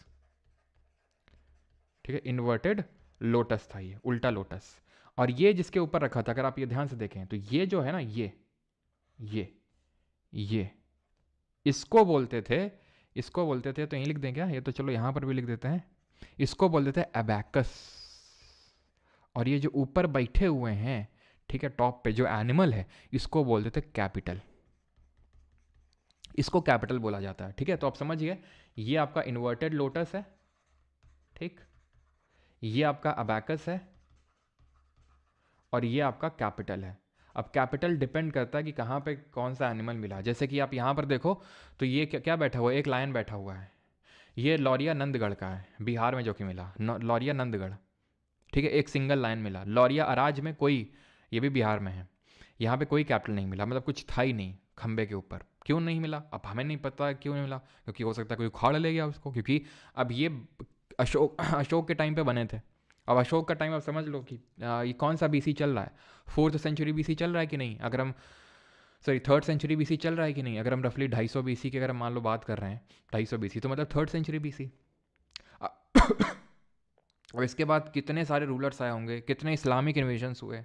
[SPEAKER 1] ठीक है, इन्वर्टेड लोटस था ये, उल्टा लोटस। और ये जिसके ऊपर रखा था, अगर आप ये ध्यान से देखें तो ये जो है ना, ये इसको बोलते थे, इसको बोलते थे, तो यहीं लिख दें क्या? ये तो चलो यहाँ पर भी लिख देते हैं, इसको बोलते थे अबैकस। और ये जो ऊपर बैठे हुए हैं, ठीक है, टॉप पे जो एनिमल है, इसको बोलते थे कैपिटल, इसको कैपिटल बोला जाता है, ठीक है। तो आप समझिए ये आपका इन्वर्टेड लोटस है, ठीक, ये आपका अबैकस है और ये आपका कैपिटल है। अब कैपिटल डिपेंड करता है कि कहाँ पे कौन सा एनिमल मिला। जैसे कि आप यहाँ पर देखो तो ये क्या बैठा हुआ है, एक लायन बैठा हुआ है, ये लौरिया नंदगढ़ का है, बिहार में जो कि मिला लौरिया नंदगढ़, ठीक है, एक सिंगल लाइन मिला। लौरिया अराज में कोई, ये भी बिहार में है, यहाँ पे कोई कैपिटल नहीं मिला, मतलब कुछ था ही नहीं खंबे के ऊपर। क्यों नहीं मिला अब हमें नहीं पता क्यों नहीं मिला, क्योंकि हो सकता है कोई उखाड़ ले गया उसको, क्योंकि अब ये अशोक के टाइम पे बने थे। अब अशोक का टाइम आप समझ लो कि ये कौन सा बीसी चल रहा है, 4th सेंचुरी बीसी चल रहा है कि नहीं, अगर हम सॉरी 3rd सेंचुरी बीसी चल रहा है कि नहीं, अगर हम रफली 250 बीसी की अगर हम मान लो बात कर रहे हैं, 250 बीसी तो मतलब 3rd सेंचुरी बीसी। और इसके बाद कितने सारे रूलर्स आए होंगे, कितने इस्लामिक इन्वेजन्स हुए,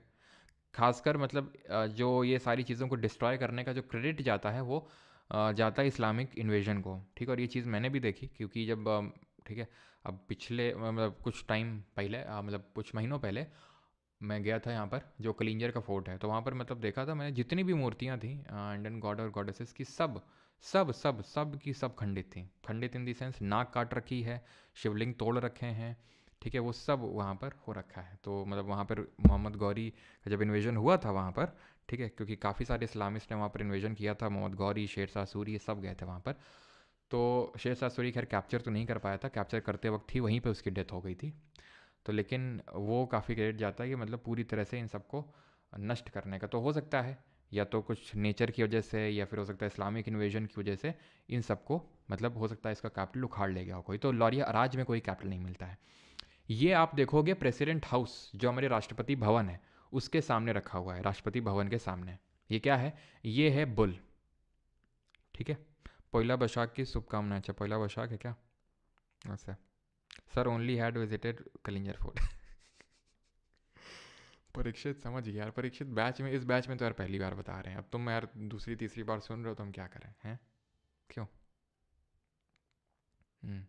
[SPEAKER 1] खासकर मतलब जो ये सारी चीज़ों को डिस्ट्रॉय करने का जो क्रेडिट जाता है वो जाता है इस्लामिक इन्वेजन को, ठीक है। और ये चीज़ मैंने भी देखी, क्योंकि जब ठीक है, अब पिछले मतलब कुछ टाइम पहले मतलब कुछ महीनों पहले मैं गया था यहाँ पर जो कलिंजर का फोर्ट है, तो वहाँ पर मतलब देखा था मैंने जितनी भी मूर्तियाँ थी इंडियन गॉड और गॉडेसेस की, सब सब सब सब की सब खंडित थी। खंडित इन दी सेंस नाक काट रखी है, शिवलिंग तोड़ रखे हैं, ठीक है, वो सब वहाँ पर हो रखा है। तो मतलब वहाँ पर मोहम्मद गौरी का जब इन्वेजन हुआ था वहाँ पर, ठीक है, क्योंकि काफ़ी सारे इस्लामिस्ट ने वहाँ पर इन्वेजन किया था, मोहम्मद गौरी, शेर शाह सूरी, ये सब गए थे वहाँ पर। तो शेर शाह सूरी खैर कैप्चर तो नहीं कर पाया था, कैप्चर करते वक्त ही वहीं पे उसकी डेथ हो गई थी। तो लेकिन वो काफ़ी क्रेडिट जाता है कि मतलब पूरी तरह से इन सबको नष्ट करने का। तो हो सकता है या तो कुछ नेचर की वजह से, या फिर हो सकता है इस्लामिक इन्वेजन की वजह से इन सबको, मतलब हो सकता है इसका कैपिटल उखाड़ ले गया हो कोई। तो लौरिया राज में कोई कैपिटल नहीं मिलता है। ये आप देखोगे प्रेसिडेंट हाउस जो हमारे राष्ट्रपति भवन है उसके सामने रखा हुआ है, राष्ट्रपति भवन के सामने। ये क्या है? ये है बुल। ठीक है, पहला बैशाख की शुभकामनाएं। अच्छा, पहला बैशाख है क्या? अच्छा sir, only had visited Kalinjar fort. Parikshit समझ गया यार, परीक्षित बैच में, इस बैच में तो यार पहली बार बता रहे हैं, अब तुम यार दूसरी तीसरी बार सुन रहे हो तो हम क्या करें हैं? क्यों? हम्म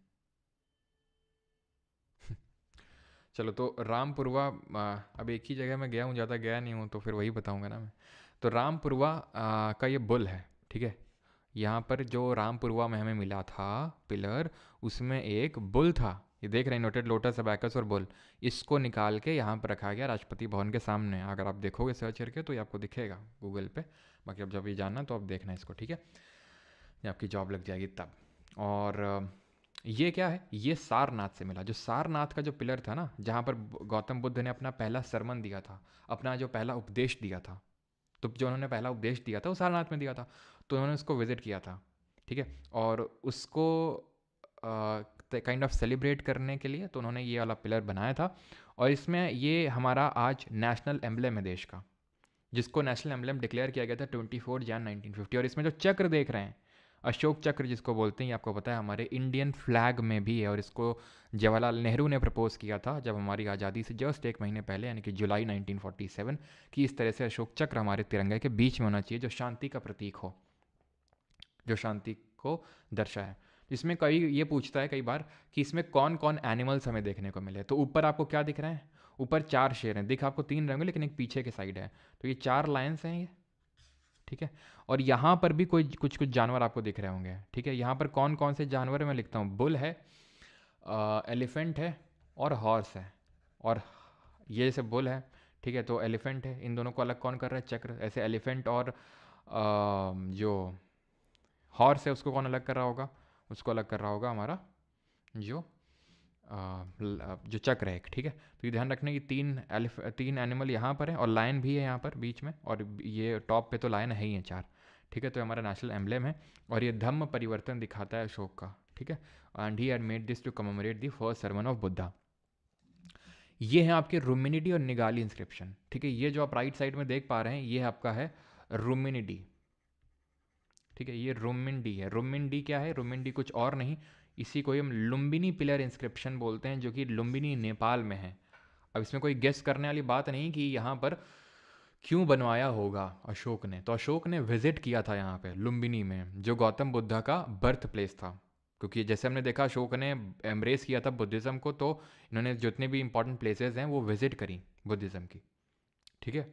[SPEAKER 1] चलो, तो रामपुरवा, अब एक ही जगह मैं गया हूँ, ज़्यादा गया नहीं हूँ, तो फिर वही बताऊँगा ना मैं। तो रामपुरवा का ये बुल है, ठीक है। यहाँ पर जो रामपुरवा में हमें मिला था पिलर, उसमें एक बुल था। ये देख रहे हैं, नोटेड लोटस, अबैकस और बुल। इसको निकाल के यहाँ पर रखा गया राष्ट्रपति भवन के सामने। अगर आप देखोगे सर्च करके तो ये आपको दिखेगा गूगल पे। बाकी अब जब ये जानना तो आप देखना इसको, ठीक है, ये आपकी जॉब लग जाएगी तब। और ये क्या है? ये सारनाथ से मिला। जो सारनाथ का जो पिलर था ना, जहाँ पर गौतम बुद्ध ने अपना पहला सरमन दिया था, अपना जो पहला उपदेश दिया था, तो जो उन्होंने पहला उपदेश दिया था वो सारनाथ में दिया था। तो उन्होंने उसको विजिट किया था, ठीक है। और उसको काइंड ऑफ सेलिब्रेट करने के लिए तो उन्होंने ये वाला पिलर बनाया था। और इसमें ये हमारा आज नेशनल एम्बलम है देश का, जिसको नेशनल एम्बलम डिक्लेयर किया गया था 24 जन 1950। और इसमें जो चक्र देख रहे हैं, अशोक चक्र जिसको बोलते हैं, ये आपको पता है हमारे इंडियन फ्लैग में भी है। और इसको जवाहरलाल नेहरू ने प्रपोज किया था जब हमारी आज़ादी से जस्ट एक महीने पहले, यानी कि जुलाई 1947, कि इस तरह से अशोक चक्र हमारे तिरंगे के बीच में होना चाहिए, जो शांति का प्रतीक हो, जो शांति को दर्शाए। इसमें कई ये पूछता है कई बार कि इसमें कौन कौन एनिमल्स हमें देखने को मिले। तो ऊपर आपको क्या दिख रहे हैं? ऊपर 4 शेर हैं, दिख आपको 3 रंग, लेकिन एक पीछे के साइड है। तो ये 4 लायंस हैं ये, ठीक है। और यहाँ पर भी कोई कुछ कुछ जानवर आपको दिख रहे होंगे, ठीक है। यहाँ पर कौन कौन से जानवर है मैं लिखता हूँ। बुल है, एलिफेंट है और हॉर्स है। और ये जैसे बुल है, ठीक है, तो एलिफेंट है, इन दोनों को अलग कौन कर रहा है? चक्र। ऐसे एलिफेंट और जो हॉर्स है उसको कौन अलग कर रहा होगा? उसको अलग कर रहा होगा हमारा जो जो चक्र है एक, ठीक है। तो ये ध्यान रखना कि 3 एनिमल यहाँ पर है, और लायन भी है यहाँ पर बीच में, और ये टॉप पे तो लायन है ही है 4, ठीक है। तो हमारा नेशनल एम्बलम है। और ये धम्म परिवर्तन दिखाता है अशोक का, ठीक है। And he had made this to commemorate the first sermon of Buddha. ये है आपके रुमिनिडी और निगाली इंस्क्रिप्शन, ठीक है। ये जो आप राइट साइड में देख पा रहे हैं ये आपका है रुमिनिडी, ठीक है। ये रुमिनडी है। रुमिनडी क्या है? रुमिनडी कुछ और नहीं, इसी को हम लुम्बिनी पिलर इंस्क्रिप्शन बोलते हैं, जो कि लुम्बिनी नेपाल में है। अब इसमें कोई गेस करने वाली बात नहीं कि यहाँ पर क्यों बनवाया होगा अशोक ने। तो अशोक ने विजिट किया था यहाँ पे लुम्बिनी में, जो गौतम बुद्धा का बर्थ प्लेस था। क्योंकि जैसे हमने देखा अशोक ने एम्ब्रेस किया था बुद्धिज़्म को, तो इन्होंने जितने भी इंपॉर्टेंट प्लेसेस हैं वो विजिट करी बुद्धिज़्म की, ठीक है।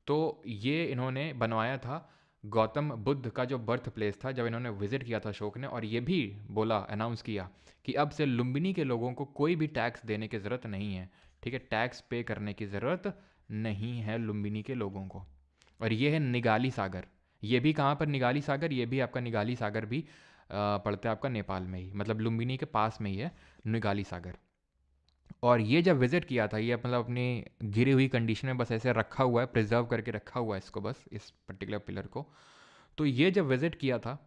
[SPEAKER 1] तो ये इन्होंने बनवाया था गौतम बुद्ध का जो बर्थ प्लेस था, जब इन्होंने विजिट किया था अशोक ने। और ये भी बोला, अनाउंस किया कि अब से लुम्बिनी के लोगों को कोई भी टैक्स देने की ज़रूरत नहीं है, ठीक है। टैक्स पे करने की ज़रूरत नहीं है लुम्बिनी के लोगों को। और ये है निगाली सागर। ये भी कहाँ पर निगाली सागर? ये भी आपका निगाली सागर भी पड़ता है आपका नेपाल में ही, मतलब लुम्बिनी के पास में ही है निगाली सागर। और ये जब विज़िट किया था, ये मतलब अपनी गिरी हुई कंडीशन में बस ऐसे रखा हुआ है, प्रिजर्व करके रखा हुआ है इसको, बस इस पर्टिकुलर पिलर को। तो ये जब विज़िट किया था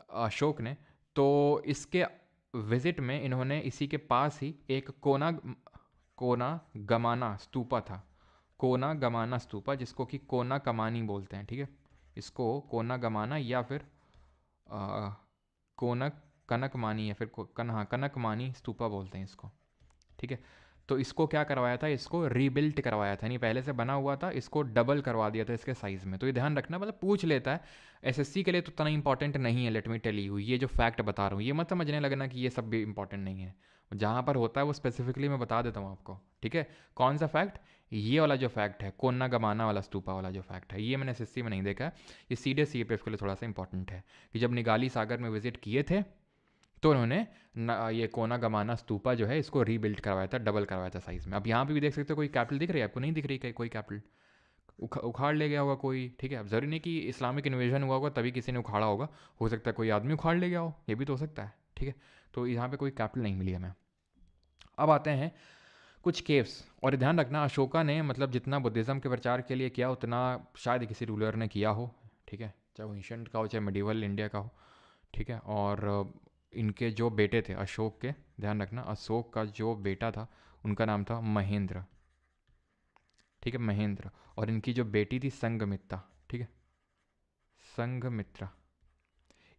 [SPEAKER 1] अशोक ने, तो इसके विज़िट में इन्होंने इसी के पास ही एक कोना गमाना स्तूपा था। कोना गमाना स्तूपा, जिसको कि कोना कमानी बोलते हैं, ठीक है। इसको कोना गमाना या फिर कोनक कनक मानी या फिर हाँ कनक मानी स्तूपा बोलते हैं इसको, ठीक है। तो इसको क्या करवाया था? इसको रीबिल्ट करवाया था, यानी पहले से बना हुआ था, इसको डबल करवा दिया था इसके साइज़ में। तो ये ध्यान रखना, मतलब पूछ लेता है। एसएससी के लिए तो इतना इंपॉर्टेंट नहीं है, लेट मी टेल यू। ये जो फैक्ट बता रहा हूँ ये मत समझने लगना कि ये सब भी इंपॉर्टेंट नहीं है। जहाँ पर होता है वो स्पेसिफिकली मैं बता देता हूँ आपको, ठीक है। कौन सा फैक्ट? ये वाला जो फैक्ट है, कोन्ना गमाना वाला स्तूपा वाला जो फैक्ट है, ये मैंने एसएससी में नहीं देखा है। ये सीधे सीएपीएफ के लिए थोड़ा सा इंपॉर्टेंट है कि जब निगाली सागर में विजिट किए थे तो उन्होंने ये कोना गमाना स्तूपा जो है इसको रीबिल्ड करवाया था, डबल करवाया था साइज़ में। अब यहाँ पे भी देख सकते हो कोई कैपिटल दिख रही है आपको? नहीं दिख रही कोई कैपिटल, उखाड़ ले गया होगा कोई, ठीक है। अब ज़रूरी नहीं कि इस्लामिक इन्वेजन हुआ होगा तभी किसी ने उखाड़ा होगा, हो सकता है कोई आदमी उखाड़ ले गया हो, ये भी तो हो सकता है, ठीक है। तो यहाँ पे कोई कैपिटल नहीं मिली हमें। अब आते हैं कुछ केव्स, और ध्यान रखना अशोका ने मतलब जितना बुद्धिज़्म के प्रचार के लिए किया उतना शायद किसी रूलर ने किया हो, ठीक है, चाहे वो एंशिएंट का हो चाहे मिडिवल इंडिया का हो, ठीक है। और इनके जो बेटे थे अशोक के, ध्यान रखना अशोक का जो बेटा था उनका नाम था महेंद्र, ठीक है, महेंद्र। और इनकी जो बेटी थी संघमित्रा, ठीक है, संघमित्रा,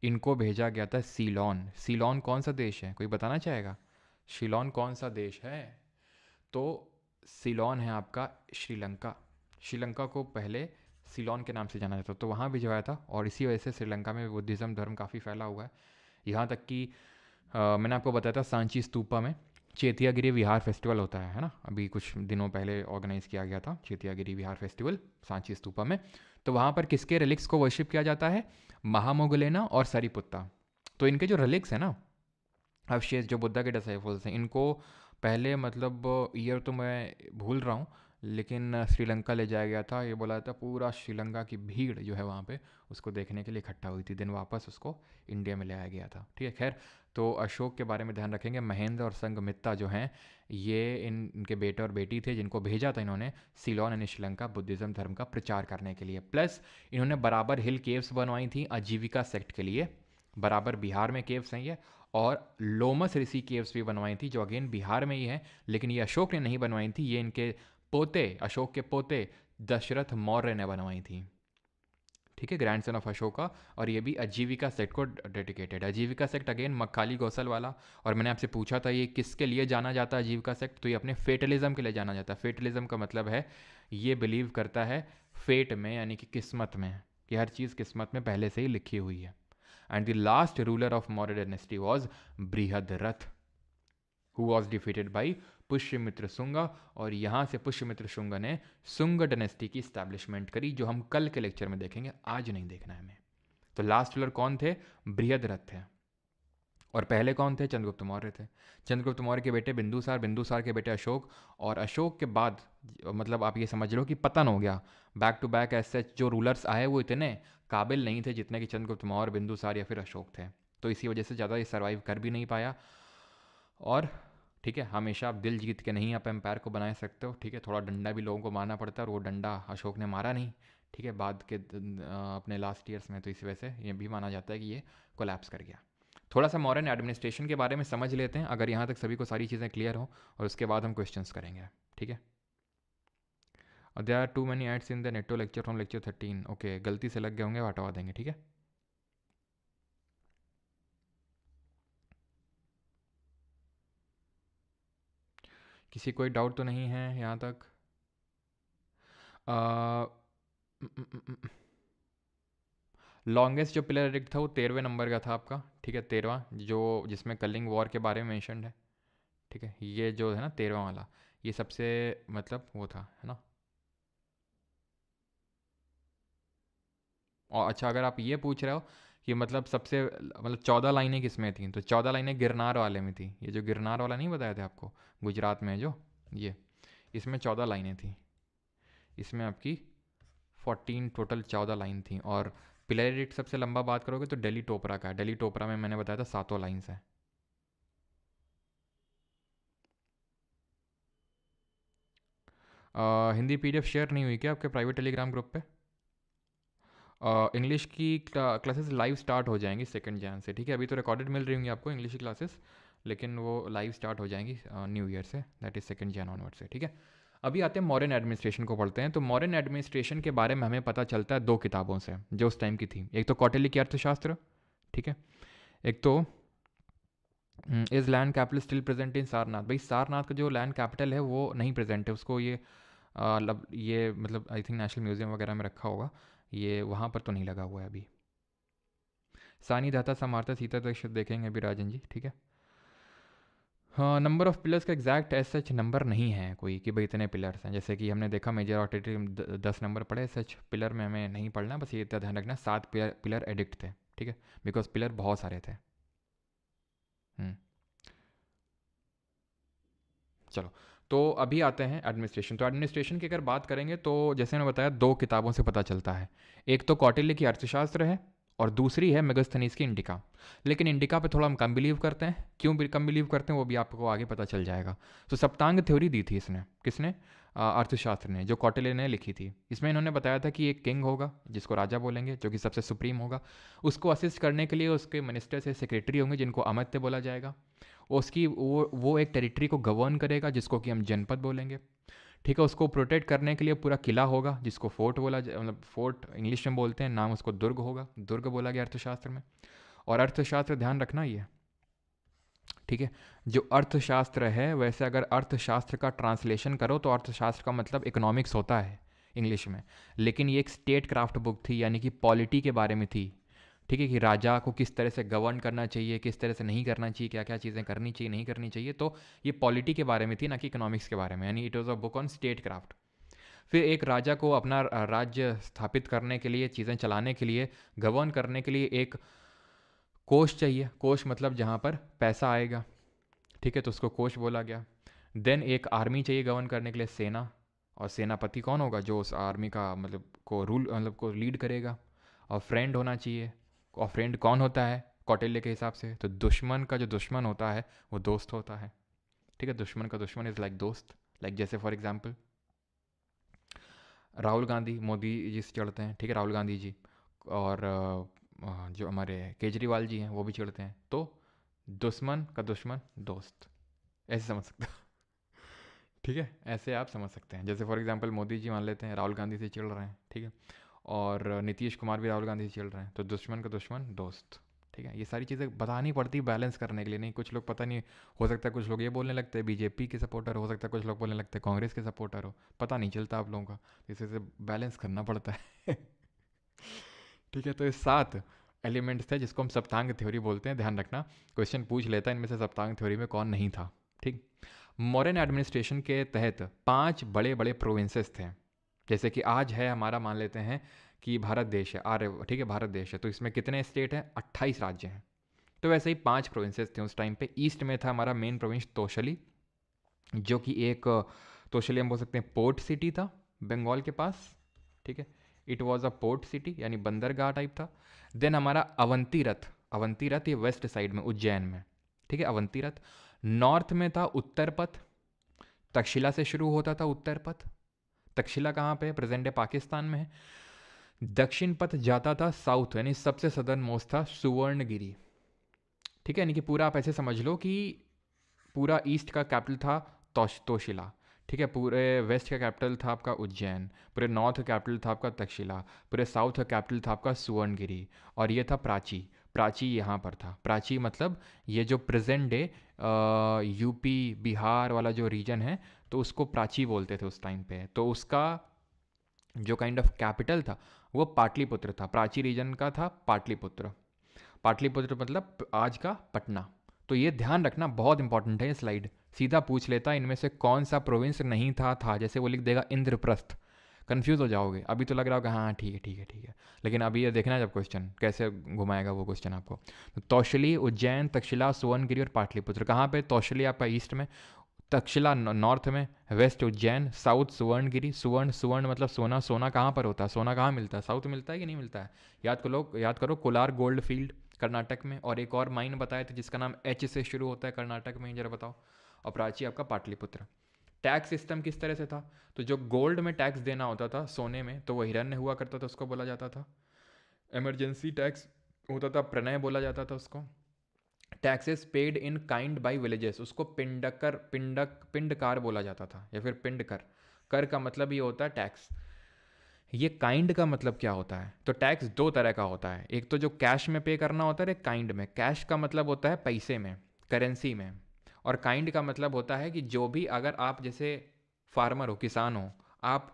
[SPEAKER 1] इनको भेजा गया था सीलोन। सीलोन कौन सा देश है, कोई बताना चाहेगा? सीलोन कौन सा देश है? तो सीलोन है आपका श्रीलंका। श्रीलंका को पहले सीलोन के नाम से जाना जाता, तो वहाँ भी जो आया था, और इसी वजह से श्रीलंका में बुद्धिज़्म धर्म काफ़ी फैला हुआ है। यहाँ तक कि मैंने आपको बताया था सांची स्तूपा में चेतियागिरी विहार फेस्टिवल होता है ना, अभी कुछ दिनों पहले ऑर्गेनाइज किया गया था चेतियागिरी विहार फेस्टिवल सांची स्तूपा में। तो वहाँ पर किसके रिलिक्स को वर्शिप किया जाता है? महामोगलेना और सरिपुत्ता। तो इनके जो रिलिक्स है ना, अवशेष जो बुद्धा के डिसाइपल्स हैं, इनको पहले मतलब ईयर तो मैं भूल रहा हूँ, लेकिन श्रीलंका ले जाया गया था। ये बोला था पूरा श्रीलंका की भीड़ जो है वहाँ पे उसको देखने के लिए इकट्ठा हुई थी, दिन वापस उसको इंडिया में ले आया गया था, ठीक है। खैर, तो अशोक के बारे में ध्यान रखेंगे। महेंद्र और संघमित्रा जो हैं ये इनके बेटे और बेटी थे जिनको भेजा था इन्होंने सीलोन यानी श्रीलंका बुद्धिज़्म धर्म का प्रचार करने के लिए। प्लस इन्होंने बराबर हिल केव्स बनवाई थी आजीविका सेक्ट के लिए, बराबर बिहार में केव्स हैं ये, और लोमस ऋषि केव्स भी बनवाई थी जो अगेन बिहार में ही है, लेकिन ये अशोक ने नहीं बनवाई थी, ये इनके पोते अशोक के पोते दशरथ मौर्य ने बनवाई थी, ठीक है, ग्रैंडसन ऑफ अशोका। और ये भी आजीविका सेक्ट को डेडिकेटेड। आजीविका सेक्ट अगेन मक्काली गौसल वाला। और मैंने आपसे पूछा था ये किसके लिए जाना जाता है आजीविका सेक्ट, तो ये अपने फेटलिज्म के लिए जाना जाता है। फेटलिज्म का मतलब है ये बिलीव करता है फेट में, यानी कि किस्मत में, कि हर चीज़ किस्मत में पहले से ही लिखी हुई है। And the last ruler of Maurya dynasty was Brihadarath, who was defeated by Pushyamitra Shunga. और यहाँ से पुष्यमित्र शुंगा ने शुंग डायनेस्टी की स्टैब्लिशमेंट करी, जो हम कल के लेक्चर में देखेंगे, आज नहीं देखना है हमें। तो लास्ट रूलर कौन थे? बृहद्रथ थे। और पहले कौन थे? चंद्रगुप्त मौर्य थे। चंद्रगुप्त मौर्य के बेटे बिंदुसार, बिंदुसार के बेटे अशोक, और अशोक के बाद मतलब आप ये समझ लो कि पतन हो गया। बैक टू बैक ऐसे जो रूलर्स आए वो इतने काबिल नहीं थे जितने कि चंद्रगुप्त मौर्य, बिंदुसार या फिर अशोक थे। तो इसी वजह से ज़्यादा ये सर्वाइव कर भी नहीं पाया। और ठीक है, हमेशा आप दिल जीत के नहीं आप एम्पायर को बना सकते हो, ठीक है, थोड़ा डंडा भी लोगों को मारना पड़ता है, और वो डंडा अशोक ने मारा नहीं, ठीक है, बाद के अपने लास्ट ईयर्स में। तो इसी वजह से ये भी माना जाता है कि ये कोलैप्स कर गया। थोड़ा सा मॉडर्न एडमिनिस्ट्रेशन के बारे में समझ लेते हैं, अगर यहाँ तक सभी को सारी चीज़ें क्लियर हो, और उसके बाद हम क्वेश्चंस करेंगे, ठीक है। There are too many ads in the नेटो लेक्चर फ्रॉम लेक्चर 13। ओके, गलती से लग गए होंगे, हटवा देंगे, ठीक है। किसी कोई डाउट तो नहीं है यहाँ तक? लॉन्गेस्ट जो पिलर एडिक्ट था वो 13वें नंबर का था आपका, ठीक है, 13वां, जो जिसमें कलिंग वॉर के बारे में मेंशन्ड है, ठीक है। ये जो है ना 13वां वाला, ये सबसे मतलब वो था, है ना। और अच्छा, अगर आप ये पूछ रहे हो कि मतलब सबसे मतलब 14 लाइनें किस में थी, तो 14 लाइनें गिरनार वाले में थी। ये जो गिरनार वाला नहीं बताया था आपको, गुजरात में जो ये, इसमें 14 लाइनें थी। इसमें आपकी 14 टोटल 14 लाइन थी। और पिलर एडिक्ट सबसे लंबा बात करोगे तो दिल्ली टोपरा का है। दिल्ली टोपरा में मैंने बताया था 7 लाइन्स है। हिंदी पीडीएफ शेयर नहीं हुई क्या आपके प्राइवेट टेलीग्राम ग्रुप पे? इंग्लिश की क्लासेस लाइव स्टार्ट हो जाएंगी 2 जैन से, ठीक है। अभी तो रिकॉर्डेड मिल रही होंगी आपको इंग्लिश की क्लासेस, लेकिन वो लाइव स्टार्ट हो जाएंगी न्यू ईयर से, दैट इज़ 2 जैन ऑनवर्ड से, ठीक है। अभी आते हैं मॉडर्न एडमिनिस्ट्रेशन को पढ़ते हैं। तो मॉडर्न एडमिनिस्ट्रेशन के बारे में हमें पता चलता है 2 किताबों से जो उस टाइम की थी। एक तो कौटिल्य की अर्थशास्त्र, ठीक है, एक तो is land capital still present in Sarnath. भाई सारनाथ का जो लैंड कैपिटल है वो नहीं प्रेजेंट है, उसको ये मतलब आई थिंक नेशनल म्यूजियम वगैरह में रखा होगा, ये वहाँ पर तो नहीं लगा हुआ है अभी। सानी दाता समार्था सीता दक्ष देखेंगे अभी राजन जी, ठीक है। हाँ, नंबर ऑफ पिलर्स का एग्जैक्ट एज सच नंबर नहीं है कोई कि भाई इतने पिलर्स हैं। जैसे कि हमने देखा मेजर ऑडिटरी 10 नंबर पढ़े, सच पिलर में हमें नहीं पढ़ना, बस ये इतना ध्यान रखना 7 पिलर एडिक्ट थे, ठीक है, बिकॉज पिलर बहुत सारे थे। चलो, तो अभी आते हैं एडमिनिस्ट्रेशन। तो एडमिनिस्ट्रेशन की अगर बात करेंगे तो जैसे मैंने बताया, दो किताबों से पता चलता है। एक तो कौटिल्य की अर्थशास्त्र है और दूसरी है मेगास्थनीज की इंडिका। लेकिन इंडिका पे थोड़ा हम कम बिलीव करते हैं। क्यों कम बिलीव करते हैं वो भी आपको आगे पता चल जाएगा। तो सप्तांग थ्योरी दी थी इसने, किसने? अर्थशास्त्र ने, जो कौटिल्य ने लिखी थी। इसमें इन्होंने बताया था कि एक किंग होगा जिसको राजा बोलेंगे, जो कि सबसे सुप्रीम होगा। उसको असिस्ट करने के लिए उसके मिनिस्टर से सेक्रेटरी होंगे जिनको अमात्य बोला जाएगा। उसकी वो एक टेरिटरी को गवर्न करेगा जिसको कि हम जनपद बोलेंगे। ठीक है, उसको प्रोटेक्ट करने के लिए पूरा किला होगा जिसको फोर्ट मतलब फोर्ट इंग्लिश में बोलते हैं, नाम उसको दुर्ग होगा, दुर्ग बोला गया अर्थशास्त्र में। और अर्थशास्त्र ध्यान रखना ये, ठीक है, जो अर्थशास्त्र है वैसे अगर अर्थशास्त्र का ट्रांसलेशन करो तो अर्थशास्त्र का मतलब इकोनॉमिक्स होता है इंग्लिश में। लेकिन ये एक स्टेट क्राफ्ट बुक थी, यानी कि पॉलिटी के बारे में थी। ठीक है, कि राजा को किस तरह से गवर्न करना चाहिए, किस तरह से नहीं करना चाहिए, क्या क्या चीज़ें करनी चाहिए नहीं करनी चाहिए। तो ये पॉलिटी के बारे में थी, ना कि इकोनॉमिक्स के बारे में, यानी it was a book on state craft. फिर एक राजा को अपना राज्य स्थापित करने के लिए, चीज़ें चलाने के लिए, गवर्न करने के लिए एक कोष चाहिए। कोष मतलब जहाँ पर पैसा आएगा, ठीक है, तो उसको कोष बोला गया। देन एक आर्मी चाहिए गवर्न करने के लिए, सेना। और सेनापति कौन होगा? जो उस आर्मी का मतलब को रूल मतलब को लीड करेगा। और फ्रेंड होना चाहिए। और फ्रेंड कौन होता है कौटिल्य के हिसाब से? तो दुश्मन का जो दुश्मन होता है वो दोस्त होता है। ठीक है, दुश्मन का दुश्मन इज़ लाइक दोस्त। लाइक जैसे फॉर एग्जाम्पल राहुल गांधी मोदी जी से चिढ़ते हैं, ठीक है, राहुल गांधी जी। और जो हमारे केजरीवाल जी हैं वो भी चिढ़ते हैं। तो दुश्मन का दुश्मन दोस्त, ऐसे समझ सकते हो। ठीक है, ऐसे आप समझ सकते हैं। जैसे फॉर एग्जांपल मोदी जी मान लेते हैं राहुल गांधी से चिढ़ रहे हैं, ठीक है, और नीतीश कुमार भी राहुल गांधी से चिढ़ रहे हैं, तो दुश्मन का दुश्मन दोस्त। ठीक है, ये सारी चीज़ें बतानी पड़ती बैलेंस करने के लिए। नहीं, कुछ लोग पता नहीं, हो सकता है कुछ लोग ये बोलने लगते हैं बीजेपी के सपोर्टर, हो सकता है कुछ लोग बोलने लगते हैं कांग्रेस के सपोर्टर हो, पता नहीं चलता आप लोगों का। इसे से बैलेंस करना पड़ता है। ठीक है, तो ये 7 एलिमेंट्स थे जिसको हम सप्तांग थ्योरी बोलते हैं। ध्यान रखना, क्वेश्चन पूछ लेता है इनमें से सप्तांग थ्योरी में कौन नहीं था। ठीक, मॉडर्न एडमिनिस्ट्रेशन के तहत 5 बड़े बड़े प्रोविंसेस थे। जैसे कि आज है हमारा, मान लेते हैं कि भारत देश है, आर्य, ठीक है, भारत देश है, तो इसमें कितने स्टेट हैं? 28 राज्य हैं। तो वैसे ही 5 प्रोविंसेस थे उस टाइम पे। ईस्ट में था हमारा मेन प्रोविंस तोशली, जो कि एक तोशली हम बोल सकते हैं पोर्ट सिटी था बंगाल के पास। ठीक है, it was a port city, यानी बंदरगाह टाइप था। देन हमारा अवंतीरथ, अवंतीरथ ये वेस्ट साइड में उज्जैन में, ठीक है, अवंतीरथ। नॉर्थ में था उत्तर पथ, तक्षशिला से शुरू होता था उत्तर पथ। तक्षशिला कहाँ पे है? प्रेजेंट डे पाकिस्तान में है। दक्षिण पथ जाता था साउथ, यानी सबसे सदर्न मोस्ट था सुवर्णगिरी। ठीक है, यानी कि पूरा आप ऐसे समझ लो कि पूरा ईस्ट का कैपिटल था तोशिला। ठीक है, पूरे वेस्ट का कैपिटल था आपका उज्जैन, पूरे नॉर्थ का कैपिटल था आपका तक्षशिला, पूरे साउथ का कैपिटल था आपका सुवर्णगिरी। और ये था प्राची। प्राची यहाँ पर था। प्राची मतलब ये जो प्रेजेंट डे यूपी बिहार वाला जो रीजन है, तो उसको प्राची बोलते थे उस टाइम पे। तो उसका जो काइंड ऑफ कैपिटल था वो पाटलिपुत्र था। प्राची रीजन का था पाटलिपुत्र। पाटलिपुत्र मतलब आज का पटना। तो ये ध्यान रखना, बहुत इंपॉर्टेंट है ये स्लाइड। सीधा पूछ लेता इनमें से कौन सा प्रोविंस नहीं था। जैसे वो लिख देगा इंद्रप्रस्थ, कंफ्यूज हो जाओगे। अभी तो लग रहा होगा हाँ ठीक है ठीक है ठीक है, लेकिन अभी ये देखना जब क्वेश्चन कैसे घुमाएगा वो क्वेश्चन आपको। तो तौशली, उज्जैन, तक्षशिला, सुवर्णगिरी और पाटलिपुत्र कहाँ पे? तौशली आपका ईस्ट में, तक्षशिला नॉर्थ में, वेस्ट उज्जैन, साउथ सुवर्णगिरी। सुवर्ण, सुवर्ण मतलब सोना। सोना कहाँ पर होता है? सोना कहाँ मिलता है? साउथ मिलता है कि नहीं मिलता है? याद करो कोलार गोल्ड फील्ड कर्नाटक में। और एक और माइन बताया था जिसका नाम एच से शुरू होता है कर्नाटक में, जरा बताओ। और प्राची आपका पाटलिपुत्र। टैक्स सिस्टम किस तरह से था? तो जो गोल्ड में टैक्स देना होता था सोने में, तो वो हिरण्य हुआ करता था, उसको बोला जाता था। इमरजेंसी टैक्स होता था, प्रणय बोला जाता था उसको। Taxes paid in kind by villages, उसको पिंडकार बोला जाता था, या फिर पिंड कर। कर का मतलब ये होता है टैक्स। ये काइंड का मतलब क्या होता है? तो टैक्स 2 तरह का होता है। एक तो जो कैश में पे करना होता है, एक काइंड में। कैश का मतलब होता है पैसे में, करेंसी में। और काइंड का मतलब होता है कि जो भी, अगर आप जैसे फार्मर हो, किसान हो, आप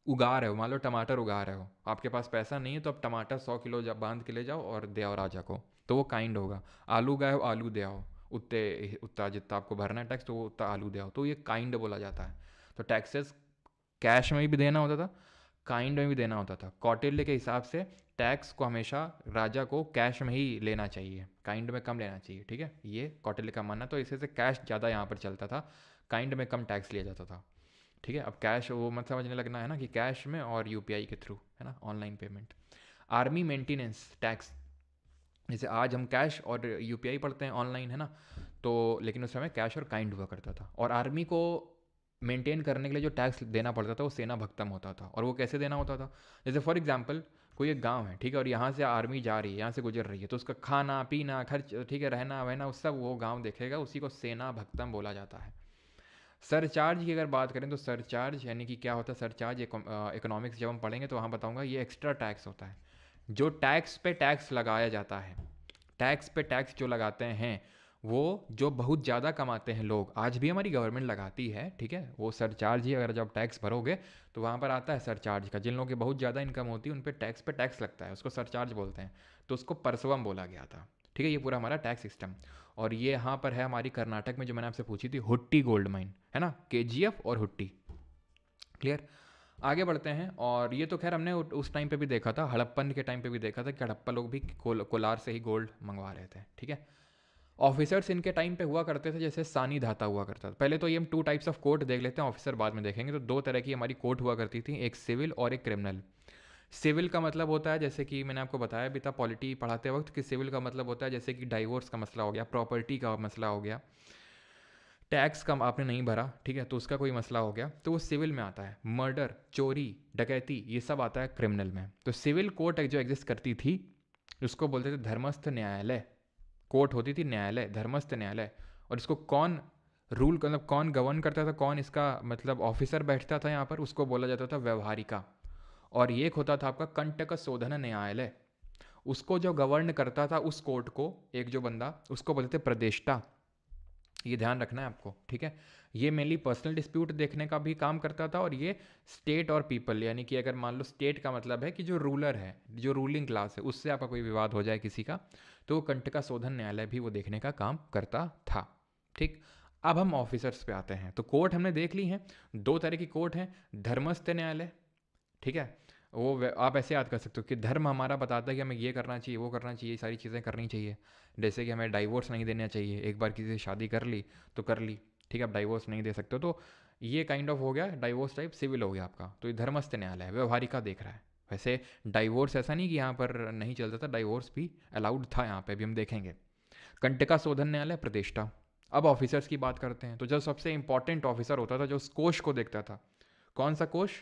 [SPEAKER 1] उगा रहे हो, मान लो टमाटर उगा रहे हो, आपके पास पैसा नहीं है तो आप टमाटर 100 किलो बांध के ले जाओ और दे आओ राजा को, तो वो काइंड होगा। आलू उगाए हो, आलू दे आओ, उतना जितना आपको भरना है टैक्स, तो वो उतना आलू दे आओ, तो ये काइंड बोला जाता है। तो टैक्सेस कैश में भी देना होता था, काइंड में भी देना होता था। कौटिल्य के हिसाब से टैक्स को हमेशा राजा को कैश में ही लेना चाहिए, काइंड में कम लेना चाहिए, ठीक है, ये कौटिल्य का मानना। तो इसी से कैश ज़्यादा यहाँ पर चलता था, काइंड में कम टैक्स लिया जाता था, ठीक है। अब कैश वो मत समझने लगना है ना कि कैश में और यूपीआई के थ्रू, है ना, online payment. Army maintenance tax, जैसे आज हम कैश और यूपीआई पढ़ते हैं ऑनलाइन, है ना, तो लेकिन उस समय कैश और काइंड हुआ करता था। और आर्मी को मेंटेन करने के लिए जो टैक्स देना पड़ता था वो सेना भक्तम होता था। और वो कैसे देना होता था, जैसे फॉर एग्जांपल कोई एक गांव है, ठीक है, और यहाँ से आर्मी जा रही है, यहाँ से गुजर रही है, तो उसका खाना पीना खर्च, ठीक है, रहना वहना, उस सब वो गांव देखेगा, उसी को सेना भक्तम बोला जाता है। सरचार्ज की अगर बात करें तो सरचार्ज यानी कि क्या होता है, सरचार्ज इकोनॉमिक्स जब हम पढ़ेंगे तो वहाँ बताऊँगा, ये एक्स्ट्रा टैक्स होता है, जो टैक्स पे टैक्स लगाया जाता है। टैक्स पे टैक्स जो लगाते हैं वो जो बहुत ज़्यादा कमाते हैं लोग, आज भी हमारी गवर्नमेंट लगाती है, ठीक है, वो सरचार्ज ही, अगर जब टैक्स भरोगे तो वहाँ पर आता है सरचार्ज का। जिन लोगों की बहुत ज़्यादा इनकम होती है उन पे टैक्स लगता है, उसको सरचार्ज बोलते हैं, तो उसको परसवम बोला गया था, ठीक है। ये पूरा हमारा टैक्स सिस्टम। और ये यहाँ पर है हमारी कर्नाटक में, जो मैंने आपसे पूछी थी, हुट्टी गोल्ड माइन, है ना, केजीएफ और हुट्टी, क्लियर। आगे बढ़ते हैं। और ये तो खैर हमने उस टाइम पे भी देखा था, हड़प्पन के टाइम पे भी देखा था कि हड़प्पा लोग भी कोलार से ही गोल्ड मंगवा रहे थे, ठीक है। ऑफिसर्स इनके टाइम पे हुआ करते थे, जैसे सानी धाता हुआ करता था। पहले तो ये हम 2 टाइप्स ऑफ कोर्ट देख लेते हैं, ऑफिसर बाद में देखेंगे। तो 2 तरह की हमारी कोर्ट हुआ करती थी, एक सिविल और एक क्रिमिनल। सिविल का मतलब होता है, जैसे कि मैंने आपको बताया भी था पॉलिटी पढ़ाते वक्त, कि सिविल का मतलब होता है जैसे कि डाइवोर्स का मसला हो गया, प्रॉपर्टी का मसला हो गया, टैक्स कम आपने नहीं भरा, ठीक है, तो उसका कोई मसला हो गया, तो वो सिविल में आता है। मर्डर, चोरी, डकैती, ये सब आता है क्रिमिनल में। तो सिविल कोर्ट जो एग्जिस्ट करती थी उसको बोलते थे धर्मस्थ न्यायालय। कोर्ट होती थी न्यायालय, धर्मस्थ न्यायालय। और इसको कौन रूल, मतलब कौन गवर्न करता था, कौन इसका मतलब ऑफिसर बैठता था यहाँ पर, उसको बोला जाता था व्यवहारिका। और ये एक होता था आपका कंटक शोधन न्यायालय, उसको जो गवर्न करता था उस कोर्ट को, एक जो बंदा, उसको बोलते थे प्रदेष्टा। ये ध्यान रखना है आपको, ठीक है। ये मेनली पर्सनल डिस्प्यूट देखने का भी काम करता था। और ये स्टेट और पीपल, यानी कि अगर मान लो स्टेट का मतलब है कि जो रूलर है, जो रूलिंग क्लास है, उससे आपका कोई विवाद हो जाए किसी का, तो कंटका शोधन न्यायालय भी वो देखने का काम करता था, ठीक। अब हम ऑफिसर्स पे आते हैं। तो कोर्ट हमने देख ली हैं, 2 तरह की कोर्ट हैं, धर्मस्थ न्यायालय, ठीक है, वो आप ऐसे याद कर सकते हो कि धर्म हमारा बताता है कि हमें ये करना चाहिए, वो करना चाहिए, सारी चीज़ें करनी चाहिए। जैसे कि हमें डाइवोर्स नहीं देना चाहिए, एक बार किसी से शादी कर ली तो कर ली, ठीक है, आप डाइवोर्स नहीं दे सकते हो, तो ये काइंड ऑफ हो गया डाइवोर्स टाइप, सिविल हो गया आपका। तो ये धर्मस्थ न्यायालय है, व्यवहारिका देख रहा है। वैसे डाइवोर्स ऐसा नहीं कि यहाँ पर नहीं चलता था, डाइवोर्स भी अलाउड था यहाँ पे, भी हम देखेंगे। कंटका शोधन न्यायालय, प्रतिष्ठा। अब ऑफिसर्स की बात करते हैं। तो जो सबसे इंपॉर्टेंट ऑफिसर होता था, जो उस कोष को देखता था, कौन सा कोष,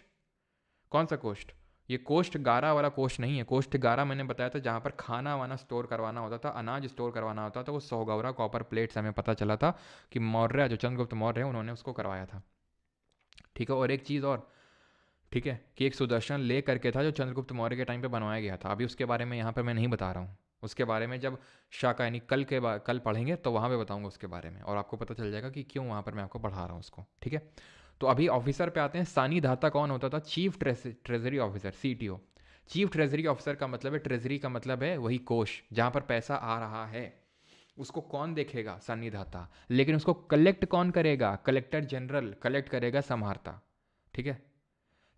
[SPEAKER 1] कौन सा कोष्ठ, ये कोष्ठ गारा वाला कोष्ठ नहीं है। कोष्ठ गारा मैंने बताया था जहाँ पर खाना वाना स्टोर करवाना होता था, अनाज स्टोर करवाना होता था, वो 100 गौरा कॉपर प्लेट्स हमें पता चला था कि मौर्य, जो चंद्रगुप्त मौर्य है, उन्होंने उसको करवाया था, ठीक है। और एक चीज़ और, ठीक है, कि एक सुदर्शन ले करके था जो चंद्रगुप्त मौर्य के टाइम पे बनवाया गया था। अभी उसके बारे में यहाँ पर मैं नहीं बता रहा हूँ, उसके बारे में जब शाखा यानी कल पढ़ेंगे तो वहाँ पे बताऊँगा उसके बारे में, और आपको पता चल जाएगा कि क्यों वहाँ पर मैं आपको पढ़ा रहा हूँ उसको, ठीक है। तो अभी ऑफिसर पे आते हैं। सानी धाता कौन होता था, chief treasury officer, CTO. Chief treasury officer का मतलब है, ट्रेजरी का मतलब है वही कोष जहाँ पर पैसा आ रहा है, उसको कौन देखेगा, सानी धाता। लेकिन उसको कलेक्ट कौन करेगा, कलेक्टर जनरल कलेक्ट करेगा, संहारता, ठीक है,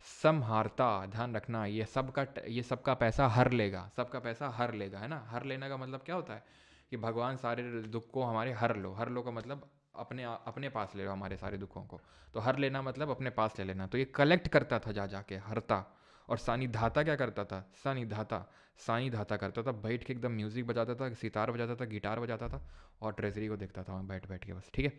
[SPEAKER 1] संहारता, ध्यान रखना। ये सबका पैसा हर लेगा, सबका पैसा हर लेगा, है ना। हर लेने का मतलब क्या होता है कि भगवान सारे दुख को हमारे हर लो, हर लो का मतलब अपने पास ले लो हमारे सारे दुखों को। तो हर लेना मतलब अपने पास ले लेना। तो ये कलेक्ट करता था, जा जाके हरता। और सानी धाता क्या करता था, सानी धाता करता था, बैठ के एकदम म्यूजिक बजाता था, सितार बजाता था, गिटार बजाता था, और ट्रेजरी को देखता था वहाँ बैठ बैठ के बस, ठीक है।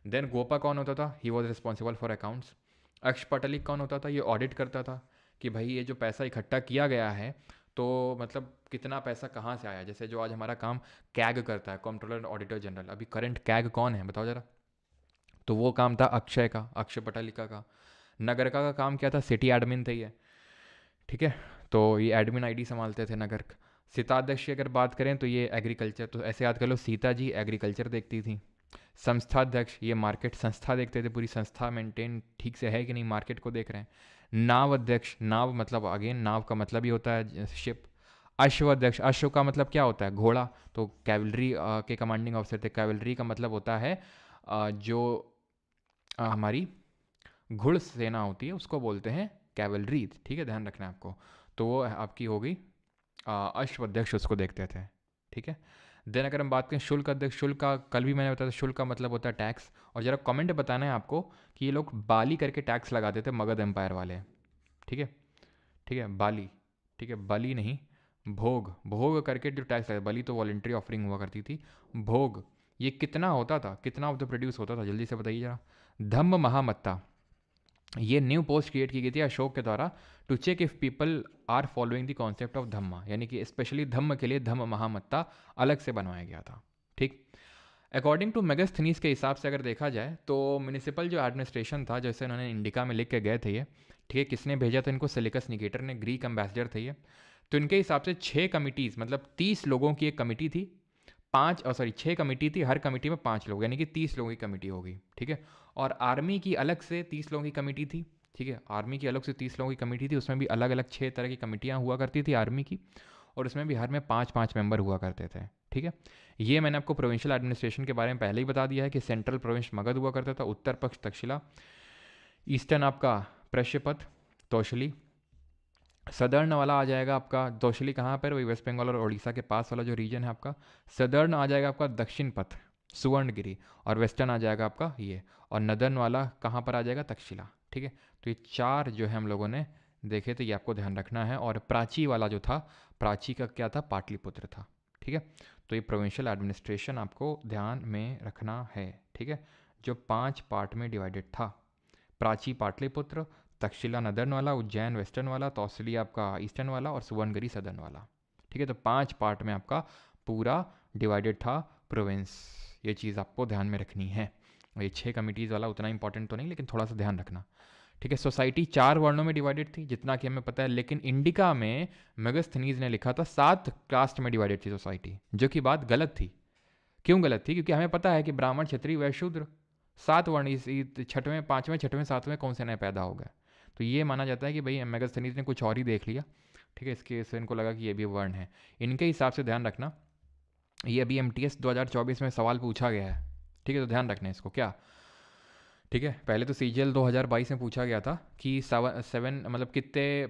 [SPEAKER 1] देन गोपा कौन होता था, he was responsible for accounts. अक्षपटलिक कौन होता था, ये ऑडिट करता था कि भाई ये जो पैसा इकट्ठा किया गया है, तो मतलब कितना पैसा कहाँ से आया। जैसे जो आज हमारा काम कैग करता है, कंट्रोलर ऑडिटर जनरल, अभी करंट कैग कौन है बताओ जरा। तो वो काम था अक्षय का, अक्षय पटालिका का। नगर का काम क्या था, सिटी एडमिन थे ये, ठीक है। तो ये एडमिन आईडी संभालते थे नगर। सीताध्यक्ष की अगर बात करें तो ये एग्रीकल्चर, तो ऐसे याद कर लो, सीता जी एग्रीकल्चर देखती थी। संस्थाध्यक्ष ये मार्केट संस्था देखते थे, पूरी संस्था मेंटेन ठीक से है कि नहीं, मार्केट को देख रहे हैं। नाव अध्यक्ष, नाव मतलब अगेन नाव का मतलब ही होता है शिप। अश्व अध्यक्ष, अश्व का मतलब क्या होता है, घोड़ा। तो कैवलरी के कमांडिंग ऑफिसर थे। कैवलरी का मतलब होता है जो हमारी घुड़ सेना होती है, उसको बोलते हैं कैवलरी, ठीक है, ध्यान रखना है आपको। तो वो आपकी होगी अश्व अध्यक्ष, उसको देखते थे, ठीक है। देन अगर हम बात करें शुल्क अध्यक्ष, शुल्क का कल भी मैंने बताया था, शुल्क का मतलब होता है टैक्स। और ज़रा कमेंट बताना है आपको कि ये लोग बाली करके टैक्स लगाते थे मगध एम्पायर वाले, ठीक है, ठीक है, बाली, ठीक है, बली नहीं, भोग, भोग करके जो टैक्स लगा, बली तो वॉलेंट्री ऑफरिंग हुआ करती थी, भोग ये कितना होता था, कितना ऑफ द प्रोड्यूस होता था, जल्दी से बताइए जरा। धम्म महामत्ता, ये न्यू पोस्ट क्रिएट की गई थी अशोक के द्वारा to check if people are following the concept of dhamma, यानी कि स्पेशली धम्म के लिए धम्म महामत्ता अलग से बनवाया गया था, ठीक। अकॉर्डिंग टू मेगास्थनीज के हिसाब से अगर देखा जाए तो म्यूनिसिपल जो एडमिनिस्ट्रेशन था, जैसे उन्होंने इंडिका में लिख के गए थे ये, ठीक है, किसने भेजा था इनको, सेलिकस निकेटर ने, ग्रीक एम्बेसडर थे ये। तो इनके हिसाब से 6 कमिटीज़, मतलब 30 लोगों की एक कमिटी थी, 6 कमिटी थी, हर कमिटी में 5 लोग, यानी कि 30 लोगों की कमिटी होगी, ठीक है। और आर्मी की अलग से 30 लोगों की कमिटी थी, ठीक है, आर्मी की अलग से 30 लोगों की कमिटी थी, उसमें भी अलग अलग 6 तरह की कमिटियाँ हुआ करती थी आर्मी की, और उसमें भी हर में 5-5 मेंबर हुआ करते थे, ठीक है। ये मैंने आपको प्रोविंशियल एडमिनिस्ट्रेशन के बारे में पहले ही बता दिया है कि सेंट्रल प्रोविंस मगध हुआ करता था, उत्तर पक्ष तक्षशिला, ईस्टर्न आपका प्रश्यपथ, तौशली, सदर्न वाला आ जाएगा आपका, तौशली कहाँ पर, वही वेस्ट बंगाल और उड़ीसा के पास वाला जो रीजन है आपका। सदर्न आ जाएगा आपका दक्षिण पथ, सुवर्णगिरी, और वेस्टर्न आ जाएगा आपका ये, और नदर्न वाला कहाँ पर आ जाएगा, तक्षशिला, ठीक है। तो ये 4 जो है हम लोगों ने देखे, तो ये आपको ध्यान रखना है। और प्राची वाला जो था, प्राची का क्या था, पाटलिपुत्र था, ठीक है। तो ये प्रोविंशियल एडमिनिस्ट्रेशन आपको ध्यान में रखना है, ठीक है, जो 5 पार्ट में डिवाइडेड था, प्राची पाटलिपुत्र, तक्षशिला नदर्न वाला, उज्जैन वेस्टर्न वाला, तौसली आपका ईस्टर्न वाला, और सुवर्णगिरी सदर्न वाला, ठीक है। तो 5 पार्ट में आपका पूरा डिवाइडेड था प्रोविंस, ये चीज़ आपको ध्यान में रखनी है। ये 6 कमिटीज़ वाला उतना इंपॉर्टेंट तो नहीं, लेकिन थोड़ा सा ध्यान रखना, ठीक है। सोसाइटी 4 वर्णों में डिवाइडेड थी, जितना कि हमें पता है, लेकिन इंडिका में मेगास्थनीज ने लिखा था 7 कास्ट में डिवाइडेड थी सोसाइटी, जो कि बात गलत थी। क्यों गलत थी, क्योंकि हमें पता है कि ब्राह्मण, क्षत्रिय, वैश्य, शूद्र 7 वर्ण, इस 6वें 5वें 6वें 7वें कौन से नए पैदा हो गए। तो ये माना जाता है कि भाई मेगास्थनीज ने कुछ और ही देख लिया, ठीक है, इसके से इनको लगा कि ये भी वर्ण है। इनके हिसाब से ध्यान रखना, ये अभी MTS 2024 में सवाल पूछा गया है, ठीक है, तो ध्यान रखना इसको क्या, ठीक है। पहले तो CGL 2022 में पूछा गया था कि 7 मतलब कितने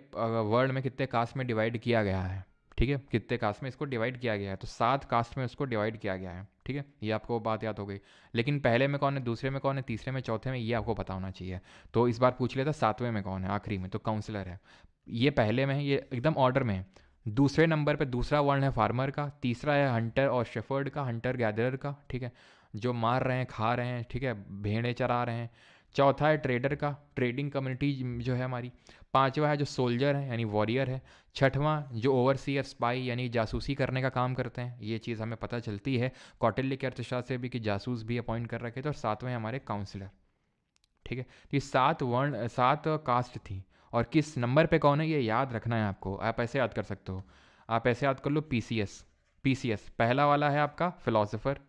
[SPEAKER 1] वर्ल्ड में कितने कास्ट में डिवाइड किया गया है, ठीक है, कितने कास्ट में इसको डिवाइड किया गया है, तो 7 कास्ट में उसको डिवाइड किया गया है, ठीक है, ये आपको बात याद हो गई। लेकिन पहले में कौन है, दूसरे में कौन है, तीसरे में, चौथे में, ये आपको पता होना चाहिए। तो इस बार पूछ लेता 7वें में कौन है, आखिरी में, तो काउंसलर है। ये पहले में है, ये एकदम ऑर्डर में है। दूसरे नंबर पर दूसरा वर्ण है फार्मर का, तीसरा है हंटर और शेफर्ड का, हंटर गैदरर का, ठीक है, जो मार रहे हैं, खा रहे हैं, ठीक है, भेड़ें चरा रहे हैं। चौथा है ट्रेडर का, ट्रेडिंग कम्युनिटी जो है हमारी। पांचवा है जो सोल्जर है यानी वॉरियर है। छठवां जो ओवरसीयर स्पाई यानी जासूसी करने का काम करते हैं, ये चीज़ हमें पता चलती है कौटिल्य के अर्थशास्त्र से भी कि जासूस भी अपॉइंट कर रखे थे। और सातवें हमारे काउंसलर, ठीक है। तो ये 7 वर्ण 7 कास्ट थी, और किस नंबर पे कौन है ये याद रखना है आपको। आप ऐसे याद कर सकते हो, आप ऐसे याद कर लो, पीसीएस पहला वाला है आपका फिलोसोफर,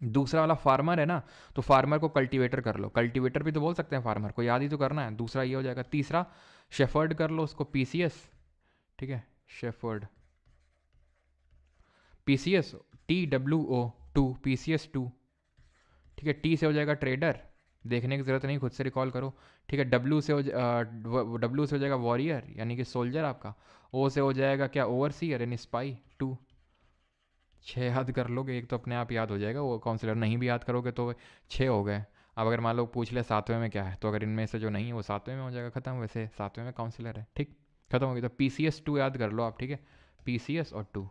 [SPEAKER 1] दूसरा वाला फार्मर है ना, तो फार्मर को कल्टीवेटर कर लो, कल्टीवेटर भी तो बोल सकते हैं फार्मर को, याद ही तो करना है। दूसरा ये हो जाएगा। तीसरा शेफर्ड कर लो उसको, पीसीएस, ठीक है, शेफर्ड, पीसीएस TWO2, PCS2, ठीक है। टी से हो जाएगा ट्रेडर, देखने की ज़रूरत नहीं, खुद से रिकॉल करो, ठीक है। डब्ल्यू से हो जाएगा वॉरियर यानी कि सोल्जर आपका। ओ से हो जाएगा क्या, ओवरसीयर यानी स्पाई 2। 6 याद कर लोगे, एक तो अपने आप याद हो जाएगा, वो काउंसलर नहीं भी याद करोगे तो 6 हो गए। अब अगर मान लो पूछ ले 7वें में क्या है, तो अगर इनमें से जो नहीं है वो 7वें में हो जाएगा, खत्म। वैसे 7वें में काउंसलर है, ठीक, खत्म हो गया। तो PCS2 याद कर लो आप, ठीक है, PCS और 2।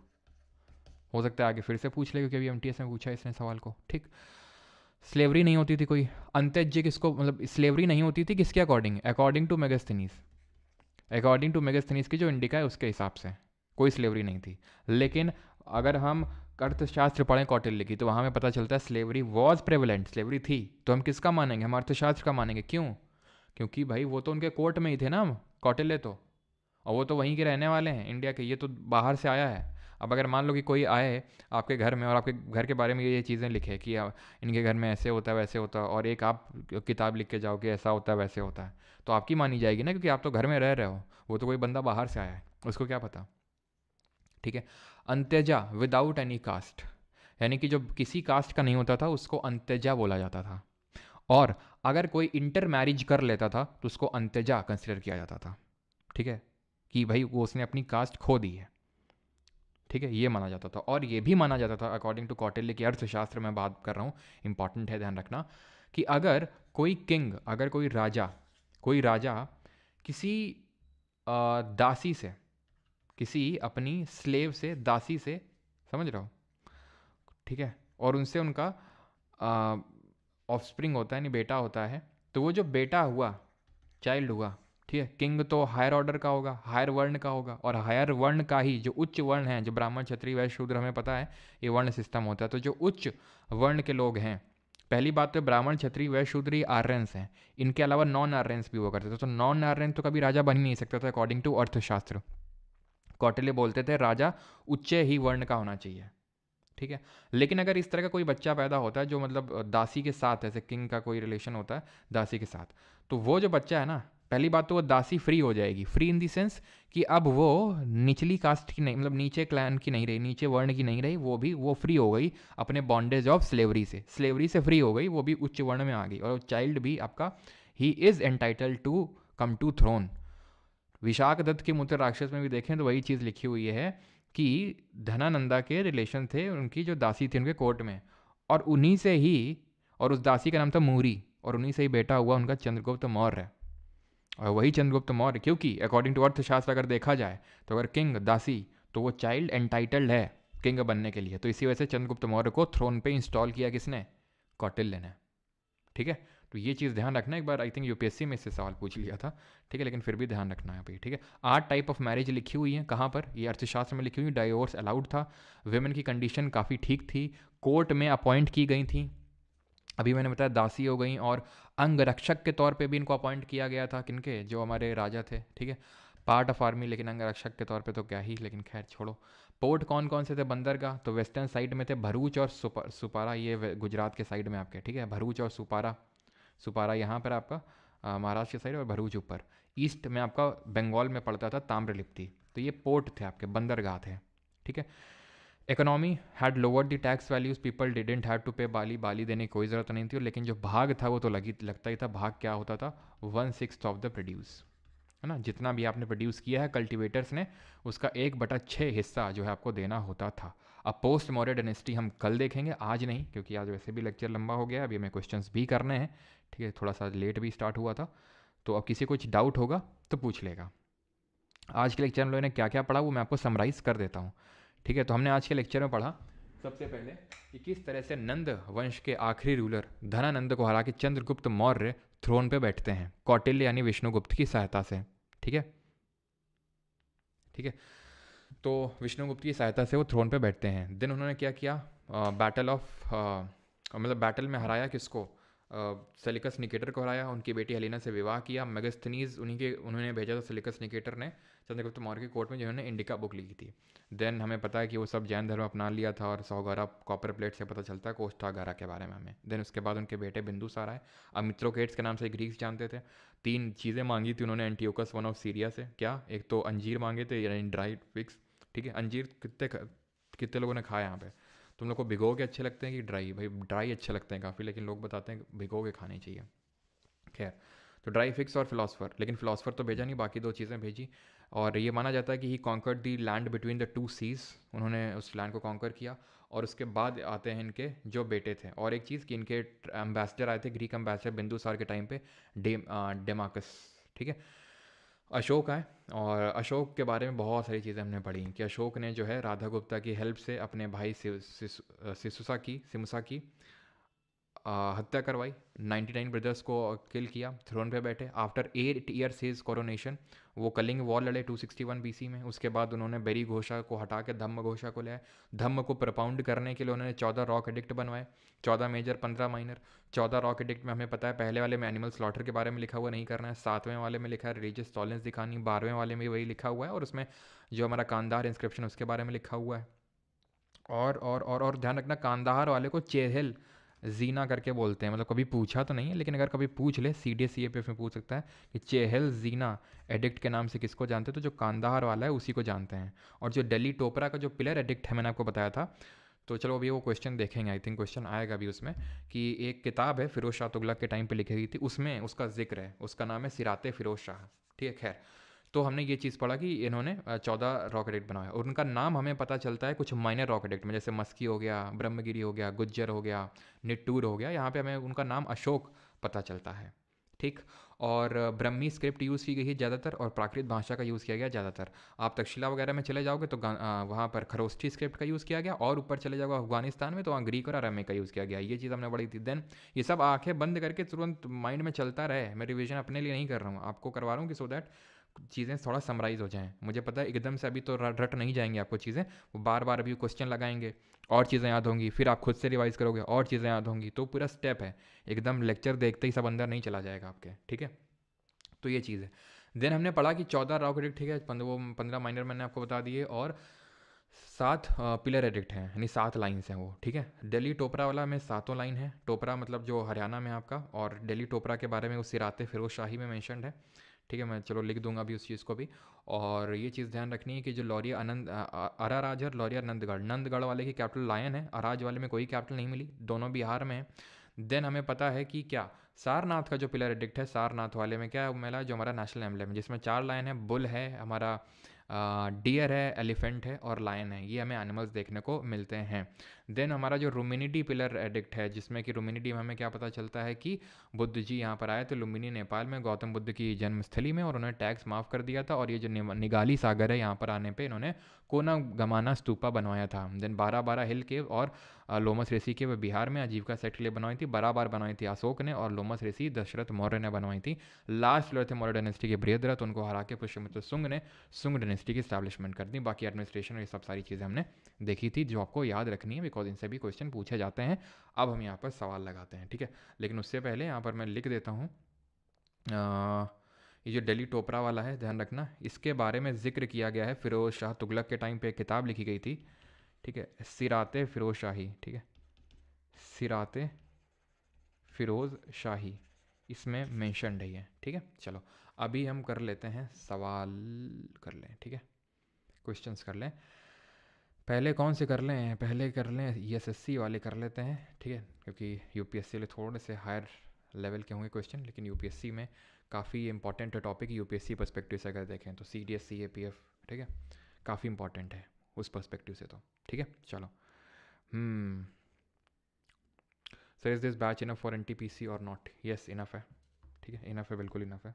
[SPEAKER 1] हो सकता है आगे फिर से पूछ ले, क्योंकि अभी MTS में पूछा है इसने सवाल को, ठीक। स्लेवरी नहीं होती थी कोई, अंत्यज्य किसको, मतलब स्लेवरी नहीं होती थी किसके according, according to Megasthenes, according to Megasthenes की जो इंडिका है उसके हिसाब से कोई स्लेवरी नहीं थी। लेकिन अगर हम अर्थशास्त्र पढ़ें कौटिल्य की, तो वहाँ में पता चलता है स्लेवरी वॉज प्रेवलेंट, स्लेवरी थी। तो हम किसका मानेंगे, हम अर्थशास्त्र का मानेंगे। क्यों, क्योंकि भाई वो तो उनके कोर्ट में ही थे ना कौटिल्य तो, और वो तो वहीं के रहने वाले हैं इंडिया के, ये तो बाहर से आया है। अब अगर मान लो कि कोई आए आपके घर में और आपके घर के बारे में ये चीज़ें लिखे कि इनके घर में ऐसे होता है वैसे होता है, और एक आप किताब लिख के जाओ कि ऐसा होता है वैसे होता है, तो आपकी मानी जाएगी ना, क्योंकि आप तो घर में रह रहे हो, वो तो कोई बंदा बाहर से आया है, उसको क्या पता, ठीक है। अंत्यजा विदाउट एनी कास्ट, यानी कि जो किसी कास्ट का नहीं होता था उसको अंत्यजा बोला जाता था। और अगर कोई इंटर मैरिज कर लेता था तो उसको अंत्यजा कंसिडर किया जाता था, ठीक है, कि भाई वो उसने अपनी कास्ट खो दी है, ठीक है, ये माना जाता था। और ये भी माना जाता था अकॉर्डिंग टू कौटिल्य की अर्थशास्त्र में बात कर रहा हूँ, इंपॉर्टेंट है ध्यान रखना, कि अगर कोई किंग, अगर कोई राजा किसी दासी से, किसी अपनी स्लेव से, दासी से, समझ रहे हो, ठीक है, और उनसे उनका ऑफस्प्रिंग होता है, नहीं बेटा होता है, तो वो जो बेटा हुआ, चाइल्ड हुआ, ठीक है, किंग तो हायर ऑर्डर का होगा, हायर वर्ण का होगा, और हायर वर्ण का ही जो उच्च वर्ण है, जो ब्राह्मण क्षत्रिय वैश्य शूद्र, हमें पता है ये वर्ण सिस्टम होता है, तो जो उच्च वर्ण के लोग हैं, पहली बात तो ब्राह्मण क्षत्रिय वैश्य शूद्र ये आर्यंस हैं, इनके अलावा नॉन आर्यंस भी हुआ करते थे, तो नॉन आर्यन तो कभी राजा बन ही नहीं सकता था अकॉर्डिंग टू अर्थशास्त्र। कौटिल्य बोलते थे राजा उच्च ही वर्ण का होना चाहिए, ठीक है। लेकिन अगर इस तरह का कोई बच्चा पैदा होता है जो मतलब दासी के साथ, ऐसे किंग का कोई रिलेशन होता है दासी के साथ, तो वो जो बच्चा है ना, पहली बात तो वो दासी फ्री हो जाएगी, फ्री इन दी सेंस कि अब वो निचली कास्ट की नहीं, मतलब नीचे क्लैन की नहीं रही, नीचे वर्ण की नहीं रही, वो फ्री हो गई अपने बॉन्डेज ऑफ स्लेवरी से फ्री हो गई, वो भी उच्च वर्ण में आ गई, और चाइल्ड भी आपका he is entitled to come to throne. Vishakha Datta के मूत्र राक्षस में भी देखें तो वही चीज़ लिखी हुई है कि धनानंदा के रिलेशन थे उनकी जो दासी थी उनके कोर्ट में, और उन्हीं से ही, और उस दासी का नाम था मूरी, और उन्हीं से ही बेटा हुआ उनका चंद्रगुप्त मौर्य। और वही चंद्रगुप्त मौर्य, क्योंकि अकॉर्डिंग टू अर्थशास्त्र अगर देखा जाए तो अगर किंग दासी, तो वो चाइल्ड एंटाइटल्ड है किंग बनने के लिए, तो इसी वजह से चंद्रगुप्त मौर्य को थ्रोन पे इंस्टॉल किया किसने, कौटिल्य ने, ठीक है। तो ये चीज़ ध्यान रखना, एक बार आई थिंक यूपीएससी में इससे सवाल पूछ लिया था, ठीक है, लेकिन फिर भी ध्यान रखना है भाई, ठीक है। 8 टाइप ऑफ मैरिज लिखी हुई है, कहाँ पर, ये अर्थशास्त्र में लिखी हुई, डाइवोर्स अलाउड था, वेमेन की कंडीशन काफ़ी ठीक थी, कोर्ट में अपॉइंट की गई थी, अभी मैंने बताया दासी हो गई, और अंगरक्षक के तौर पे भी इनको अपॉइंट किया गया था, किनके, जो हमारे राजा थे, ठीक है, पार्ट ऑफ आर्मी, लेकिन अंगरक्षक के तौर पे तो क्या ही, लेकिन खैर छोड़ो। पोर्ट कौन कौन से थे बंदरगाह, तो वेस्टर्न साइड में थे भरूच और सुपारा, ये गुजरात के साइड में आपके, ठीक है, भरूच और सुपारा यहाँ पर आपका महाराष्ट्र के साइड, और भरूच ऊपर ईस्ट में आपका बंगाल में पड़ता था ताम्रलिप्ति, तो ये पोर्ट थे आपके, बंदरगाह थे, ठीक है। Economy had lowered the tax values, people didn't have to pay बाली देने की कोई ज़रूरत नहीं थी, लेकिन जो भाग था वो तो लगता ही था। भाग क्या होता था, 1/6 ऑफ द प्रोड्यूस, है ना, जितना भी आपने प्रोड्यूस किया है कल्टिवेटर्स ने, उसका 1/6 हिस्सा जो है आपको देना होता था। अब पोस्ट मौर्य डायनेस्टी हम कल देखेंगे, आज नहीं, क्योंकि आज वैसे भी लेक्चर लंबा हो गया, अभी हमें क्वेश्चंस भी करने हैं, ठीक है, थोड़ा सा लेट भी स्टार्ट हुआ था, तो अब किसी को कुछ डाउट होगा तो पूछ लेगा। आज के लेक्चर में लोगों ने क्या क्या पढ़ा वो मैं आपको समराइज़ कर देता हूँ, ठीक है। तो हमने आज के लेक्चर में पढ़ा सबसे पहले कि किस तरह से नंद वंश के आखिरी रूलर धनानंद को हरा के चंद्रगुप्त मौर्य थ्रोन पे बैठते हैं कौटिल्य यानी विष्णुगुप्त की सहायता से, ठीक है, ठीक है। तो विष्णुगुप्त की सहायता से वो थ्रोन पे बैठते हैं। देन उन्होंने क्या किया, बैटल ऑफ मतलब बैटल में हराया किसको, सेलिकस निकेटर को हराया, उनकी बेटी हेलेना से विवाह किया, मेगास्थनीज उन्होंने भेजा था सेलिकस निकेटर ने चंद्रगुप्त मौर्य की कोर्ट में, जिन्होंने इंडिका बुक लिखी थी। देन हमें पता है कि वो सब जैन धर्म अपना लिया था, और सौगारा कॉपर प्लेट से पता चलता है कोष्ठागारा के बारे में हमें। देन उसके बाद उनके बेटे बिंदुसार आए, अब मित्रोकेट्स के नाम से ग्रीक्स जानते थे। 3 चीज़ें मांगी थी उन्होंने एंटीओकस वन ऑफ सीरिया से, क्या, एक तो अंजीर मांगे थे यानी ड्राई फिक्स, ठीक है, अंजीर कितने लोगों ने खाया यहाँ पे, तुम लोग को भिगो के अच्छे लगते हैं कि ड्राई, भाई ड्राई अच्छे लगते हैं काफ़ी, लेकिन लोग बताते हैं भिगो के खाने चाहिए, खैर। तो ड्राई फिक्स और फिलोसफर, लेकिन फिलोसफर तो भेजा नहीं, बाकी 2 चीज़ें भेजी। और ये माना जाता है कि he conquered the land between the 2 seas, उन्होंने उस लैंड को कॉन्कर किया। और उसके बाद आते हैं इनके जो बेटे थे, और एक चीज़ कि इनके एम्बेसडर आए थे, ग्रीक एम्बेसडर बिंदुसार के टाइम पे, डेमाकस, ठीक है। अशोक आए, और अशोक के बारे में बहुत सारी चीज़ें हमने पढ़ी कि अशोक ने जो है राधा गुप्ता की हेल्प से अपने भाई सिमुसा की हत्या करवाई, 99 ब्रदर्स को किल किया, थ्रोन पे बैठे। आफ्टर 8 ईयर्स हिज कोरोनेशन वो कलिंग वॉर लड़े 261 बीसी में। उसके बाद उन्होंने बेरी घोषा को हटा के धम्म घोषा को ले आए। धम्म को प्रपाउंड करने के लिए उन्होंने 14 रॉक एडिक्ट बनवाए, 14 मेजर 15 माइनर। 14 रॉक एडिक्ट में हमें पता है पहले वाले में एनिमल स्लॉटर के बारे में लिखा हुआ नहीं करना है, 7वें वाले में लिखा है रिलीजियस टॉलरेंस दिखानी, 12वें वाले में वही लिखा हुआ है, और उसमें जो हमारा कांदार इंस्क्रिप्शन उसके बारे में लिखा हुआ है। और ध्यान रखना, कांदाहार वाले को चेहल जीना करके बोलते हैं, मतलब कभी पूछा तो नहीं है, लेकिन अगर कभी पूछ ले CDS CAPF में पूछ सकता है कि चेहल जीना एडिक्ट के नाम से किसको जानते हैं, तो जो कांदाहार वाला है उसी को जानते हैं। और जो दिल्ली टोपरा का जो पिलर एडिक्ट है मैंने आपको बताया था, तो चलो अभी वो क्वेश्चन देखेंगे, आई थिंक क्वेश्चन आएगा अभी उसमें, कि एक किताब है फिरोज शाह तुगलक के टाइम पे लिखी गई थी, उसमें उसका जिक्र है, उसका नाम है सिराते फिरोज शाह। ठीक है, खैर, तो हमने ये चीज़ पढ़ा कि इन्होंने 14 रॉकेट बनाया, और उनका नाम हमें पता चलता है कुछ माइनर रॉकेट में, जैसे मस्की हो गया, ब्रह्मगिरी हो गया, गुज्जर हो गया, निट्टूर हो गया, यहाँ पे हमें उनका नाम अशोक पता चलता है। ठीक, और ब्रह्मी स्क्रिप्ट यूज़ की गई है ज़्यादातर, और प्राकृत भाषा का यूज़ किया गया ज़्यादातर। आप तक्षशिला वगैरह में चले जाओगे तो वहाँ पर खरोष्ठी स्क्रिप्ट का यूज़ किया गया, और ऊपर चले जाओगे अफगानिस्तान में तो वहाँ ग्रीक और अरामिक का यूज़ किया गया। ये चीज़ हमने पढ़ी थी। देन ये सब आंखें बंद करके तुरंत माइंड में चलता रहे, मैं रिविजन अपने लिए नहीं कर रहा हूँ, आपको करवा रहा हूँ कि सो दैट चीज़ें थोड़ा समराइज़ हो जाएँ। मुझे पता है एकदम से अभी तो रट नहीं जाएंगे आपको चीज़ें, वो बार बार अभी क्वेश्चन लगाएंगे और चीज़ें याद होंगी, फिर आप खुद से रिवाइज़ करोगे और चीज़ें याद होंगी, तो पूरा स्टेप है, एकदम लेक्चर देखते ही सब अंदर नहीं चला जाएगा आपके। ठीक है, तो ये चीज़ है। देन हमने पढ़ा कि 14 रॉक एडिक्ट, ठीक है, 15 माइनर मैंने आपको बता दिए, और 7 पिलर एडिक्ट हैं, यानी 7 लाइन्स हैं वो। ठीक है, दिल्ली टोपरा वाला में 7 लाइन है, टोपरा मतलब जो हरियाणा में आपका, और दिल्ली टोपरा के बारे में वो सिराते फिरोज शाही में मैंशनड है। ठीक है, मैं चलो लिख दूंगा अभी उस चीज़ को भी। और ये चीज़ ध्यान रखनी है कि जो लौरिया अराराज और लौरिया नंदगढ़, नंदगढ़ वाले की कैपिटल लायन है, अराज वाले में कोई कैपिटल नहीं मिली, दोनों बिहार में है। देन हमें पता है कि क्या सारनाथ का जो पिलर एडिक्ट है, सारनाथ वाले में क्या मिला, जो हमारा नेशनल एम्बलम है, जिसमें 4 लायन है, बुल है हमारा, डियर है, एलिफेंट है और लायन है, ये हमें एनिमल्स देखने को मिलते हैं। देन हमारा जो रुमिनिटी पिलर एडिक्ट है, जिसमें कि रुमिनिटी में हमें क्या पता चलता है कि बुद्ध जी यहाँ पर आए थे लुम्बिनी नेपाल में, गौतम बुद्ध की जन्मस्थली में, और उन्होंने टैक्स माफ़ कर दिया था, और ये जो निगाली सागर है यहाँ पर आने पे इन्होंने कोना गमाना स्तूपा बनवाया था। देन 12 हिल केव और लोमस ऋषि के वे बिहार में आजीविका सेट के लिए बनवाई थी, बराबर बनवाई थी अशोक ने, और लोमस ऋषि दशरथ मौर्य ने बनवाई थी। लास्ट फ्लोर थे मौर्य डायनेस्टी के बृहद्रथ, उनको हरा के पुष्यमित्र सुंग ने सुंग डायनेस्टी की स्टैब्लिशमेंट कर दी। बाकी एडमिनिस्ट्रेशन और ये सब सारी चीज़ें हमने देखी थी जो आपको याद रखनी है, बिकॉज इनसे भी क्वेश्चन पूछे जाते हैं। अब हम यहाँ पर सवाल लगाते हैं। ठीक है, लेकिन उससे पहले यहाँ पर मैं लिख देता हूँ, ये जो दिल्ली टोपरा वाला है ध्यान रखना, इसके बारे में जिक्र किया गया है फिरोज शाह तुगलक के टाइम पे, एक किताब लिखी गई थी। ठीक है, सिराते फिरोज शाही। ठीक है, सिराते फिरोज शाही, इसमें मेंशनड है ये। ठीक है, चलो अभी हम कर लेते हैं सवाल, कर लें। ठीक है, क्वेश्चंस कर लें। पहले कौन से कर लें, पहले कर लें ESSC वाले कर लेते हैं। ठीक है, क्योंकि यूपीएससी वाले थोड़े से हायर लेवल के होंगे क्वेश्चन, लेकिन यूपीएससी में काफ़ी इंपॉर्टेंट टॉपिक, यूपीएससी पर्सपेक्टिव से अगर देखें तो CDS CAPF, ठीक है, काफ़ी इंपॉर्टेंट है उस पर्सपेक्टिव से तो। ठीक है, चलो। Sir is this batch enough for NTPC और नॉट? यस, इनफ है। ठीक है, इनफ है, बिल्कुल इनफ है।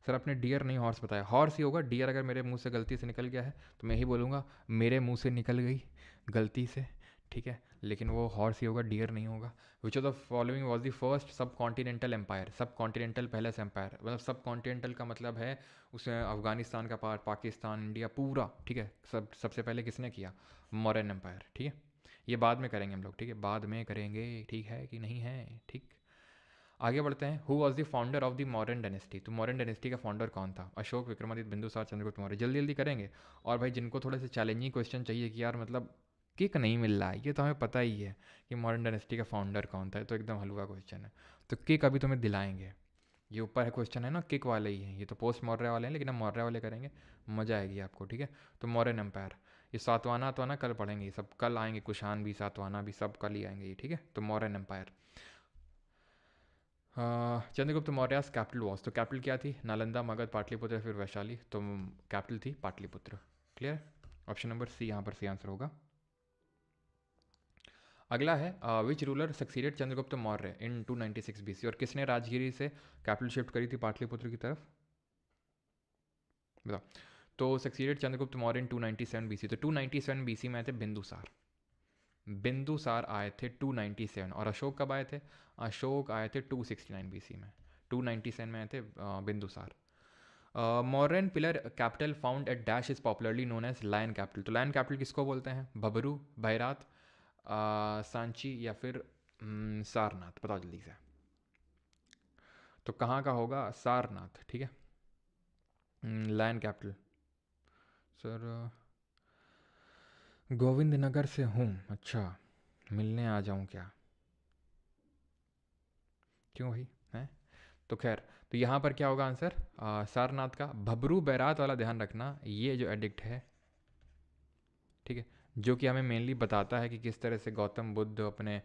[SPEAKER 1] सर आपने डियर नहीं हॉर्स बताया, हॉर्स ही होगा, डियर अगर मेरे मुंह से गलती से निकल गया है तो मैं ही बोलूँगा मेरे मुंह से निकल गई गलती से। ठीक है, लेकिन वो हॉर्स ही होगा, डियर नहीं होगा। विच of the following was the first सब कॉन्टिनेंटल एम्पायर? सब कॉन्टिनेंटल पहला से एम्पायर, मतलब सब कॉन्टिनेंटल का मतलब है उसमें अफगानिस्तान का पार्ट, पाकिस्तान, इंडिया पूरा। ठीक है, सबसे पहले किसने किया? मौर्यन एम्पायर। ठीक है, ये बाद में करेंगे हम लोग। ठीक है, बाद में करेंगे, ठीक है कि नहीं है? ठीक, आगे बढ़ते हैं। Who was the founder of the Mauryan dynasty? तो मौर्यन डायनेस्टी का फाउंडर कौन था? अशोक, विक्रमादित्य, बिंदुसार, चंद्रगुप्त मौर्य। जल्दी जल्दी करेंगे। और भाई जिनको थोड़े से चैलेंजिंग क्वेश्चन चाहिए कि यार मतलब किक नहीं मिल रहा है, ये तो हमें पता ही है कि मॉडर्न डायनेस्टी का फाउंडर कौन था, तो एकदम हलवा क्वेश्चन है, तो किक अभी तुम्हें दिलाएंगे। ये ऊपर है क्वेश्चन है ना, किक वाले ही हैं, ये तो पोस्ट मौर्य वाले हैं, लेकिन हम मौर्य वाले करेंगे, मज़ा आएगी आपको। ठीक है, तो मौर्यन एम्पायर, ये सातवाना तो ना कल पढ़ेंगे, ये सब कल आएंगे, कुशान भी सातवाना भी सब कल ही आएंगे ये। ठीक है, तो Mauryan empire. Chandragupta Maurya capital was, तो कैपिटल क्या थी? नालंदा, मगध, पाटलिपुत्र या फिर वैशाली? तो कैपिटल थी Pataliputra. Clear, option number C यहाँ पर सी आंसर होगा। अगला है which ruler succeeded Chandragupta Maurya in 296 BC? और किसने राजगिरी से कैपिटल शिफ्ट करी थी पाटलिपुत्र की तरफ? बताओ। तो सक्सीडेड चंद्रगुप्त मौर्य इन 297 BC, तो 297 BC में आए थे बिंदुसार। बिंदुसार आए थे 297, और अशोक कब आए थे? अशोक आए थे 269 BC में। 297 में आए थे Bindusara. Mauryan pillar capital found at dash is popularly known as lion capital, तो लायन कैपिटल किसको बोलते हैं? भबरू, भैरात, सांची या फिर सारनाथ? बताओ जल्दी से। तो कहाँ का होगा? सारनाथ। ठीक है, lion capital. Sir Govind Nagar से हूँ। अच्छा, मिलने आ जाऊँ क्या? क्यों भाई है? तो खैर, तो यहाँ पर क्या होगा आंसर? सारनाथ का। भबरू बैरात वाला ध्यान रखना, ये जो एडिक्ट है ठीक है, जो कि हमें मेनली बताता है कि किस तरह से गौतम बुद्ध अपने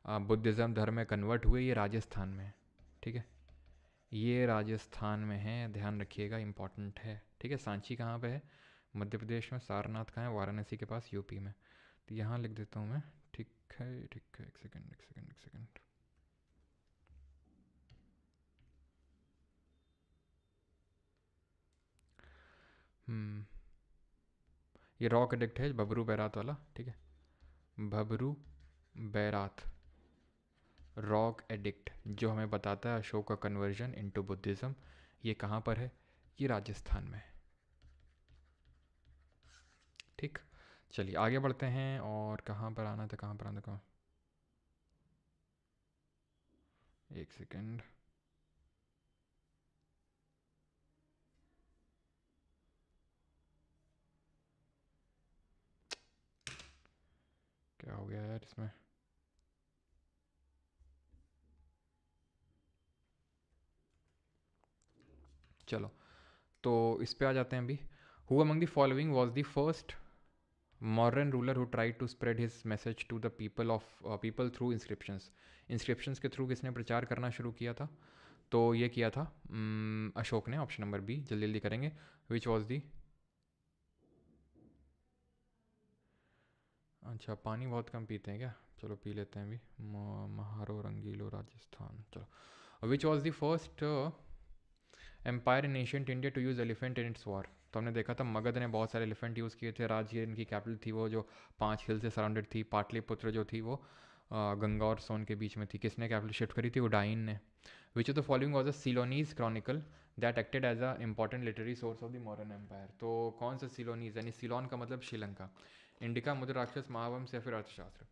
[SPEAKER 1] बुद्धिज़्म धर्म में कन्वर्ट हुए। ये राजस्थान में है, ठीक है, ये राजस्थान में है, ध्यान रखिएगा, इंपॉर्टेंट है, ठीक है। सांची कहाँ पे है? मध्य प्रदेश में। सारनाथ कहाँ है? वाराणसी के पास, यूपी में। तो यहाँ लिख देता हूँ मैं, ठीक है ठीक है, एक सेकंड एक सेकंड एक सेकंड। ये रॉक एडिक्ट है, भबरू बैरात वाला, ठीक है, भबरू बैरात रॉक एडिक्ट, जो हमें बताता है अशोक का कन्वर्जन इनटू बुद्धिज़्म। ये कहाँ पर है? ये राजस्थान में है, ठीक। चलिए आगे बढ़ते हैं, और कहाँ पर आना था, कहाँ पर आना था, एक सेकंड। क्या हो गया यार इसमें? चलो, तो इस पे आ जाते हैं अभी। Who among the following was the first modern ruler who tried to spread his message to the people through inscriptions? Inscriptions के थ्रू किसने प्रचार करना शुरू किया था? तो ये किया था अशोक ने। ऑप्शन नंबर बी, जल्दी जल्दी करेंगे। विच वॉज दी, अच्छा पानी बहुत कम पीते हैं क्या? चलो पी लेते हैं अभी। महारो रंगीलो राजस्थान। चलो, which was the first empire in ancient India to use elephant in its war? तो हमने देखा था मगध ने बहुत सारे एलिफेंट यूज़ किए थे। राज्य इनकी कैपिटल थी वो जो 5 हिल से सराउंडेड थी। पाटलिपुत्र जो थी वो गंगा और सोन के बीच में थी। किसने कैपिटल शिफ्ट करी थी? उडाइन ने। Which of the following was a Ceylonese chronicle that acted as a important literary source of the modern empire? तो कौन सा सिलोनीज, यानी सिलोन का मतलब श्रीलंका, इंडिका, मुद्र राक्षस, महावंश या फिर अर्थशास्त्र?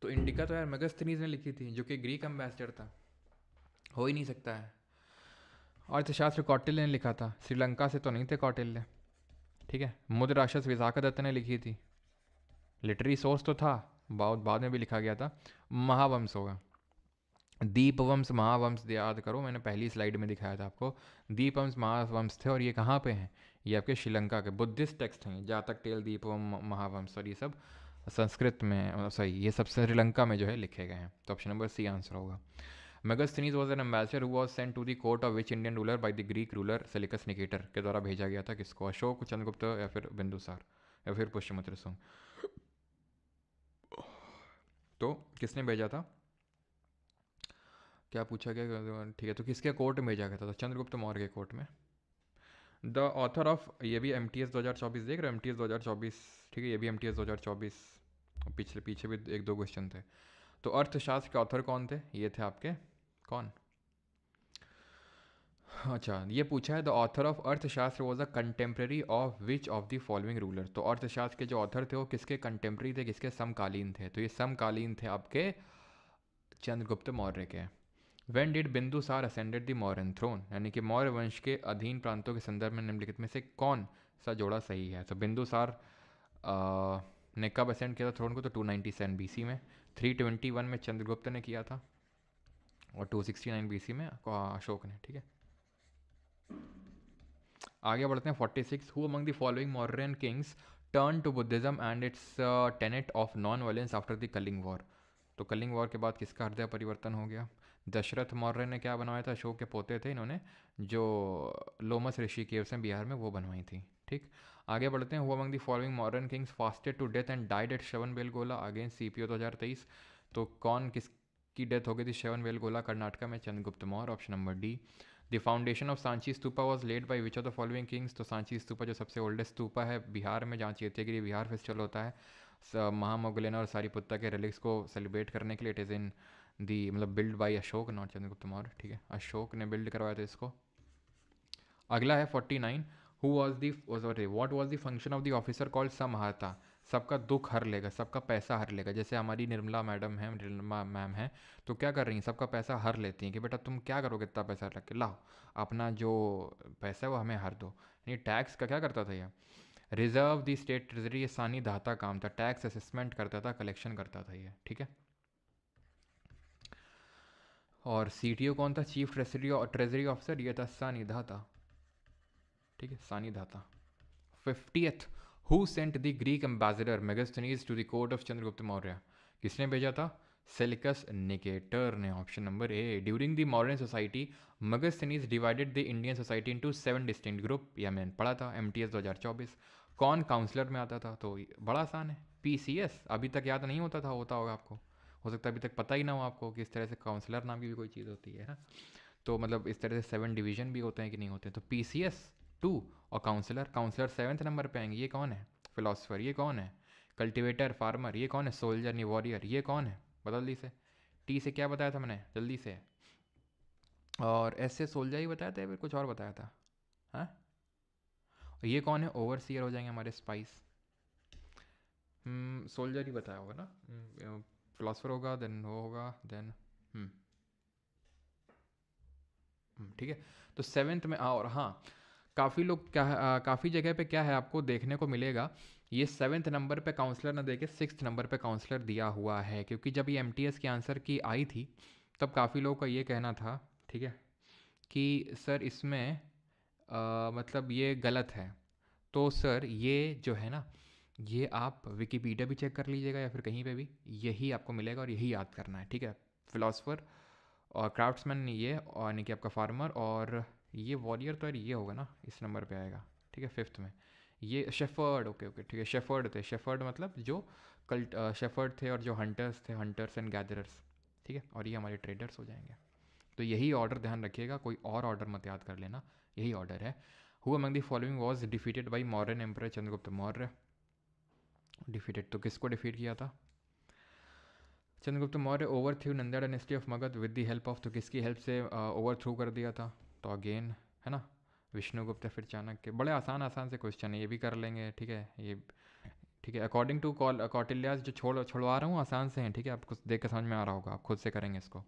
[SPEAKER 1] तो इंडिका तो यार मेगास्थनीज ने लिखी थी, जो कि ग्रीक एम्बेसडर था, हो ही नहीं सकता है। अर्थशास्त्र कौटिल्य ने लिखा था, श्रीलंका से तो नहीं थे कौटिल्य, ठीक है। मुद्र राक्षस विशाखा दत्त ने लिखी थी, लिटरेरी सोर्स तो था, बहुत बाद में भी लिखा गया था। महावंश होगा, दीपवंश महावंश याद करो, मैंने पहली स्लाइड में दिखाया था आपको। दीपवंश महावंश थे, और ये कहाँ पे हैं? ये आपके श्रीलंका के बुद्धिस्ट टेक्स्ट हैं। जातक टेल, दीपवम, महावंश, और ये सब संस्कृत में, सही, ये सब श्रीलंका में जो है लिखे गए हैं। तो ऑप्शन नंबर सी आंसर होगा। Megasthenes was an ambassador who was sent to the court of which Indian ruler by the Greek ruler Seleucus Nicator? के द्वारा भेजा गया था किसको? अशोक, चंद्रगुप्त या फिर बिंदुसार या फिर पुष्यमित्र सुंग? तो किसने भेजा था? क्या पूछा गया? ठीक है, तो किसके कोर्ट में भेजा गया था? तो चंद्रगुप्त मौर्य के कोर्ट में। द ऑथर ऑफ, ये भी एम टी एस 2024 देख रहे हो, एम टी एस 2024, ठीक है, ये भी एम टी एस 2024। पिछले पीछे भी एक दो क्वेश्चन थे। तो अर्थशास्त्र के ऑथर कौन थे? ये थे आपके कौन? अच्छा, ये पूछा है द ऑथर ऑफ अर्थशास्त्र was a contemporary of which of the following ruler? तो अर्थशास्त्र के जो ऑथर थे वो किसके कंटेम्प्रेरी थे, किसके समकालीन थे? तो ये समकालीन थे आपके चंद्रगुप्त मौर्य के। When did Bindusara ascended the Mauryan throne? यानी कि मौर्य वंश के अधीन प्रांतों के संदर्भ में निम्नलिखित में से कौन सा जोड़ा सही है? तो बिंदुसार ने कब असेंड किया था थ्रोन को? तो 297 बीसी में। 321 में चंद्रगुप्त ने किया था, और 269 बीसी में अशोक ने, ठीक है। आगे बढ़ते हैं। 46, who among the following Mauryan kings turn to Buddhism and its tenet of non violence after the Kalinga war? तो कलिंग वॉर के बाद किसका हृदय परिवर्तन हो गया? दशरथ मौर्य ने क्या बनवाया था? अशोक के पोते थे इन्होंने, जो लोमस ऋषि केव्स हैं बिहार में, वो बनवाई थी, ठीक। आगे बढ़ते हैं। Who among the following modern kings fasted to death and died at Shravana Belagola against CPO 2023? तो कौन किसकी डेथ हो गई थी श्रवण बेलगोला, कर्नाटका में? Chandragupta Maurya, option number D. The foundation of Sanchi stupa was led by which of the following Kings? तो सांची स्तूपा जो सबसे ओल्डेस्ट स्तूपा है बिहार में, जहाँ चैत्यगिरी बिहार फेस्टिवल होता है महामौगलेना और सारीपुत्ता के रिलिक्स को सेलिब्रेट करने के लिए, इट इज़ इन दी, मतलब build by Ashok, not Chandragupta Maurya, ठीक है। अशोक ने बिल्ड करवाया था इसको। अगला है 49, who was the, what was the function of the officer called samaharta? सबका दुख हर लेगा, सबका पैसा हर लेगा। जैसे हमारी निर्मला मैडम है, निर्मला मैम है, तो क्या कर रही हैं? सबका पैसा हर लेती हैं कि बेटा तुम क्या करोगे इतना पैसा रख के, लाओ अपना जो पैसा है वो हमें हर दो। यानी टैक्स का क्या करता था ये? रिजर्व द स्टेट ट्रेजरी, ये सानी दाता काम था, टैक्स असेसमेंट करता था, कलेक्शन करता था ये, ठीक है। और सीटीओ कौन था? चीफ ट्रेजरी ऑफिसर, ये था सानी दाता। ठीक है, Sannidhata. 50th, who sent the Greek ambassador Megasthenes to the court of Chandragupta Maurya? किसने भेजा था? सेलिकस निकेटर ने, option number A. During the modern society Megasthenes divided the Indian society into 7 distinct group, या मैंने पढ़ा था MTS 2024। कौन काउंसलर में आता था? तो बड़ा आसान है, PCS। अभी तक याद नहीं होता था, होता होगा आपको, हो सकता है अभी तक पता ही ना हो आपको कि इस तरह से काउंसलर नाम की भी कोई चीज़ होती है ना। तो मतलब इस तरह से 7 डिवीजन भी होते हैं कि नहीं होते, तो PCS 2 और काउंसलर, काउंसलर 7th नंबर पे आएंगे। ये कौन है? फिलोसफर। ये कौन है? Cultivator, farmer. ये कौन है? सोल्जर नहीं वॉरियर। ये कौन है? बता जल्दी से। T से क्या बताया था मैंने? जल्दी से। और S से सोल्जर ही बताया था या फिर कुछ और बताया था? हाँ, ये कौन है? ओवरसीयर हो जाएंगे हमारे, स्पाइस। सोल्जर ही बताया होगा ना। फिलोसफर होगा, देन वो होगा, देन ठीक है। तो 7th में और हाँ, काफ़ी लोग क्या काफ़ी जगह पे क्या है आपको देखने को मिलेगा, ये 7th नंबर पे काउंसलर ना देके 6th नंबर पे काउंसलर दिया हुआ है, क्योंकि जब ये MTS की आंसर की आई थी तब काफ़ी लोगों का ये कहना था, ठीक है, कि सर इसमें मतलब ये गलत है। तो सर ये जो है ना, ये आप विकिपीडिया भी चेक कर लीजिएगा या फिर कहीं पे भी यही आपको मिलेगा और यही याद करना है, ठीक है। फिलोसफर और क्राफ्ट्समैन ये, और यानी कि आपका फार्मर, और ये वॉरियर तो यार ये होगा ना, इस नंबर पे आएगा, ठीक है, 5th में। ये शेफर्ड, ओके ओके ठीक है, शेफर्ड थे। शेफर्ड मतलब जो कल्ट शेफर्ड थे, और जो हंटर्स थे, हंटर्स एंड गैदरर्स, ठीक है, और ये हमारे ट्रेडर्स हो जाएंगे। तो यही ऑर्डर ध्यान रखिएगा, कोई और ऑर्डर मत याद कर लेना, यही ऑर्डर है। Who among the following was defeated by modern emperor Chandragupta Maurya? Defeated तो किसको डिफीट किया था? Chandragupta Maurya over through Nanda dynasty of Magadh with the help of, तो किसकी हेल्प से ओवर थ्रू कर दिया था? तो अगेन है ना, विष्णुगुप्त या फिर चाणक्य। बड़े आसान आसान से क्वेश्चन है, ये भी कर लेंगे, ठीक है, ये ठीक है। अकॉर्डिंग टू कौटिल्यास जो छुड़वा रहा हूँ आसान से हैं, ठीक है, आपको देख के समझ में आ रहा होगा, आप खुद से करेंगे इसको।